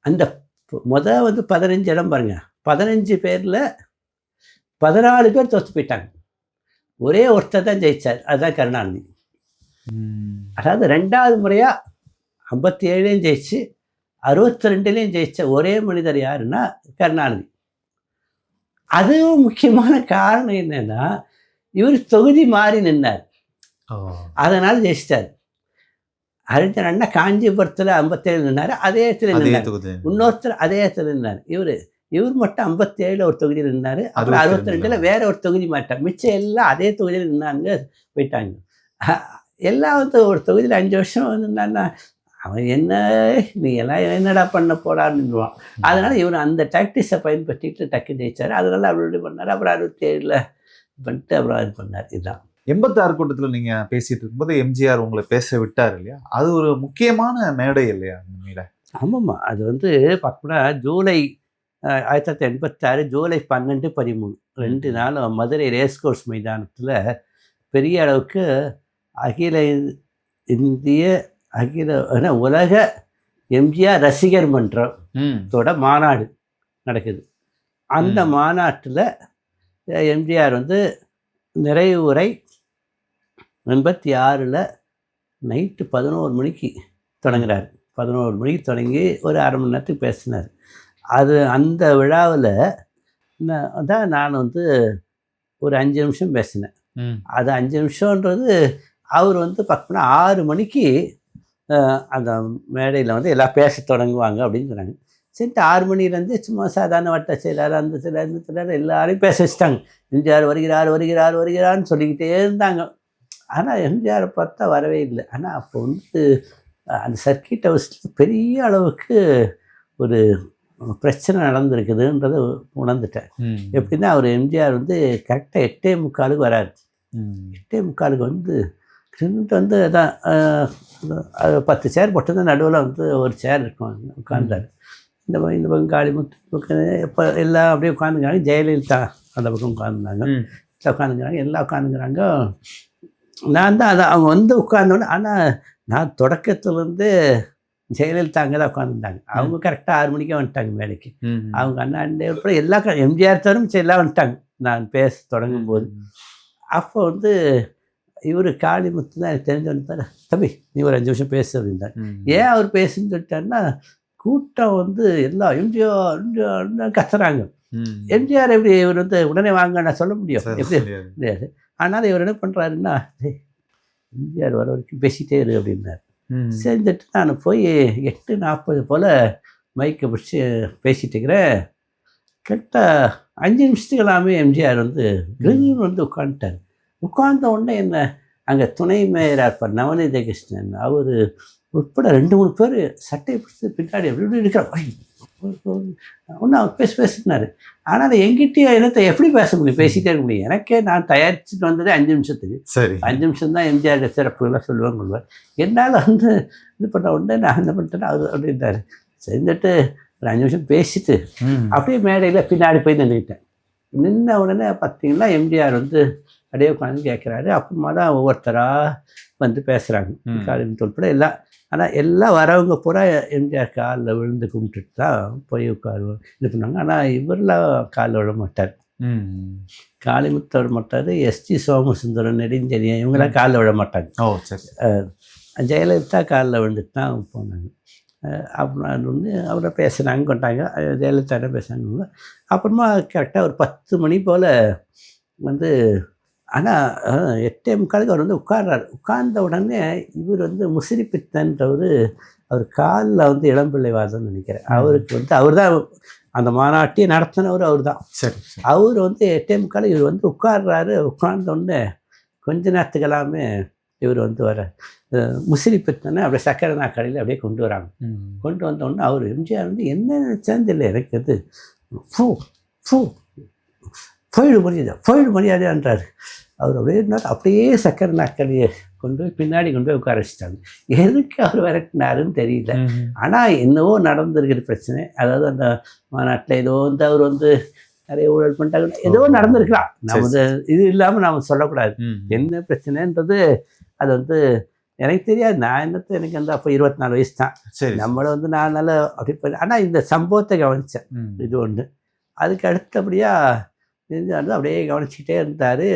அந்த வந்து 15 இடம் பாருங்க, 15 பேரில் 14 பேர் தோற்று போயிட்டாங்க. ஒரே ஒருத்தர் தான் ஜெயிச்சார், அதுதான் கருணாநிதி. அதாவது 2வது முறையாக 57லையும் ஜெயிச்சு 62லையும் ஜெயிச்ச ஒரே மனிதர் யாருன்னா கருணாநிதி. அதுவும் முக்கியமான காரணம் என்னன்னா, இவர் தொகுதி மாறி நின்னார், அதனால ஜெயிச்சிட்டார். அறிஞர் அண்ணா காஞ்சிபுரத்தில் 57 நின்னார், அதே இடத்துல நின்னார். இன்னொருத்தர் அதே இடத்துல நின்னார். இவர் மட்டும் 57ல் ஒரு தொகுதியில் நின்னார். அப்புறம் 62ல் வேற ஒரு தொகுதி மாட்டார். மிச்சம் எல்லாம் அதே தொகுதியில் நின்னாங்க, போயிட்டாங்க. எல்லாம் வந்து ஒரு தொகுதியில் 5 வருஷம் நின்னான்னா அவன் என்ன நீ எல்லாம் என்னடா பண்ண போடான்னுவான். அதனால் இவர் அந்த டாக்டிக்ஸை பயன்படுத்திட்டு டக்கு ஜெயிச்சார். அதனால அப்படி பண்ணார். அப்புறம் 67ல் பண்ணிட்டு அப்புறம் இது பண்ணார். இதுதான் 86 கூட்டத்தில் நீங்கள் பேசிட்டு இருக்கும்போது எம்ஜிஆர் உங்களை பேச விட்டார் இல்லையா? அது ஒரு முக்கியமான மேடை இல்லையா? அந்த மேடை. ஆமாம்மா, அது வந்து பார்க்கணும்னா ஜூலை 1986 ஜூலை 12, 13 2 நாளும் மதுரை ரேஸ்கோர்ஸ் மைதானத்தில் பெரிய அளவுக்கு அகில இந்திய உலக எம்ஜிஆர் ரசிகர் மன்றத்தோட மாநாடு நடக்குது. அந்த மாநாட்டில் எம்ஜிஆர் வந்து நிறைவு உரை 86ல் நைட்டு 11 மணிக்கு தொடங்குறாரு. 11 மணிக்கு தொடங்கி ஒரு அரை மணி நேரத்துக்கு பேசினார். அந்த விழாவில் தான் நான் வந்து ஒரு 5 நிமிஷம் பேசினேன். அது 5 நிமிஷன்றது அவர் வந்து பார்க்கணும்னா 6 மணிக்கு அந்த மேடையில் வந்து எல்லாம் பேச தொடங்குவாங்க அப்படின்னு சொன்னாங்க. சரிட்டு 6 மணிலேருந்து சும்மா சாதாரண வட்ட செயலாளர் அந்த செயலாளர் இந்த செயலாளர் எல்லாரையும் பேச வச்சுட்டாங்க. எம்ஜிஆர் வருகிறார்னு சொல்லிக்கிட்டே இருந்தாங்க. ஆனால் எம்ஜிஆரை பார்த்தா வரவே இல்லை. ஆனால் அப்போ வந்து அந்த சர்க்கிட் ஹவுஸில் பெரிய அளவுக்கு ஒரு பிரச்சனை நடந்திருக்குதுன்றதை உணர்ந்துட்டேன். எப்படின்னா அவர் எம்ஜிஆர் வந்து கரெக்டாக 8:45 வராரு. 8:45 வந்து வந்து அதான் 10 சேர் போட்டு நடுவில் வந்து ஒரு சேர் இருக்கும், உட்கார்ந்தார். இந்த பக்கம் காளிமுத்து பக்கம் இப்போ எல்லாம் அப்படியே உட்காந்துக்கிறாங்க. ஜெயலலிதா அந்த பக்கம் உட்காந்துருந்தாங்க, உட்காந்துக்கிறாங்க, எல்லாம் உட்காந்துக்கிறாங்க. நான் தான் அதை அவங்க வந்து உட்கார்ந்தோன்னே, ஆனால் நான் தொடக்கத்துலேருந்து ஜெயலலிதா அங்கே தான் உட்காந்துருந்தாங்க. அவங்க கரெக்டாக 6 மணிக்கே வந்துட்டாங்க மேடைக்கு. அவங்க அண்ணாண்டே உட்பட எல்லா எம்ஜிஆர் தரும் எல்லாம் வந்துட்டாங்க நான் பேச தொடங்கும் போது. அப்போ வந்து இவர் காளிமுத்து தான் எனக்கு தெரிஞ்சு வந்துட்டார். தம்பி நீ ஒரு 5 நிமிஷம் பேசு அப்படின்ட்டார். ஏன் அவர் பேசுன்னு சொல்லிட்டாருன்னா, கூட்டம் வந்து எல்லாம் எம்ஜிஆர் கத்துறாங்க. எம்ஜிஆர் எப்படி இவர் வந்து உடனே வாங்க நான் சொல்ல முடியும், எப்படி முடியாது. ஆனால் இவர் என்ன பண்ணுறாருன்னா, எம்ஜிஆர் வர வரைக்கும் பேசிகிட்டே இரு அப்படின்னார். செஞ்சுட்டு நான் போய் 8:40 போல் மைக்கை பிடிச்சி பேசிகிட்டு இருக்கிறேன். கரெக்டாக 5 நிமிஷத்துக்கு எல்லாமே எம்ஜிஆர் வந்து வந்து உட்காந்துட்டார். உட்கார்ந்த உடனே என்ன அங்கே துணை மேயராக இருப்பார் நவநீத கிருஷ்ணன், அவர் உட்பட 2-3 பேர் சட்டையை பிடிச்சி பின்னாடி எப்படி இப்படி இருக்கிறார். ஒன்று அவர் பேசினார். ஆனால் எங்கிட்டயும் என்னத்தை எப்படி பேச முடியும், பேசிகிட்டே இருக்க முடியும். எனக்கே நான் தயாரிச்சுட்டு வந்ததே 5 நிமிஷத்துக்கு. சரி, 5 நிமிஷம் தான் எம்ஜிஆர் சிறப்புகளாக சொல்லுவாங்க கொள்வார். என்னால் வந்து இது பண்ண உடனே நான் என்ன பண்ணிட்டேன்னா அது அப்படின்ட்டார். செஞ்சுட்டு ஒரு 5 நிமிஷம் பேசிட்டு அப்படியே மேடையில் பின்னாடி போய் நின்றுக்கிட்டேன். நின்ன உடனே பார்த்தீங்கன்னா எம்ஜிஆர் வந்து அப்படியே உட்காந்து கேட்குறாரு. அப்புறமா தான் ஒவ்வொருத்தராக வந்து பேசுகிறாங்க, காலையில் உட்பட எல்லாம். ஆனால் எல்லாம் வரவங்க பூரா எம்ஜிஆர் காலில் விழுந்து கும்பிட்டுட்டு தான் போய் உட்காருவோம் இது பண்ணாங்க. ஆனால் இவரெலாம் காலில் விழ மாட்டார். காளிமுத்து விட மாட்டார், எஸ்டி சோமசுந்தரம், நெடுஞ்செழியன் இவங்களாம் காலில் விழ மாட்டாங்க. ஓ சரி. ஜெயலலிதா காலில் விழுந்துட்டு தான் போனாங்க. அப்புறம் ஒன்று அவரை பேசுனாங்க கொண்டாங்க, ஜெயலலிதா பேசுனாங்க. அப்புறமா கரெக்டாக ஒரு 10 மணி போல் வந்து, ஆனால் 8:45 அவர் வந்து உட்கார்றாரு. உட்கார்ந்த உடனே இவர் வந்து முசிறி பித்தன்றவர், அவர் காலில் வந்து இளம்பிள்ளைவாதம்னு நினைக்கிறேன். அவருக்கு வந்து அவர் தான் அந்த மாநாட்டையே நடத்தினவர் அவர் தான். சரி. அவர் வந்து 8:45 இவர் வந்து உட்கார்றாரு. உட்கார்ந்தோடனே கொஞ்ச நேரத்துக்கெல்லாமே இவர் வந்து வர முசிறி பித்தனை அப்படியே சக்கரை நாற்காலியில் அப்படியே கொண்டு வராங்க. கொண்டு வந்தோடனே அவர் எம்ஜிஆர் வந்து என்ன நினச்சான்னு தெரியல எனக்கு, அது ஃபூ ஃபூ போயிடு மரியாதைன்றார். அவர் அப்படியே இருந்தார். அப்படியே சக்கரை நாற்காலியை கொண்டு போய் பின்னாடி கொண்டு போய் உட்கார வச்சுட்டாங்க. எதுக்கு அவர் விரட்டினாருன்னு தெரியல. ஆனால் என்னவோ நடந்திருக்கிற பிரச்சனை. அதாவது அந்த மாநாட்டில் ஏதோ வந்து அவர் வந்து நிறைய ஊழல் பண்ணிட்டாங்க, ஏதோ நடந்திருக்கலாம். நம்ம இது இல்லாமல் நாம் சொல்லக்கூடாது. என்ன பிரச்சனைன்றது அது வந்து எனக்கு தெரியாது. நான் என்னத்தை, எனக்கு வந்து அப்போ 24 வயசு தான். சரி. நம்மளை வந்து நான் நல்லா அப்படி, ஆனால் இந்த சம்பவத்தை கவனித்தேன். இது ஒன்று. அதுக்கு அடுத்தபடியாக அப்படியே கவனிச்சுக்கிட்டே இருந்தார்.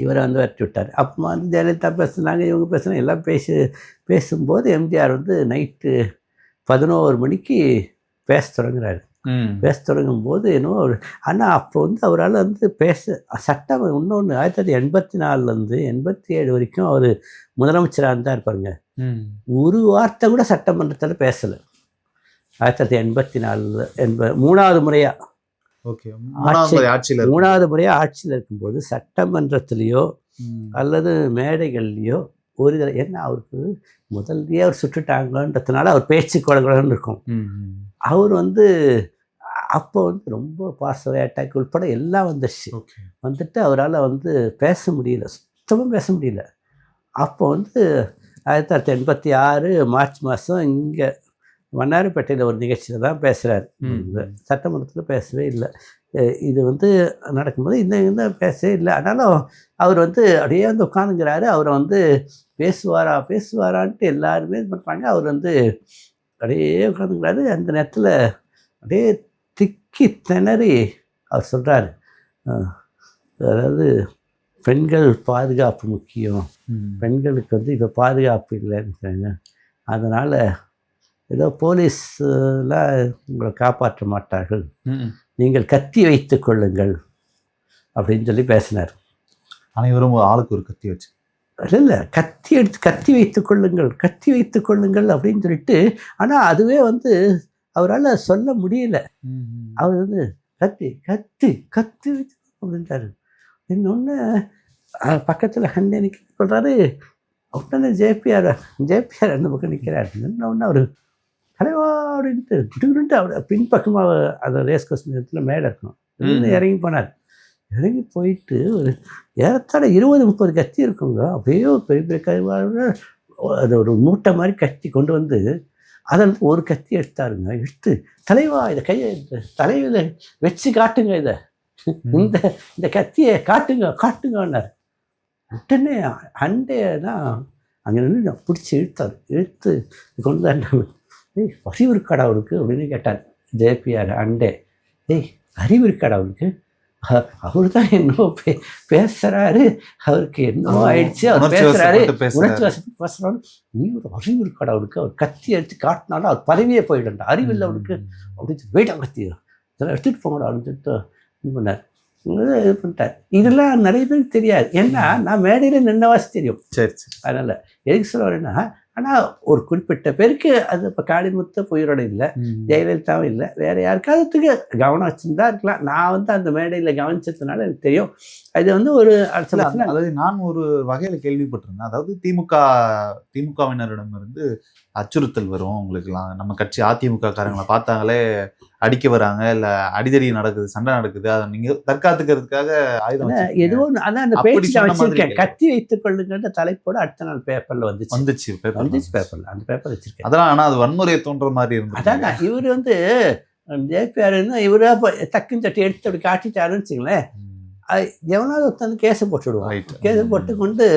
இவரை வந்து விரட்டி விட்டார். அப்புறமா வந்து ஜெயலலிதா பேசுனாங்க, இவங்க பேசுனாங்க, எல்லாம் பேசும்போது எம்ஜிஆர் வந்து நைட்டு 11 மணிக்கு பேச தொடங்குறாரு. பேச தொடங்கும் போது என்னவோ, ஆனால் அப்போ வந்து அவரால் வந்து சட்டம் இன்னொன்று 1984 87 வரைக்கும் அவர் முதலமைச்சராக இருந்தால் இருப்பாருங்க. ஒரு வார்த்தை கூட சட்டமன்றத்தில் பேசலை. 1984 3வது முறையாக மூணாவது முறையாக ஆட்சியில் இருக்கும்போது சட்டமன்றத்திலேயோ அல்லது மேடைகள்லையோ ஒரு என்ன, அவருக்கு முதல்லயே அவர் சுட்டுட்டாங்கன்றதுனால அவர் பேச்சு குழகுலன்னு இருக்கும். அவர் வந்து அப்போ வந்து ரொம்ப பாச அட்டாக் உட்பட எல்லாம் வந்துடுச்சு. வந்துட்டு அவரால் வந்து பேச முடியல, சுத்தமாக பேச முடியல. அப்போ வந்து 1986 மார்ச் மாதம் இங்கே வண்ணாரப்பேட்டையில் ஒரு நிகழ்ச்சியில் தான் பேசுகிறார். சட்டமன்றத்தில் பேசவே இல்லை. இது வந்து நடக்கும்போது இந்த பேசவே இல்லை. ஆனாலும் அவர் வந்து அப்படியே வந்து உட்காந்துங்கிறாரு. அவரை வந்து பேசுவாரான்ட்டு எல்லாருமே இது பண்ணுறாங்க. அவர் வந்து அப்படியே உட்காந்துங்கிறாரு. அந்த நேரத்தில் அப்படியே திக்கி திணறி அவர் சொல்கிறார், அதாவது பெண்கள் பாதுகாப்பு முக்கியம், பெண்களுக்கு வந்து இப்போ பாதுகாப்பு இல்லைன்னு, அதனால் ஏதோ போலீஸ்லாம் உங்களை காப்பாற்ற மாட்டார்கள், நீங்கள் கத்தி வைத்து கொள்ளுங்கள் அப்படின்னு சொல்லி பேசினார். அனைவரும் ஆளுக்கு ஒரு கத்தி வச்சு, இல்லை கத்தி எடுத்து கத்தி வைத்து கொள்ளுங்கள் அப்படின்னு சொல்லிட்டு, ஆனால் அதுவே வந்து அவரால் சொல்ல முடியல. அவர் வந்து கத்தி வச்சு அப்படின்ட்டாரு. இன்னொன்று பக்கத்தில் ஹண்டே சொல்கிறாரு. உடனே ஜேபிஆர் அந்த பக்கம் நிற்கிறார். இன்னொன்று அவர் தலைவா அப்படின்ட்டு அவர் பின்பக்கமாக அந்த ரேஸ் கோர்ஸ் நேரத்தில் மேலே இருக்கணும், இறங்கி போனார். இறங்கி போயிட்டு ஒரு ஏறத்தாழ 20-30 கத்தி இருக்குங்க. அப்படியே ஒரு பெரிய பெரிய அது ஒரு மூட்டை மாதிரி கத்தி கொண்டு வந்து அதில் ஒரு கத்தி எடுத்தாருங்க. எடுத்து தலைவா இதை கையை தலையில் வச்சு காட்டுங்க, இதை இந்த கத்தியை காட்டுங்கன்னார். உடனே அண்டையை தான் அங்கே நின்று பிடிச்சி இழுத்து கொண்டு தான், அறிவு இருக்காடா அவருக்கு அப்படின்னு கேட்டார் ஜேபிஆர். அண்டே அறிவு இருக்காடா அவருக்கு, அவரு தான் என்னவோ பேசுறாரு, அவருக்கு என்னவோ ஆயிடுச்சு, அவர் பேசுறாரு, உணர்ச்சி வசப்பட்டு பேசுறாரு. நீ ஒரு அறிவு இருக்காடா அவருக்கு, அவர் கத்தி எடுத்து காட்டினாலும் அவர் பதவியே போயிடண்டா, அறிவு இல்லை அவருக்கு அப்படின்னு வெயிட்டா கத்தி இதெல்லாம் எடுத்துகிட்டு போங்கடா அப்படின்னு சொல்லிட்டு இது பண்ணார். இது பண்ணிட்டார். இதெல்லாம் நிறைய பேருக்கு தெரியாது. ஏன்னா நான் மேடையில் நின்னவாசி தெரியும். சரி, அதனால் எதுக்கு சொல்ல வரேன்னா, ஆனால் ஒரு குறிப்பிட்ட பேருக்கு அது இப்போ காளிமுத்து உயிரோட இல்லை, ஜெயலலிதாவும் இல்லை, வேறு யாருக்காவதுக்கு கவனம் வச்சுருந்தா இருக்கலாம். நான் வந்து அந்த மேடையில் கவனிச்சதுனால எனக்கு தெரியும். அது வந்து ஒரு அதாவது நான் ஒரு வகையில் கேள்விப்பட்டிருந்தேன். அதாவது திமுகவினரிடமிருந்து அச்சுறுத்தல் வரும் உங்களுக்குலாம், நம்ம கட்சி அதிமுக காரங்களை பார்த்தாங்களே அடிக்க வராங்க, இல்லை அடிதடி நடக்குது, சண்டை நடக்குது, அதை நீங்கள் தற்காத்துக்கிறதுக்காக ஆயுதம் எதுவும் அதான் அந்த பேச்சு வச்சிருக்கேன். கத்தி வைத்துக் கொள்ளுங்கிற தலைப்போட அடுத்த நாள் பேப்பரில் வந்துச்சு பேப்பரில் அந்த பேப்பர் வச்சிருக்கேன். அதெல்லாம் ஆனால் அது வன்முறையை தோன்ற மாதிரி இருந்தது. அதான் இவர் வந்து ஜேபிஆர்னு இவரா டக்குன்னு சட்டி எடுத்து அப்படி காட்டிட்டாருன்னு வச்சுங்களேன், எவனாவது ஒருத்தந்து கேஸை போட்டுவிடுவாங்க. கேஸை போட்டு கொண்டு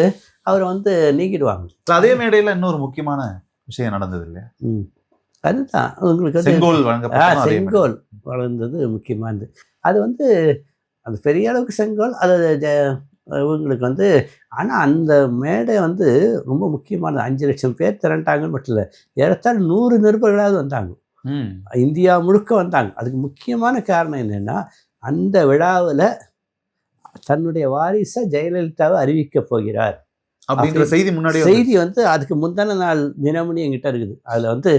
அவரை வந்து நீக்கிடுவாங்க. அதே மேடையில் இன்னொரு முக்கியமான விஷயம் நடந்தது இல்லையா? அதுதான் உங்களுக்கு செங்கோல் வழந்தது முக்கியமானது. அது வந்து அது பெரிய அளவுக்கு செங்கோல் அது இவங்களுக்கு வந்து. ஆனால் அந்த மேடை வந்து ரொம்ப முக்கியமானது. 5 லட்சம் பேர் திரண்டாங்கன்னு மட்டும் இல்லை, ஏறத்தாழ 100 நிருபர்களாவது வந்தாங்க. இந்தியா முழுக்க வந்தாங்க. அதுக்கு முக்கியமான காரணம் என்னென்னா, அந்த விழாவில் தன்னுடைய வாரிசை ஜெயலலிதாவை அறிவிக்கப் போகிறார் அப்படின்ற செய்தி முன்னாடி செய்தி வந்து அதுக்கு முந்தின நாள் தினமணி என்கிட்ட இருக்குது. அதில் வந்து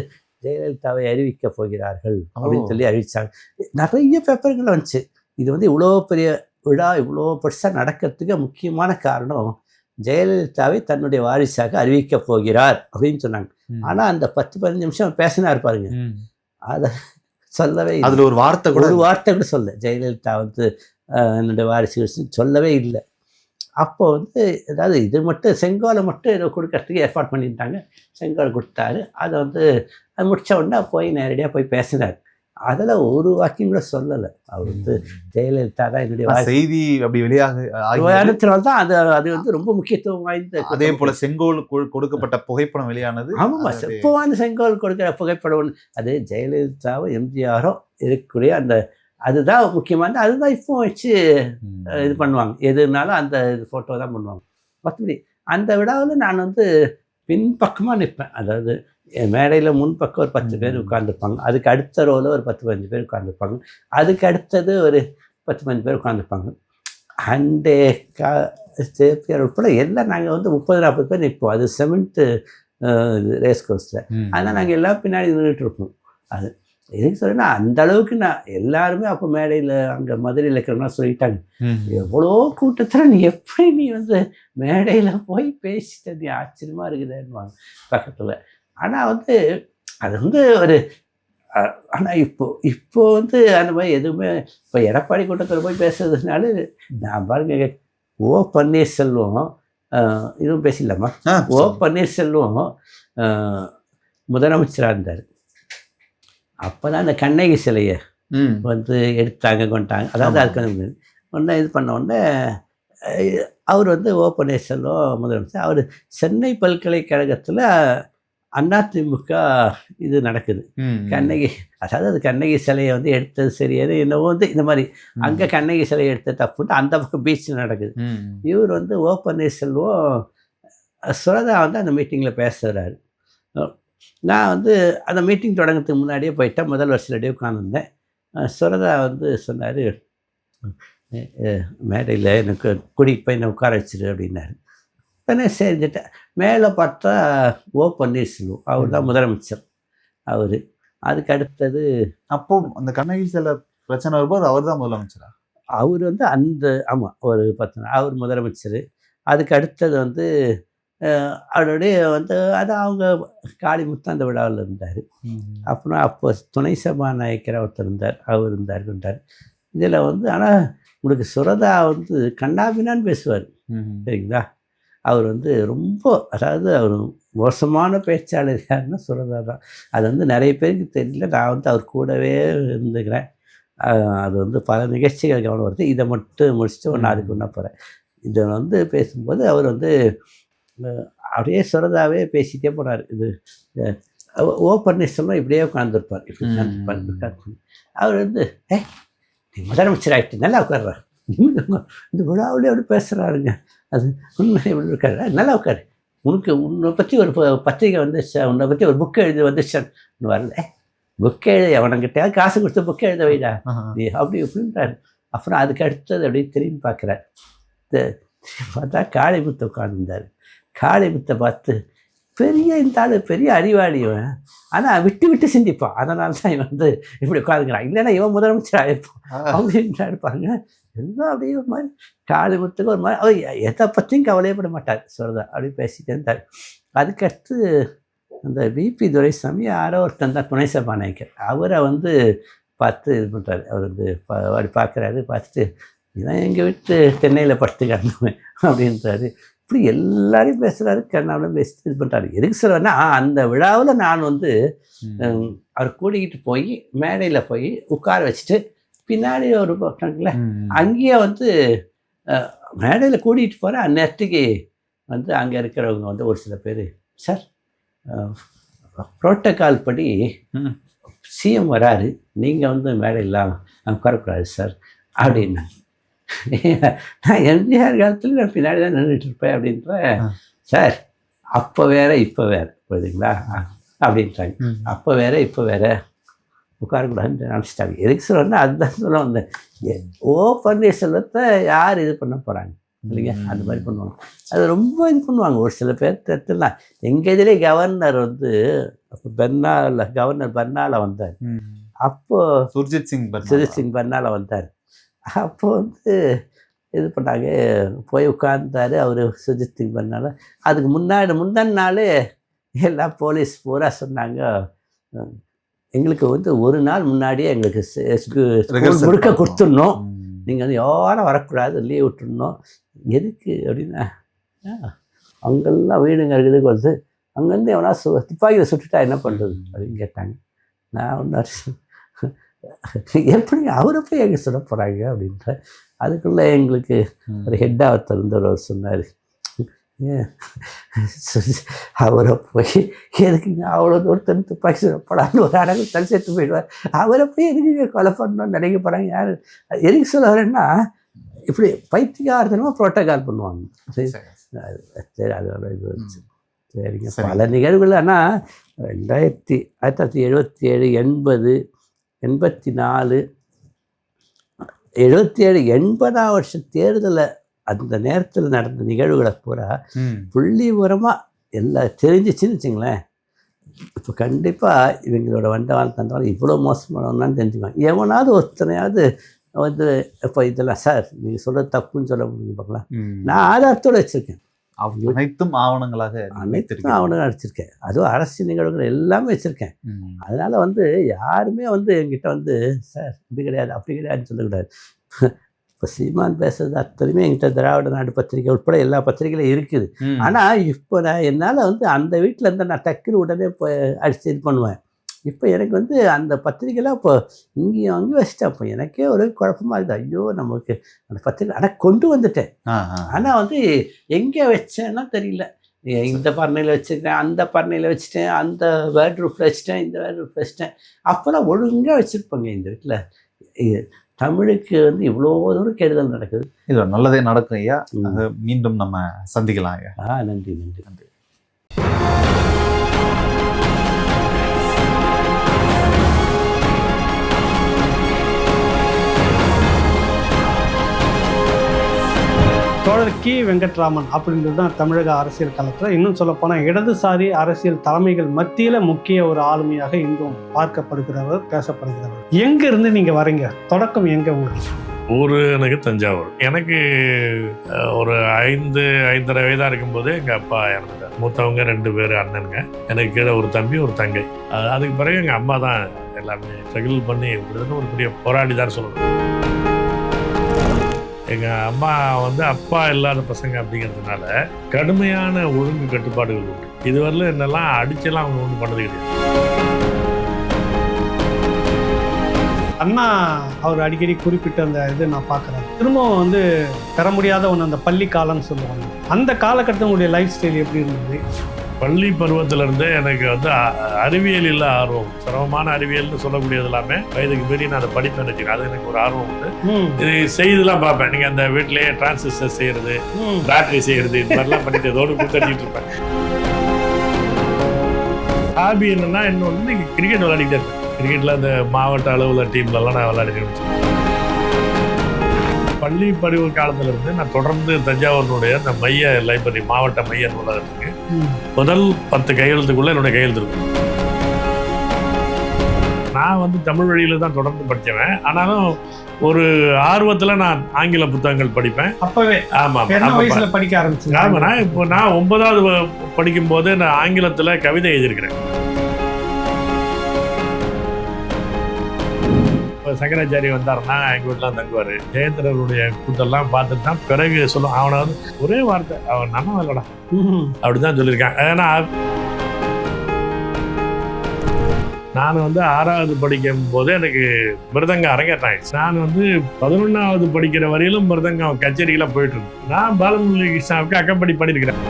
ஜெயலலிதாவை அறிவிக்கப் போகிறார்கள் அப்படின்னு சொல்லி அறிவித்தாங்க. நிறைய பேப்பர்கள் வந்துச்சு. இது வந்து இவ்வளோ பெரிய விழா இவ்வளோ பெருசாக நடக்கிறதுக்கு முக்கியமான காரணம் ஜெயலலிதாவை தன்னுடைய வாரிசாக அறிவிக்கப் போகிறார் அப்படின்னு சொன்னாங்க. ஆனால் அந்த 10-15 நிமிஷம் பேசினார் பாருங்க, அதை சொல்லவே இல்லை. அதில் ஒரு வார்த்தை கூட சொல்ல, ஜெயலலிதா வந்து என்னுடைய வாரிசு சொல்லவே இல்லை. அப்போ வந்து ஏதாவது இது மட்டும் செங்கோலை மட்டும் ஏதோ கொடுக்கறதுக்கு ஏற்பாடு பண்ணிட்டாங்க. செங்கோல் கொடுத்தாரு. அதை வந்து அது முடித்த உடனே போய் நேரடியாக போய் பேசினார். அதில் ஒரு வாக்கியம் கூட சொல்லலை. அவர் வந்து ஜெயலலிதா தான் என்னுடைய செய்தி அப்படி வெளியானதுனால்தான் அது வந்து ரொம்ப முக்கியத்துவம் வாய்ந்த. அதே போல செங்கோல் கொடுக்கப்பட்ட புகைப்படம் வெளியானது. ஆமாம், செப்பவான செங்கோல் கொடுக்குற புகைப்படம் அது ஜெயலலிதாவும் எம்ஜிஆரும் இருக்கக்கூடிய அந்த அதுதான் முக்கியமானது. அதுதான் இப்போ வச்சு இது பண்ணுவாங்க. எதுனாலும் அந்த ஃபோட்டோ தான் பண்ணுவாங்க. மற்றபடி அந்த விழாவில் நான் வந்து பின்பக்கமாக நிற்பேன். அதாவது மேடையில் முன்பக்கம் ஒரு 10 பேர் உட்காந்துருப்பாங்க. அதுக்கு அடுத்த ரோவில் ஒரு 10-15 பேர் உட்காந்துருப்பாங்க. அதுக்கு அடுத்தது ஒரு 10-15 பேர் உட்காந்துருப்பாங்க. அண்டே சேப்பியர் உட்பட எல்லாம் நாங்கள் வந்து 30-40 பேர் நிற்போம். அது 7th ரேஸ் கோர்ஸில். அதனால் நாங்கள் எல்லாம் பின்னாடி நின்றுட்டு இருப்போம். அது எதுக்கு சொல்லுன்னா, அந்த அளவுக்கு நான் எல்லாருமே அப்போ மேடையில் அங்கே மதுரையில் இருக்கிறவங்களாம் சொல்லிட்டாங்க, எவ்வளோ கூட்டத்தில் நீ எப்படி நீ வந்து மேடையில் போய் பேசிட்ட, நீ ஆச்சரியமாக இருக்குதுன்னுவாங்க பக்கத்தில். ஆனால் வந்து அது வந்து ஒரு ஆனால் இப்போ வந்து அந்த மாதிரி எதுவுமே இப்போ எடப்பாடி கூட்டத்தில் போய் பேசுறதுனால நான் பாருங்க, ஓ பன்னீர்செல்வம் இதுவும் பேசிடலாமா? ஓ பன்னீர்செல்வம் முதலமைச்சராக இருந்தார். அப்போ தான் அந்த கண்ணகி சிலையை வந்து எடுத்தாங்க கொண்டாங்க. அதாவது அதுக்கு ஒன்று இது பண்ண உடனே அவர் வந்து ஓ பன்னீர்செல்வம் முதலமைச்சர். அவர் சென்னை பல்கலைக்கழகத்தில் அதிமுக இது நடக்குது. கண்ணகி, அதாவது அது கண்ணகி சிலையை வந்து எடுத்தது சரியாது என்னவோ வந்து இந்த மாதிரி அங்கே கண்ணகி சிலையை எடுத்த தப்புட்டு அந்த பக்கம் பீச்சில் நடக்குது. இவர் வந்து ஓ பன்னீர்செல்வம் சுரதா வந்து அந்த மீட்டிங்கில் பேசுகிறாரு. நான் வந்து அந்த மீட்டிங் தொடங்கிறதுக்கு முன்னாடியே போயிட்டேன். முதல் வருஷத்துலேயே உட்காந்துருந்தேன். சுரதா வந்து சொன்னார், மேடையில் எனக்கு கூட்டிகிட்டு போய் நான் உட்கார வச்சிரு அப்படின்னாரு. உடனே செஞ்சுட்டேன். மேலே பார்த்தா ஓ பன்னீர்செல்வம், அவர் தான் முதலமைச்சர். அவர் அதுக்கு அடுத்தது அப்போ அந்த கண்ணகி சில பிரச்சனை வரும்போது அவர் தான் முதலமைச்சரா? அவர் வந்து அந்த ஆமாம் ஒரு 10 அவர் முதலமைச்சர். அதுக்கு அடுத்தது வந்து அவருடைய வந்து அது அவங்க காளிமுத்து அந்த விழாவில் இருந்தார். அப்புறம் அப்போ துணை சபாநாயகர் ஒருத்தர் இருந்தார், அவர் இருந்தார். இதில் வந்து ஆனால் உங்களுக்கு சுரதா வந்து கண்ணாபின்னான்னு பேசுவார், சரிங்களா? அவர் வந்து ரொம்ப, அதாவது அவர் மோசமான பேச்சாளர் யாருன்னா சுரதா தான். அது வந்து நிறைய பேருக்கு தெரியல. நான் வந்து அவர் கூடவே இருந்துக்கிறேன். அது வந்து பல நிகழ்ச்சிகள் கவனம் வருது. இதை மட்டும் முடிச்சுட்டு ஒன்று அதுக்கு ஒன்றா போகிறேன். இதை வந்து பேசும்போது அவர் வந்து அப்படியே சுரதாவே பேசிகிட்டே போனார். இது ஓ பன்னீர்செல்வம் இப்படியே உட்காந்துருப்பார். இப்படி உட்காந்துருப்பார். அவர் வந்து நீ முதலமைச்சர் ஆகிட்டு நல்லா உட்கார்றார், இந்த விழாவிலே அப்படி பேசுகிறாருங்க, அது உண்மை எப்படி இருக்காரு, நல்லா உட்காரு, உன்னை பற்றி ஒரு பத்திரிகை வந்துச்சா, உன்னை பற்றி ஒரு புக்கு எழுதி வந்துச்சான்னு வரல, புக்கு எழுதி அவனுக்கிட்ட காசு கொடுத்து புக்கு எழுத வைடா நீ அப்படி இப்படின்றாரு. அப்புறம் அதுக்கு அடுத்தது அப்படியே திரும்பி பார்க்குறார். பார்த்தா காளிமுத்து உட்காந்துருந்தார். காளிமுத்தை பார்த்து, பெரிய இந்த ஆள் பெரிய அறிவாளிவன், ஆனால் விட்டு சிந்திப்பான், அதனால தான் இவன் வந்து இப்படி உட்காந்துக்கிறான், இல்லைன்னா இவன் முதலமைச்சர் ஆகிருப்பான் அப்படின்ட்டு இருப்பாங்க. எல்லாம் அப்படியே ஒரு மாதிரி காளிமுத்துக்கு ஒரு மாதிரி அவர் எதை பற்றியும் கவலையப்பட மாட்டார். சொல்கிறதா அப்படி பேசிகிட்டே இருந்தார். அதுக்கடுத்து அந்த விபி துரைசாமி யாரோ ஒருத்தன் தான் துணை சபாநாயகர், அவரை வந்து பார்த்து இது பண்ணுறாரு. அவர் வந்து அப்படி பார்க்குறாரு. பார்த்துட்டு இதான் எங்கள் வீட்டு சென்னையில் படுத்து கிடந்தவன் அப்படின்றாரு. இப்படி எல்லாரையும் பேசுகிறாரு, கண்ணாவில் பேசிட்டு இது பண்ணுறாரு. எதுக்கு சொல்கிறேன்னா, அந்த விழாவில் நான் வந்து அவர் கூட்டிகிட்டு போய் மேடையில் போய் உட்கார வச்சுட்டு பின்னாடி ஒரு பக்கங்கள அங்கேயே வந்து மேடையில் கூட்டிகிட்டு போகிறேன். அந்நேரத்துக்கு வந்து அங்கே இருக்கிறவங்க வந்து ஒரு சில பேர், சார் புரோட்டோக்கால் படி சிஎம் வராரு, நீங்கள் வந்து மேடையெல்லாம் உட்காரக்கூடாது சார் அப்படின்னா. நான் எம்ஜிஆர் காலத்தில் நான் பின்னாடி தான் நின்றுட்டு இருப்பேன் அப்படின்ற. சார் அப்போ வேற இப்போ வேற புரியுதுங்களா அப்படின்ட்டாங்க. அப்போ வேற இப்போ வேற உட்காரக்கூடாதுன்னு நினச்சிட்டாங்க. எதுக்கு சொல்லணும்னா அதுதான் சொல்ல வந்தேன். ஓ பன்னீர்செல்வத்தை யார் இது பண்ண போகிறாங்க இல்லைங்க, அந்த மாதிரி பண்ணுவாங்க. அது ரொம்ப இது பண்ணுவாங்க ஒரு சில பேர் தட்டுலாம். எங்கள் இதிலே கவர்னர் வந்து அப்போ கவர்னர் பர்னால வந்தார். அப்போது சுர்ஜித் சிங் பர்னால வந்தார். அப்போ வந்து இது பண்ணாங்க, போய் உட்கார்ந்தாரு அவர் சுர்ஜித் சிங் பர்னால. அதுக்கு முந்தின நாள் எல்லா போலீஸ் பூரா சொன்னாங்க, எங்களுக்கு வந்து ஒரு நாள் முன்னாடியே எங்களுக்கு முழுக்க கொடுத்துடணும், நீங்கள் வந்து யாரும் வரக்கூடாது, லீவ் விட்டுடணும். எதுக்கு அப்படின்னா அங்கெல்லாம் வீடுங்க இருக்குது வந்து அங்கேருந்து எவனா துப்பாக்கியில் சுட்டுட்டா என்ன பண்ணுறது அப்படின்னு கேட்டாங்க. நான் ஒன்று எப்படி அவரை போய் எங்கே சொல்ல போகிறாங்க அப்படின்ற. அதுக்குள்ளே எங்களுக்கு ஒரு ஹெட்டாக ஒருத்தர் இருந்தவர் சொன்னார், அவரை போய் எதுக்குங்க அவ்வளோ தூரத்தில் துப்பாக்கி சொல்லப்படாது ஒரு அடங்கு தலை சேர்த்து போயிடுவார், அவரை போய் எதுக்கு கொலை பண்ணணும்னு நினைக்க போகிறாங்க. யார் எதுக்கு சொல்ல வரேன்னா இப்படி பைத்தியகாரத்தனமாக புரோட்டோகால் பண்ணுவாங்க. சரி அதோட இது வச்சு சரிங்க. பல நிகழ்வுகள். ஆனால் 1977 80 84 77 80ஆம் வருஷம் தேர்தலை அந்த நேரத்தில் நடந்த நிகழ்வுகளை பூரா புள்ளி உரமாக எல்லாம் தெரிஞ்சிச்சுன்னு வச்சுங்களேன். இப்போ கண்டிப்பாக இவங்களோட வண்டவாள் தண்டவாள் இவ்வளோ மோசமானவனான்னு தெரிஞ்சுக்குவாங்க. எவனாவது ஒருத்தனையாவது வந்து இப்போ இதெல்லாம் சார் நீங்கள் சொல்கிறது தப்புன்னு சொல்ல முடியும் பார்க்கலாம். நான் ஆதாரத்தோடு வச்சுருக்கேன், அனைத்தும் ஆவணங்களாக வச்சுருக்கேன். அதுவும் அரசியல் நிகழ்வுகள் எல்லாமே வச்சுருக்கேன். அதனால் வந்து யாருமே வந்து என்கிட்ட வந்து சார் இப்படி கிடையாது அப்படி கிடையாதுன்னு சொல்லக்கூடாது. இப்போ சீமான் பேசுறது அத்தனையுமே என்கிட்ட திராவிட நாடு பத்திரிகை உட்பட எல்லா பத்திரிகைகளும் இருக்குது. ஆனால் இப்போ நான் என்னால் வந்து அந்த வீட்டில் இருந்தால் நான் டக்குன்னு உடனே இப்போ அடிச்சு இது பண்ணுவேன். இப்போ எனக்கு வந்து அந்த பத்திரிகைலாம் இப்போ இங்கேயும் அங்கேயும் வச்சுட்டேன். இப்போ எனக்கே ஒரு குழப்பமாக இருக்குது. ஐயோ நமக்கு அந்த பத்திரிகை ஆனால் கொண்டு வந்துட்டேன். ஆனால் வந்து எங்கே வச்சேன்னா தெரியல. இந்த பரணையில் வச்சுருக்கேன், அந்த பரணையில் வச்சுட்டேன், அந்த வேர்ட்ரூஃபில் வச்சுட்டேன், இந்த வேர்ட்ரூஃபில் வச்சுட்டேன். அப்போல்லாம் ஒழுங்காக வச்சுருப்பாங்க இந்த வீட்டில். தமிழுக்கு வந்து இவ்வளோ தூரம் கெடுதல் நடக்குது. இது நல்லதே நடக்கும் ஐயா. மீண்டும் நம்ம சந்திக்கலாம் ஐயா. நன்றி நன்றி நன்றி. தோழர் கி. வெங்கட்ராமன் அப்படின்றது தான் தமிழக அரசியல் களத்தில், இன்னும் சொல்லப்போனால் இடதுசாரி அரசியல் தலைமைகள் மத்தியில் முக்கிய ஒரு ஆளுமையாக இன்றும் பார்க்கப்படுகிறவர், பேசப்படுகிறவர். எங்கேருந்து நீங்கள் வரீங்க? தொடக்கம் எங்கே உங்களுக்கு? ஊர் எனக்கு தஞ்சாவூர். எனக்கு ஒரு 5.5 வயதாக இருக்கும்போது எங்கள் அப்பா இறந்துட்டார். மூத்தவங்க 2 பேர் அண்ணனுங்க, எனக்கு கீழே ஒரு தம்பி ஒரு தங்கை. அதுக்கு பிறகு எங்கள் அம்மா தான் எல்லாமே ஸ்ட்ரகிள் பண்ணி இப்படின்னு ஒரு பெரிய போராடி தான் சொல்லணும். எங்கள் அம்மா வந்து அப்பா இல்லாத பசங்க அப்படிங்கிறதுனால கடுமையான ஒழுங்கு கட்டுப்பாடுகள் உண்டு. இதுவரையிலும் என்னெல்லாம் அடிச்செல்லாம் அவங்க ஒன்றும் பண்ணது கிடையாது. அண்ணா அவர் அடிக்கடி குறிப்பிட்ட அந்த இது நான் பார்க்குறேன். திரும்பவும் வந்து பெற முடியாத ஒன்று அந்த பள்ளி காலம்னு சொல்லுவாங்க. அந்த காலகட்டத்தினுடைய லைஃப் ஸ்டைல் எப்படி இருந்தது? பள்ளி பருவத்திலேருந்தே எனக்கு வந்து அறிவியலில் ஆர்வம், சிரமமான அறிவியல்னு சொல்லக்கூடியது எல்லாமே வயதுக்கு மீறி நான் அதை படிப்பேன் வச்சுக்கேன். அது எனக்கு ஒரு ஆர்வம் உண்டு. இது செய்துலாம் பார்ப்பேன். நீங்கள் அந்த வீட்டிலேயே டிரான்சிஸ்டர் செய்கிறது, பேட்டரி செய்கிறது, இது மாதிரிலாம் பண்ணிட்டு ஏதோடு கொடுத்துட்டு இருப்பேன். ஹாபி என்னன்னா இன்னொன்று நீங்கள் கிரிக்கெட் விளையாடிக்கிட்டே இருப்பேன். கிரிக்கெட்டில் அந்த மாவட்ட அளவில் டீம்லலாம் நான் விளையாடிட்டு பள்ளி பருவ காலத்திலிருந்து நான் தொடர்ந்து தஞ்சாவூரினுடைய அந்த மைய லைப்ரரி, மாவட்ட மைய நூலகத்துக்கு முதல் 10 கையெழுத்துக்குள்ளே என்னுடைய கையெழுத்து இருக்கும். நான் வந்து தமிழ் வழியில் தான் தொடர்ந்து படித்தவன். ஆனாலும் ஒரு ஆர்வத்தில் நான் ஆங்கில புத்தகங்கள் படிப்பேன். அப்போவே? ஆமாம், வயசில் படிக்க ஆரம்பிச்சேன். ஆமாம், நான் 9வது படிக்கும்போது நான் ஆங்கிலத்தில் கவிதை எழுதியிருக்கிறேன். சங்கராச்சாரி வந்தாருன்னா எங்கள் வீட்டில் தங்குவார். ஜெயந்திரனுடைய கூட்டெல்லாம் பார்த்துட்டு தான் பிறகு சொல்லுவான், அவனை வந்து ஒரே வார்த்தை, அவன் நம்ம இல்லடா அப்படிதான் சொல்லியிருக்கான். ஏன்னா நான் வந்து 6வது படிக்கும் போது எனக்கு மிருதங்க அரங்கேற்றாங்க. நான் வந்து 11வது படிக்கிற வரையிலும் மிருதங்கம் கச்சேரிக்கெல்லாம் போயிட்டு இருந்தேன். நான் பாலமுரளி கிருஷ்ணாவுக்கு அக்கப்படி பண்ணியிருக்கிறேன்.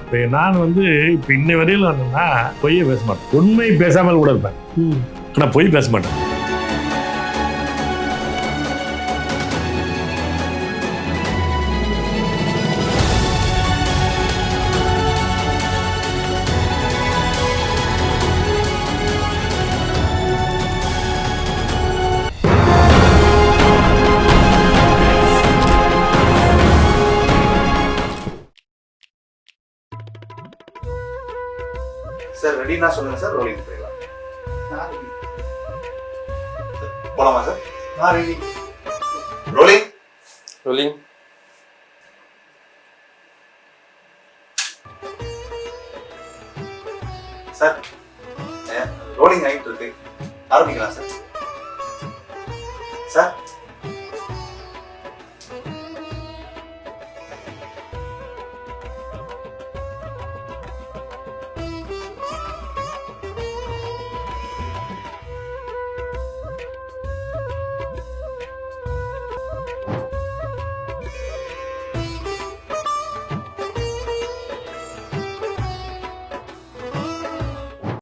இப்போ நான் வந்து இப்போ இன்னை வரையில் வந்தேன்னா பொய்யே பேச மாட்டேன். உண்மை பேசாமல் கூட இருப்பேன், ஆனால் பொய் பேச மாட்டேன். சார் ரெடினா சொல்லுங்க சார், ரோலிங் போயிடலாம். போலாமா sir? Ready. Rolling. Rolling. Sir rolling ஆகிட்டு இருக்கு, ஆரம்பிக்கலாம் சார். சார்